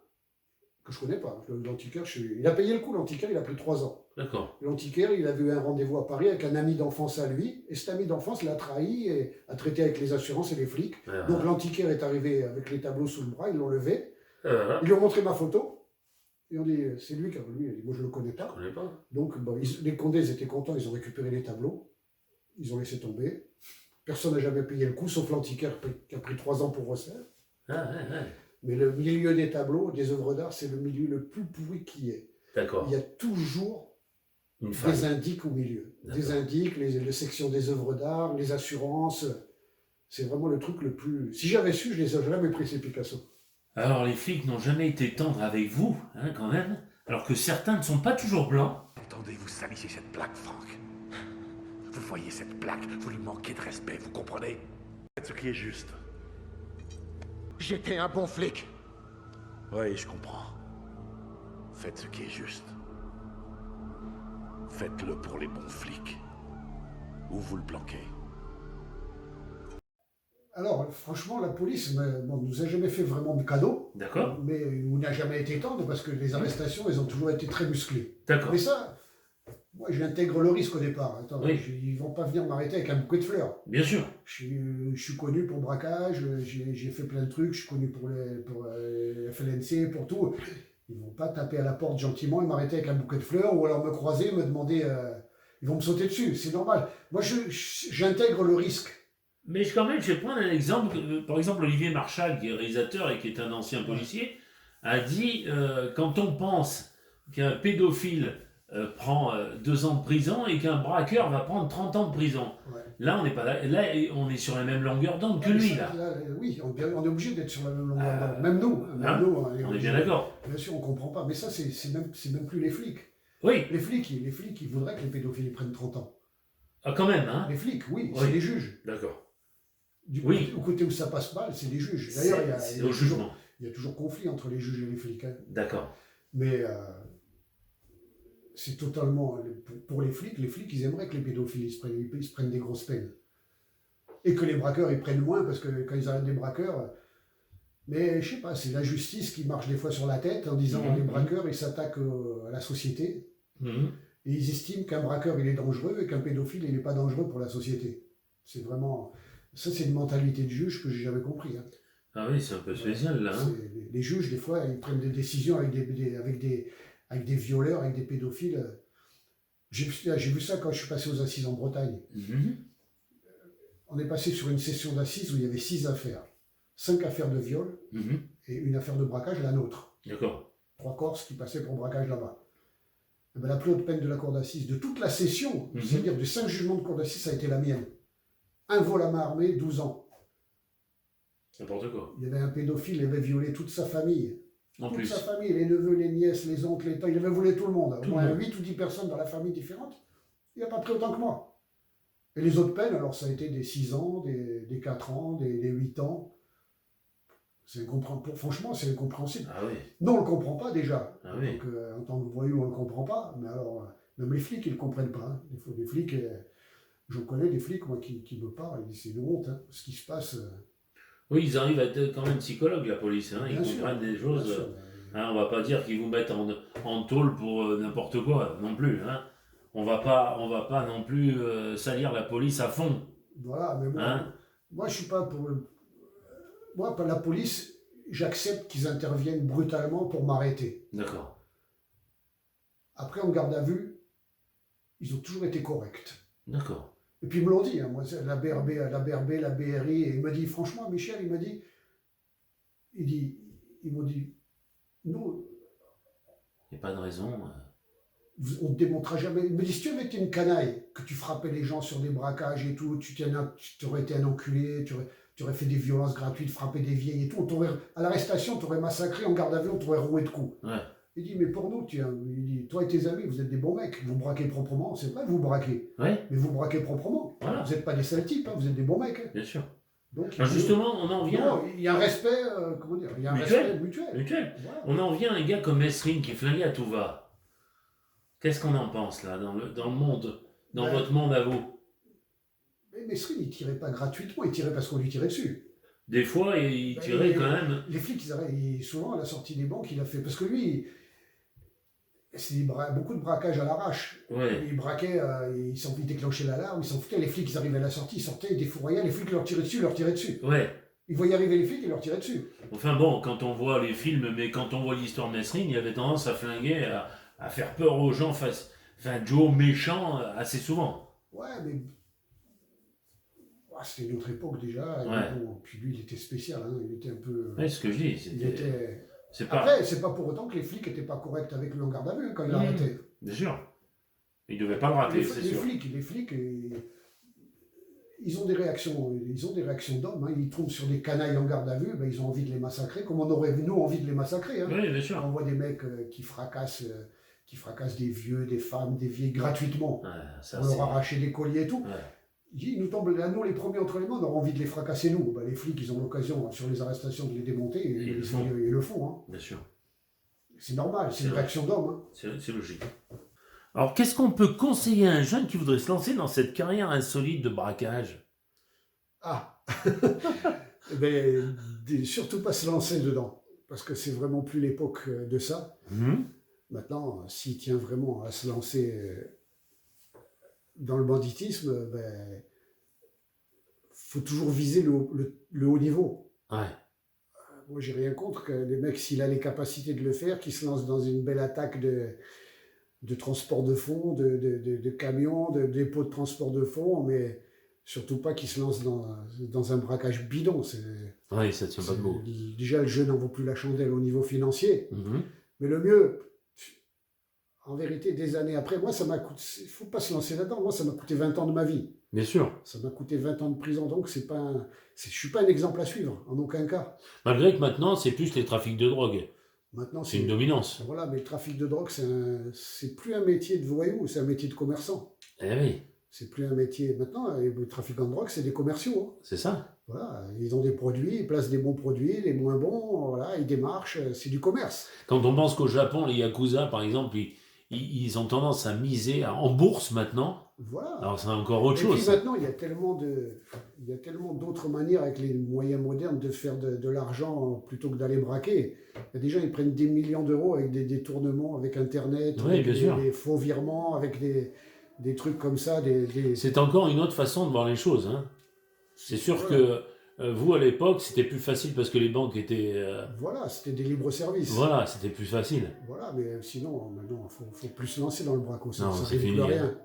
[SPEAKER 3] que je connais pas. L'antiquaire, il a payé le coup, l'antiquaire, il a pris 3 ans.
[SPEAKER 2] D'accord.
[SPEAKER 3] L'antiquaire, il avait eu un rendez-vous à Paris avec un ami d'enfance à lui, et cet ami d'enfance l'a trahi et a traité avec les assurances et les flics.
[SPEAKER 2] Ah.
[SPEAKER 3] Donc l'antiquaire est arrivé avec les tableaux sous le bras, ils l'ont levé,
[SPEAKER 2] Ah.
[SPEAKER 3] ils lui ont montré ma photo, et on dit, c'est lui qui a lui, il a dit, moi je le connais
[SPEAKER 2] Je
[SPEAKER 3] pas.
[SPEAKER 2] connais pas.
[SPEAKER 3] Donc bon, les Condés ils étaient contents, ils ont récupéré les tableaux, ils ont laissé tomber. Personne n'a jamais payé le coup, sauf l'antiquaire qui a pris 3 ans pour refaire.
[SPEAKER 2] Ah, ouais, ouais.
[SPEAKER 3] Mais le milieu des tableaux, des œuvres d'art, c'est le milieu le plus pourri qui est.
[SPEAKER 2] D'accord.
[SPEAKER 3] Il y a toujours
[SPEAKER 2] Une
[SPEAKER 3] des
[SPEAKER 2] phase.
[SPEAKER 3] indiques au milieu. Des
[SPEAKER 2] D'accord.
[SPEAKER 3] indiques, les sections des œuvres d'art, les assurances. C'est vraiment le truc le plus... Si j'avais su, je les aurais jamais pris, ces Picasso.
[SPEAKER 2] Alors, les flics n'ont jamais été tendres avec vous, hein, quand même, alors que certains ne sont pas toujours blancs.
[SPEAKER 7] Attendez, vous salissez cette plaque, Franck. Vous voyez cette plaque, vous lui manquez de respect, vous comprenez?
[SPEAKER 8] Faites ce qui est juste.
[SPEAKER 7] J'étais un bon flic.
[SPEAKER 8] Oui, je comprends. Faites ce qui est juste. Faites-le pour les bons flics. Ou vous le planquez.
[SPEAKER 3] Alors, franchement, la police ne nous a jamais fait vraiment de cadeau,
[SPEAKER 2] D'accord.
[SPEAKER 3] mais on n'a jamais été tendre parce que les arrestations, elles ont toujours été très musclées.
[SPEAKER 2] D'accord.
[SPEAKER 3] Mais ça, moi, j'intègre le risque au départ. Attends,
[SPEAKER 2] Oui.
[SPEAKER 3] ils vont pas venir m'arrêter avec un bouquet de fleurs.
[SPEAKER 2] Bien sûr.
[SPEAKER 3] Je suis connu pour braquage, j'ai fait plein de trucs, je suis connu pour FLNC, pour tout. Ils vont pas taper à la porte gentiment et m'arrêter avec un bouquet de fleurs ou alors me croiser, me demander... ils vont me sauter dessus, c'est normal. Moi, j'intègre le risque.
[SPEAKER 2] Mais quand même, je vais prendre un exemple. Par exemple, Olivier Marchal, qui est réalisateur et qui est un ancien policier, a dit quand on pense qu'un pédophile prend 2 ans de prison et qu'un braqueur va prendre 30 ans de prison.
[SPEAKER 3] Ouais.
[SPEAKER 2] Là, on n'est pas là, on est sur la même longueur d'onde que lui, là.
[SPEAKER 3] Oui, on est obligé d'être sur la même longueur d'onde. Même
[SPEAKER 2] hein,
[SPEAKER 3] nous.
[SPEAKER 2] On est bien d'accord.
[SPEAKER 3] Bien sûr, on comprend pas. Mais ça, c'est même plus les flics.
[SPEAKER 2] Oui,
[SPEAKER 3] Les flics, ils voudraient que les pédophiles ils prennent 30 ans.
[SPEAKER 2] ah, quand même, hein.
[SPEAKER 3] Les flics, oui,
[SPEAKER 2] Oui.
[SPEAKER 3] c'est les juges.
[SPEAKER 2] D'accord.
[SPEAKER 3] Du côté où ça passe mal, c'est les juges. D'ailleurs,
[SPEAKER 2] C'est au jugement.
[SPEAKER 3] il y a toujours conflit entre les juges et les flics. Hein.
[SPEAKER 2] D'accord.
[SPEAKER 3] Mais c'est totalement... Pour les flics, ils aimeraient que les pédophiles ils se prennent des grosses peines. Et que les braqueurs, ils prennent moins, parce que quand ils arrêtent des braqueurs... Mais je sais pas, c'est la justice qui marche des fois sur la tête en disant les braqueurs, ils s'attaquent à la société.
[SPEAKER 2] Mhm.
[SPEAKER 3] Et ils estiment qu'un braqueur, il est dangereux et qu'un pédophile, il n'est pas dangereux pour la société. C'est vraiment... Ça, c'est une mentalité de juge que j'ai jamais compris. Hein.
[SPEAKER 2] Ah oui, c'est un peu spécial, là. Hein.
[SPEAKER 3] Les juges, des fois, ils prennent des décisions avec des violeurs, avec des pédophiles. J'ai vu ça quand je suis passé aux assises en Bretagne.
[SPEAKER 2] Mhm.
[SPEAKER 3] On est passé sur une session d'assises où il y avait 6 affaires. 5 affaires de viol
[SPEAKER 2] Mhm.
[SPEAKER 3] et une affaire de braquage, la nôtre.
[SPEAKER 2] D'accord.
[SPEAKER 3] 3 Corses qui passaient pour braquage là-bas. Eh ben, la plus haute peine de la cour d'assises, de toute la session, c'est-à-dire de 5 jugements de cour d'assises, ça a été la mienne. Un vol à main armée, 12 ans.
[SPEAKER 2] N'importe quoi.
[SPEAKER 3] Il y avait un pédophile, il avait violé toute sa famille.
[SPEAKER 2] En
[SPEAKER 3] Toute
[SPEAKER 2] plus.
[SPEAKER 3] sa famille, les neveux, les nièces, les oncles, les tantes, il avait volé tout le monde. Au
[SPEAKER 2] Tout le
[SPEAKER 3] moins
[SPEAKER 2] monde.
[SPEAKER 3] 8 ou 10 personnes dans la famille différente. Il n'a pas pris autant que moi. Et les autres peines, alors ça a été des 6 ans, des 4 ans, des 8 ans. Franchement, c'est incompréhensible.
[SPEAKER 2] Ah oui.
[SPEAKER 3] Nous, on ne le comprend pas déjà.
[SPEAKER 2] Ah oui.
[SPEAKER 3] Donc, en tant que voyou, on ne le comprend pas. Mais alors, même les flics, ils ne le comprennent pas. Hein. Des flics, je connais des flics moi, qui me parlent, ils disent c'est une honte, hein, ce qui se passe.
[SPEAKER 2] Oui, ils arrivent à être quand même psychologues, la police. Hein. Ils
[SPEAKER 3] Bien sûr,
[SPEAKER 2] comprennent des
[SPEAKER 3] bien
[SPEAKER 2] choses.
[SPEAKER 3] sûr,
[SPEAKER 2] Hein, on va pas dire qu'ils vous mettent en tôle pour n'importe quoi, non plus. Hein. On va pas non plus salir la police à fond.
[SPEAKER 3] Voilà, mais moi,
[SPEAKER 2] Hein.
[SPEAKER 3] moi je suis pas pour... Moi, par la police, j'accepte qu'ils interviennent brutalement pour m'arrêter.
[SPEAKER 2] D'accord.
[SPEAKER 3] Après, en garde à vue, ils ont toujours été corrects.
[SPEAKER 2] D'accord.
[SPEAKER 3] Et puis ils me l'ont dit, hein, moi, la BRB, la BRI, et il m'a dit, franchement, Michel, ils m'ont dit, nous,
[SPEAKER 2] Il n'y a pas de raison.
[SPEAKER 3] on ne te démontrera jamais. Il me dit, si tu avais été une canaille, que tu frappais les gens sur des braquages et tout, tu aurais été un enculé, tu aurais fait des violences gratuites, frappé des vieilles et tout, à l'arrestation, tu aurais massacré, en garde à vue, on t'aurait roué de coups.
[SPEAKER 2] Ouais.
[SPEAKER 3] Il dit, mais pour nous, il dit, toi et tes amis, vous êtes des bons mecs, vous braquez proprement, c'est vrai, vous braquez,
[SPEAKER 2] Ouais,
[SPEAKER 3] mais vous braquez proprement.
[SPEAKER 2] Voilà.
[SPEAKER 3] Vous n'êtes pas des sales types, hein, vous êtes des bons mecs. Hein.
[SPEAKER 2] bien sûr.
[SPEAKER 3] Donc,
[SPEAKER 2] Alors justement, on en vient.
[SPEAKER 3] non, il y a un respect, comment dire, il y a un
[SPEAKER 2] Mutuel.
[SPEAKER 3] respect mutuel.
[SPEAKER 2] Mutuel.
[SPEAKER 3] Voilà.
[SPEAKER 2] On en vient à un gars comme Mesrine qui est flingué à tout va. Qu'est-ce qu'on en pense là, dans le monde, dans
[SPEAKER 3] Ouais.
[SPEAKER 2] votre monde à vous?
[SPEAKER 3] Mais Mesrine, il tirait pas gratuitement, il tirait parce qu'on lui tirait dessus.
[SPEAKER 2] Des fois, il
[SPEAKER 3] Ben,
[SPEAKER 2] tirait quand même.
[SPEAKER 3] Les flics, souvent à la sortie des banques, il a fait. Parce que lui, c'est beaucoup de braquages à l'arrache.
[SPEAKER 2] Ouais.
[SPEAKER 3] Il braquait, il déclenchait l'alarme, il s'en foutait. Les flics, ils arrivaient à la sortie, ils sortaient, ils défouraillaient. Les flics leur tiraient dessus.
[SPEAKER 2] Ouais.
[SPEAKER 3] Ils voyaient arriver les flics, ils leur tiraient dessus.
[SPEAKER 2] Enfin bon, quand on voit les films, mais quand on voit l'histoire de Mesrine, il y avait tendance à flinguer, à faire peur aux gens Joe méchant assez souvent.
[SPEAKER 3] Ouais, mais. Ouais, c'était une autre époque déjà. Et
[SPEAKER 2] Ouais.
[SPEAKER 3] bon, puis lui, il était spécial. Hein, il était un peu.
[SPEAKER 2] Ouais, c'est ce que je dis.
[SPEAKER 3] Il était.
[SPEAKER 2] C'est pas.
[SPEAKER 3] Après, c'est pas pour autant que les flics n'étaient pas corrects avec lui en garde à vue hein, quand il l'a arrêté.
[SPEAKER 2] Bien sûr. Il devait pas le rater, c'est sûr.
[SPEAKER 3] Les flics, ils ont des réactions d'hommes. Hein. Ils tombent sur des canailles en garde à vue, ben, ils ont envie de les massacrer, comme on aurait nous envie de les massacrer. Hein.
[SPEAKER 2] Oui, bien sûr.
[SPEAKER 3] On voit des mecs qui fracassent des vieux, des femmes, des vieilles gratuitement.
[SPEAKER 2] Ouais, ça,
[SPEAKER 3] On leur arrache des colliers et tout.
[SPEAKER 2] Ouais.
[SPEAKER 3] Ils nous tombent là, nous les premiers entre les mains, on aura envie de les fracasser nous. Ben, les flics, ils ont l'occasion sur les arrestations de les démonter et
[SPEAKER 2] Ils
[SPEAKER 3] ils le font. Hein.
[SPEAKER 2] Bien sûr.
[SPEAKER 3] C'est normal, c'est une
[SPEAKER 2] vrai.
[SPEAKER 3] réaction d'homme. Hein.
[SPEAKER 2] C'est logique. Alors, qu'est-ce qu'on peut conseiller à un jeune qui voudrait se lancer dans cette carrière insolite de braquage?
[SPEAKER 3] Ah Eh ben, surtout pas se lancer dedans, parce que c'est vraiment plus l'époque de ça. Maintenant, s'il tient vraiment à se lancer dans le banditisme, ben, faut toujours viser le haut niveau.
[SPEAKER 2] Ouais.
[SPEAKER 3] Moi, j'ai rien contre que les mecs, s'il a les capacités de le faire, qu'il se lance dans une belle attaque de transport de fonds, de camions, de dépôts de transport de fonds, mais surtout pas qu'il se lance dans un braquage bidon.
[SPEAKER 2] Oui, ça tient pas debout.
[SPEAKER 3] Déjà, le jeu n'en vaut plus la chandelle au niveau financier.
[SPEAKER 2] Mhm.
[SPEAKER 3] Mais le mieux, en vérité, des années après, moi, ça m'a coûté. Il ne faut pas se lancer là-dedans. Moi, ça m'a coûté 20 ans de ma vie.
[SPEAKER 2] Bien sûr.
[SPEAKER 3] Ça m'a coûté 20 ans de prison. Donc, je ne suis pas un exemple à suivre, en aucun cas.
[SPEAKER 2] Malgré que maintenant, c'est plus les trafics de drogue.
[SPEAKER 3] Maintenant,
[SPEAKER 2] C'est une dominance.
[SPEAKER 3] Voilà, mais le trafic de drogue, c'est plus un métier de voyou, c'est un métier de commerçant.
[SPEAKER 2] Eh oui,
[SPEAKER 3] C'est plus un métier. Maintenant, les trafiquants de drogue, c'est des commerciaux. Hein.
[SPEAKER 2] c'est ça.
[SPEAKER 3] Voilà, ils ont des produits, ils placent des bons produits, les moins bons, voilà, ils démarchent, c'est du commerce.
[SPEAKER 2] Quand on pense qu'au Japon, les Yakuza, par exemple, ils ont tendance à miser en bourse maintenant.
[SPEAKER 3] Voilà.
[SPEAKER 2] Alors, c'est encore autre
[SPEAKER 3] Et
[SPEAKER 2] chose.
[SPEAKER 3] puis
[SPEAKER 2] ça.
[SPEAKER 3] maintenant, il y a tellement d'autres manières avec les moyens modernes de faire de l'argent plutôt que d'aller braquer. Il y a des gens, ils prennent des millions d'euros avec des détournements, avec Internet,
[SPEAKER 2] Oui,
[SPEAKER 3] avec
[SPEAKER 2] bien sûr.
[SPEAKER 3] des faux virements, avec des trucs comme ça.
[SPEAKER 2] C'est encore une autre façon de voir les choses. Hein. C'est sûr
[SPEAKER 3] Voilà.
[SPEAKER 2] que vous, à l'époque, c'était plus facile parce que les banques étaient...
[SPEAKER 3] Voilà, c'était des libres services.
[SPEAKER 2] Voilà, c'était plus facile.
[SPEAKER 3] Voilà, mais sinon, maintenant, il faut plus se lancer dans le braco. Ça
[SPEAKER 2] Non,
[SPEAKER 3] ne
[SPEAKER 2] c'est
[SPEAKER 3] résout
[SPEAKER 2] fini,
[SPEAKER 3] plus
[SPEAKER 2] hein.
[SPEAKER 3] rien.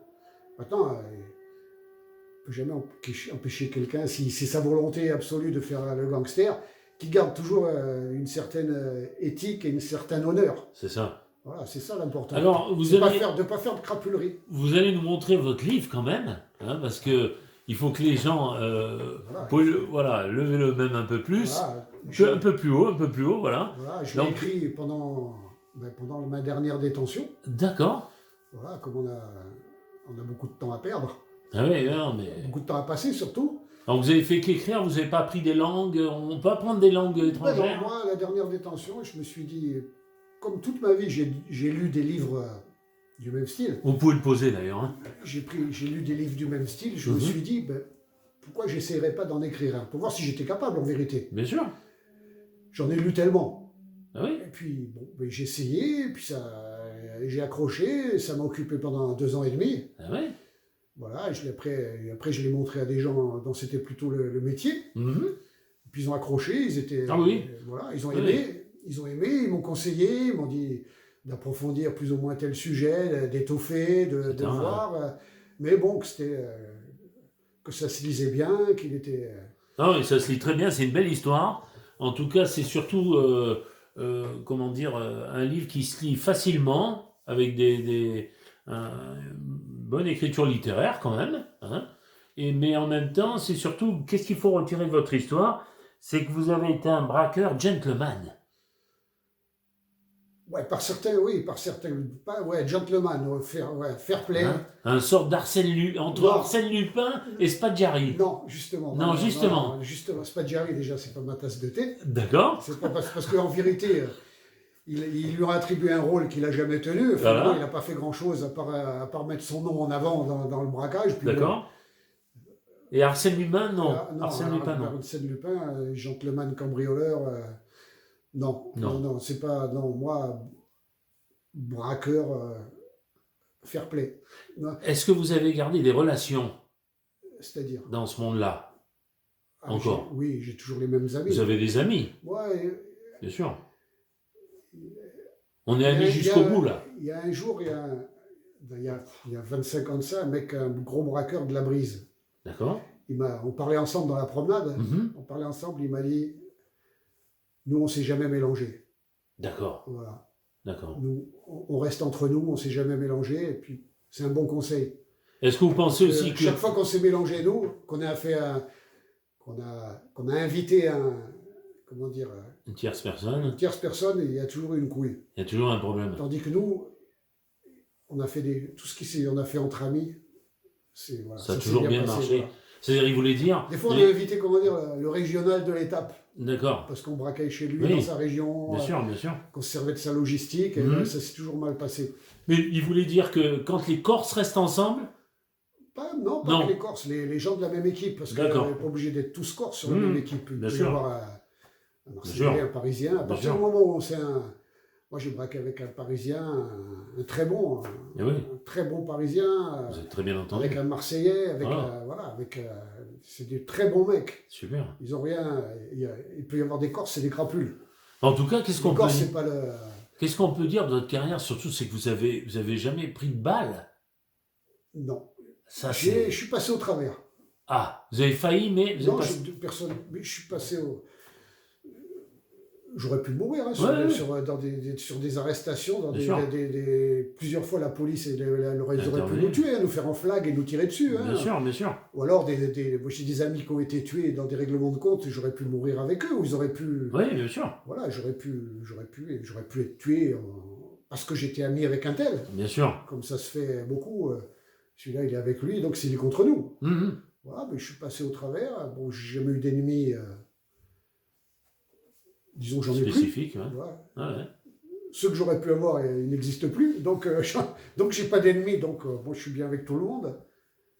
[SPEAKER 3] Maintenant, on ne peut jamais empêcher quelqu'un, si c'est sa volonté absolue de faire le gangster, qui garde toujours une certaine éthique et un certain honneur.
[SPEAKER 2] C'est ça.
[SPEAKER 3] Voilà, c'est ça l'important.
[SPEAKER 2] Alors,
[SPEAKER 3] De ne pas faire de crapulerie.
[SPEAKER 2] vous allez nous montrer votre livre quand même, hein, parce que il faut que les gens levez le même un peu plus,
[SPEAKER 3] Voilà,
[SPEAKER 2] un peu plus haut, voilà.
[SPEAKER 3] voilà, je l'ai
[SPEAKER 2] Donc-
[SPEAKER 3] écrit pendant ma dernière détention.
[SPEAKER 2] D'accord.
[SPEAKER 3] Voilà, comme on a beaucoup de temps à perdre,
[SPEAKER 2] Ah oui, non, mais...
[SPEAKER 3] beaucoup de temps à passer surtout.
[SPEAKER 2] Alors, vous avez fait qu'écrire, vous n'avez pas appris des langues, on peut apprendre des langues
[SPEAKER 3] Ouais,
[SPEAKER 2] étrangères.
[SPEAKER 3] donc, moi, la dernière détention, je me suis dit, comme toute ma vie, j'ai lu des livres du même style.
[SPEAKER 2] Vous pouvez le poser d'ailleurs. Hein.
[SPEAKER 3] J'ai lu des livres du même style. Je me
[SPEAKER 2] Mhm.
[SPEAKER 3] suis dit, ben, pourquoi j'essayerais pas d'en écrire un pour voir si j'étais capable en vérité.
[SPEAKER 2] Bien sûr.
[SPEAKER 3] J'en ai lu tellement.
[SPEAKER 2] Ah oui.
[SPEAKER 3] Et puis, bon, ben, j'ai essayé, et puis j'ai accroché, ça m'a occupé pendant 2 ans et demi.
[SPEAKER 2] Ah oui.
[SPEAKER 3] Voilà, et après, je l'ai montré à des gens dont c'était plutôt le métier.
[SPEAKER 2] Mhm.
[SPEAKER 3] Et puis ils ont accroché, ils étaient.
[SPEAKER 2] Ah oui.
[SPEAKER 3] Voilà, ils ont
[SPEAKER 2] Oui.
[SPEAKER 3] aimé. Ils ont aimé, ils m'ont conseillé, ils m'ont dit d'approfondir plus ou moins tel sujet, d'étoffer, de
[SPEAKER 2] C'est un-
[SPEAKER 3] voir. Mais bon, que c'était. que ça se lisait bien, qu'il était...
[SPEAKER 2] Non, mais ça se lit très bien, c'est une belle histoire. En tout cas, c'est surtout, comment dire, un livre qui se lit facilement, avec une bonne écriture littéraire quand même. Hein. Mais en même temps, c'est surtout, qu'est-ce qu'il faut retirer de votre histoire? C'est que vous avez été un braqueur gentleman.
[SPEAKER 3] Ouais, par certains, oui, par certains, pas, ouais, gentleman, fair play.
[SPEAKER 2] Hein, un sort entre
[SPEAKER 3] Non.
[SPEAKER 2] Arsène Lupin et Spadjari.
[SPEAKER 3] Non, justement.
[SPEAKER 2] Non, justement.
[SPEAKER 3] Non, justement, Spadjari, déjà, c'est pas ma tasse de thé.
[SPEAKER 2] D'accord.
[SPEAKER 3] C'est pas parce qu'en vérité, il lui a attribué un rôle qu'il n'a jamais tenu. Enfin,
[SPEAKER 2] Voilà.
[SPEAKER 3] il n'a pas fait grand-chose à part mettre son nom en avant dans le braquage. Puis
[SPEAKER 2] D'accord. Et Arsène Lupin, non.
[SPEAKER 3] non,
[SPEAKER 2] Arsène Lupin, non.
[SPEAKER 3] Arsène Lupin, gentleman cambrioleur, non, c'est pas, non, moi, braqueur, fair play. Non,
[SPEAKER 2] Est-ce que vous avez gardé des relations
[SPEAKER 3] c'est-à-dire.
[SPEAKER 2] dans ce monde-là? Encore.
[SPEAKER 3] Oui, j'ai toujours les mêmes amis.
[SPEAKER 2] Vous avez des amis,
[SPEAKER 3] Ouais,
[SPEAKER 2] bien sûr. On est
[SPEAKER 3] il y a-
[SPEAKER 2] amis jusqu'au bout, là.
[SPEAKER 3] Il y a un jour, il y a 25 ans de ça, un mec, un gros braqueur de la Brise.
[SPEAKER 2] D'accord.
[SPEAKER 3] On parlait ensemble dans la promenade.
[SPEAKER 2] Mhm.
[SPEAKER 3] On parlait ensemble, il m'a dit, nous, on s'est jamais mélangés.
[SPEAKER 2] D'accord.
[SPEAKER 3] Voilà.
[SPEAKER 2] D'accord.
[SPEAKER 3] Nous, on reste entre nous, on s'est jamais mélangés, et puis c'est un bon conseil.
[SPEAKER 2] Est-ce que vous pensez aussi que...
[SPEAKER 3] Chaque fois qu'on s'est mélangés, nous, qu'on a invité comment dire,
[SPEAKER 2] Une tierce personne,
[SPEAKER 3] une tierce personne, il y a toujours eu une couille.
[SPEAKER 2] il y a toujours un problème.
[SPEAKER 3] Tandis que nous, on a fait on a fait entre amis. Voilà,
[SPEAKER 2] Ça a
[SPEAKER 3] s'est
[SPEAKER 2] toujours bien
[SPEAKER 3] passé,
[SPEAKER 2] marché.
[SPEAKER 3] voilà.
[SPEAKER 2] C'est-à-dire, il voulait dire...
[SPEAKER 3] Des fois, on a invité, comment dire, le régional de l'étape,
[SPEAKER 2] D'accord.
[SPEAKER 3] parce qu'on braquait chez lui,
[SPEAKER 2] Oui.
[SPEAKER 3] dans sa région,
[SPEAKER 2] Bien sûr, bien sûr.
[SPEAKER 3] qu'on se servait de sa logistique, et
[SPEAKER 2] Mhm.
[SPEAKER 3] là, ça s'est toujours mal passé.
[SPEAKER 2] Mais il voulait dire que quand les Corses restent ensemble...
[SPEAKER 3] Non, pas
[SPEAKER 2] Non.
[SPEAKER 3] que les Corses, les gens de la même équipe, parce qu'on
[SPEAKER 2] D'accord.
[SPEAKER 3] n'est pas obligé d'être tous Corses sur la
[SPEAKER 2] Mhm.
[SPEAKER 3] même équipe. Il
[SPEAKER 2] Bien
[SPEAKER 3] peut y
[SPEAKER 2] sûr.
[SPEAKER 3] avoir un
[SPEAKER 2] sûr.
[SPEAKER 3] Marseillais, un Parisien. À partir
[SPEAKER 2] sûr.
[SPEAKER 3] du moment où moi, j'ai braqué avec un Parisien, un très bon,
[SPEAKER 2] Eh oui,
[SPEAKER 3] un très bon Parisien,
[SPEAKER 2] vous êtes très bien entendu.
[SPEAKER 3] avec un Marseillais, c'est des très bons mecs.
[SPEAKER 2] Super.
[SPEAKER 3] Ils ont rien. Il peut y avoir des Corses, c'est des crapules.
[SPEAKER 2] En tout cas, qu'est-ce
[SPEAKER 3] Les
[SPEAKER 2] qu'on peut...
[SPEAKER 3] Corses, c'est pas le.
[SPEAKER 2] Qu'est-ce qu'on peut dire de votre carrière? Surtout, c'est que vous avez jamais pris de balle.
[SPEAKER 3] Non.
[SPEAKER 2] Ça,
[SPEAKER 3] Je
[SPEAKER 2] c'est...
[SPEAKER 3] suis passé au travers.
[SPEAKER 2] Ah, vous avez failli, mais... Vous
[SPEAKER 3] Non,
[SPEAKER 2] êtes passé-
[SPEAKER 3] mais je suis passé au. J'aurais pu mourir hein,
[SPEAKER 2] Ouais,
[SPEAKER 3] sur des arrestations,
[SPEAKER 2] Bien sûr.
[SPEAKER 3] plusieurs fois la police ils auraient pu
[SPEAKER 2] Intervenir.
[SPEAKER 3] nous tuer, hein, nous faire en flag et nous tirer dessus. Hein.
[SPEAKER 2] Bien sûr, bien sûr.
[SPEAKER 3] Ou alors moi, j'ai des amis qui ont été tués dans des règlements de compte, j'aurais pu mourir avec eux, ou ils auraient pu.
[SPEAKER 2] Oui, bien sûr.
[SPEAKER 3] Voilà, j'aurais pu être tué parce que j'étais ami avec un tel,
[SPEAKER 2] Bien sûr.
[SPEAKER 3] comme ça se fait beaucoup. Celui-là, il est avec lui, donc il est contre nous.
[SPEAKER 2] Mhm.
[SPEAKER 3] Voilà, mais je suis passé au travers. Bon, j'ai jamais eu d'ennemis. Disons que j'en ai plus.
[SPEAKER 2] Spécifique, ouais.
[SPEAKER 3] Voilà.
[SPEAKER 2] Ah ouais.
[SPEAKER 3] Ceux que j'aurais pu avoir, ils n'existent plus. Donc, j'ai pas d'ennemis. Donc, moi, je suis bien avec tout le monde.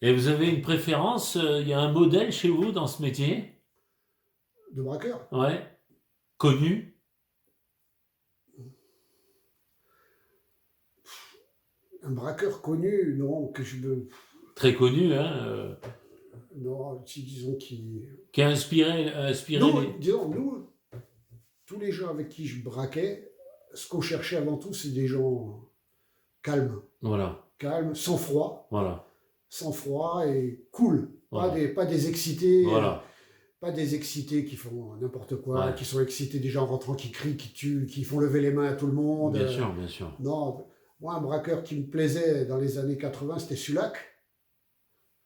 [SPEAKER 2] Et vous avez une préférence? Il y a un modèle chez vous dans ce métier?
[SPEAKER 3] De braqueur.
[SPEAKER 2] Ouais. Connu?
[SPEAKER 3] Un braqueur connu, non, que je veux.
[SPEAKER 2] Très connu, hein,
[SPEAKER 3] Non, disons qui.
[SPEAKER 2] qui a inspiré
[SPEAKER 3] Nous,
[SPEAKER 2] les...
[SPEAKER 3] disons, nous, tous les gens avec qui je braquais, ce qu'on cherchait avant tout, c'est des gens calmes.
[SPEAKER 2] Voilà,
[SPEAKER 3] Calmes, sans froid.
[SPEAKER 2] voilà,
[SPEAKER 3] Sans froid et cool.
[SPEAKER 2] Voilà.
[SPEAKER 3] Pas des excités.
[SPEAKER 2] voilà.
[SPEAKER 3] Pas des excités qui font n'importe quoi,
[SPEAKER 2] Ouais.
[SPEAKER 3] qui sont excités des gens rentrant, qui crient, qui tuent, qui font lever les mains à tout le monde.
[SPEAKER 2] Bien sûr, bien sûr.
[SPEAKER 3] Non, moi, un braqueur qui me plaisait dans les années 80, c'était Sulac,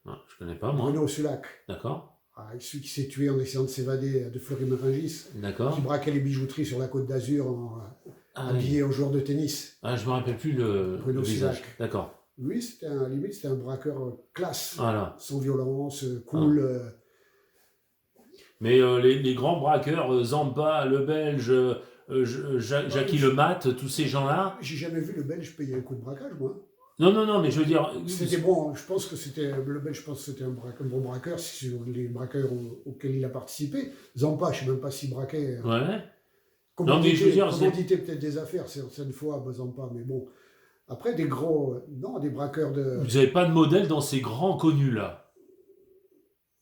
[SPEAKER 2] Ah, je connais pas, moi.
[SPEAKER 3] Bruno Sulac.
[SPEAKER 2] D'accord,
[SPEAKER 3] Celui qui s'est tué en essayant de s'évader de Fleury-Mérogis,
[SPEAKER 2] d'accord.
[SPEAKER 3] qui braquait les bijouteries sur la Côte d'Azur,
[SPEAKER 2] Ah, oui.
[SPEAKER 3] habillé en joueur de tennis.
[SPEAKER 2] Ah, je me rappelle plus le
[SPEAKER 3] Bruno
[SPEAKER 2] visage.
[SPEAKER 3] Sulac.
[SPEAKER 2] D'accord,
[SPEAKER 3] Lui, c'était un braqueur classe,
[SPEAKER 2] voilà.
[SPEAKER 3] sans violence, cool.
[SPEAKER 2] Mais les grands braqueurs, Zampa, le Belge, Jackie Le Mat, tous ces gens-là...
[SPEAKER 3] J'ai jamais vu le Belge payer un coup de braquage, moi.
[SPEAKER 2] Non, mais je veux dire...
[SPEAKER 3] C'était bon, je pense que c'était le Belge, je pense que c'était un bon braqueur, sur les braqueurs auxquels il a participé. Zampa, je ne sais même pas s'il braquait.
[SPEAKER 2] Ouais. Non, mais je veux dire,
[SPEAKER 3] commandité peut-être des affaires, certaines fois, Zampa, mais bon. Après, des braqueurs de.
[SPEAKER 2] Vous n'avez pas de modèle dans ces grands connus-là?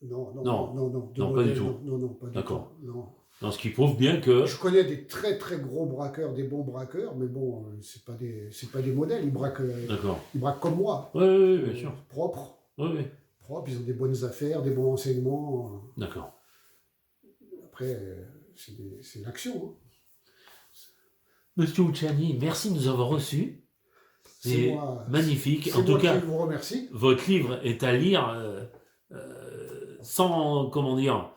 [SPEAKER 3] Non,
[SPEAKER 2] Non, pas du tout.
[SPEAKER 3] Non, pas du
[SPEAKER 2] D'accord.
[SPEAKER 3] tout. Non.
[SPEAKER 2] Non, ce qui prouve bien que...
[SPEAKER 3] Je connais des très très gros braqueurs, des bons braqueurs, mais bon, c'est pas des modèles, ils braquent
[SPEAKER 2] D'accord.
[SPEAKER 3] comme moi,
[SPEAKER 2] Oui, bien sûr.
[SPEAKER 3] propre.
[SPEAKER 2] Oui.
[SPEAKER 3] propres, ils ont des bonnes affaires, des bons renseignements.
[SPEAKER 2] D'accord.
[SPEAKER 3] Après, c'est l'action. Hein.
[SPEAKER 2] Monsieur Ucciani, merci de nous avoir reçus. C'est magnifique. En tout
[SPEAKER 3] moi
[SPEAKER 2] cas,
[SPEAKER 3] qui vous remercie.
[SPEAKER 2] votre livre est à lire sans, comment dire,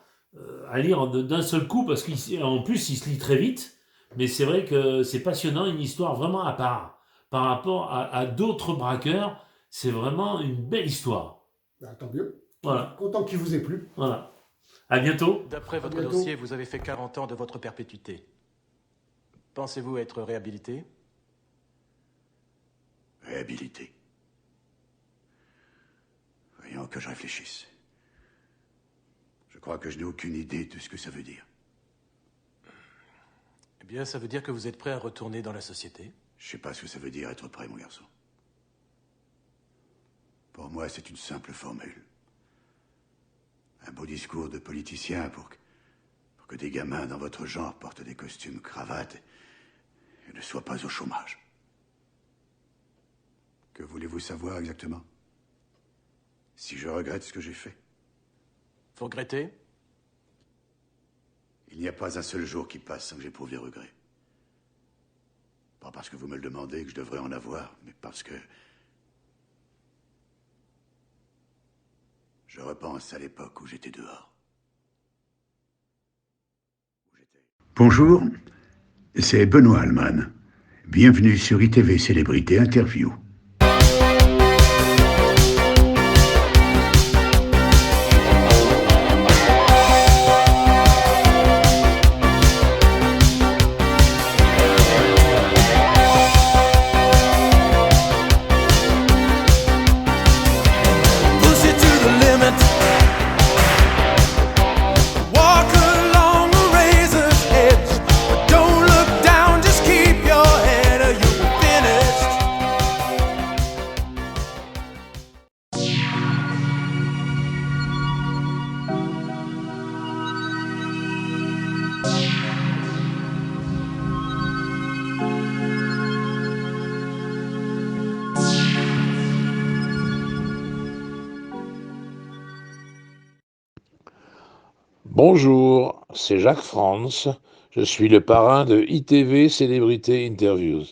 [SPEAKER 2] à lire d'un seul coup, parce qu'en plus, il se lit très vite. Mais c'est vrai que c'est passionnant, une histoire vraiment à part. Par rapport à d'autres braqueurs, c'est vraiment une belle histoire.
[SPEAKER 3] Ben, tant mieux.
[SPEAKER 2] Voilà.
[SPEAKER 3] Content qu'il vous ait plu.
[SPEAKER 2] Voilà. À bientôt.
[SPEAKER 9] D'après votre dossier, vous avez fait 40 ans de votre perpétuité. Pensez-vous être réhabilité?
[SPEAKER 8] Réhabilité. Voyons que je réfléchisse. Je crois que je n'ai aucune idée de ce que ça veut dire.
[SPEAKER 9] Eh bien, ça veut dire que vous êtes prêt à retourner dans la société?
[SPEAKER 8] Je sais pas ce que ça veut dire être prêt, mon garçon. Pour moi, c'est une simple formule. Un beau discours de politicien pour que des gamins dans votre genre portent des costumes cravates et ne soient pas au chômage. Que voulez-vous savoir exactement? Si je regrette ce que j'ai fait?
[SPEAKER 9] Vous regrettez?
[SPEAKER 8] Il n'y a pas un seul jour qui passe sans que j'éprouve des regrets. Pas parce que vous me le demandez que je devrais en avoir, mais parce que je repense à l'époque où j'étais dehors. Bonjour, c'est Benoît Alman. Bienvenue sur ITV Célébrité Interview.
[SPEAKER 1] Bonjour, c'est Jacques Frantz. Je suis le parrain de ITV Célébrité Interviews.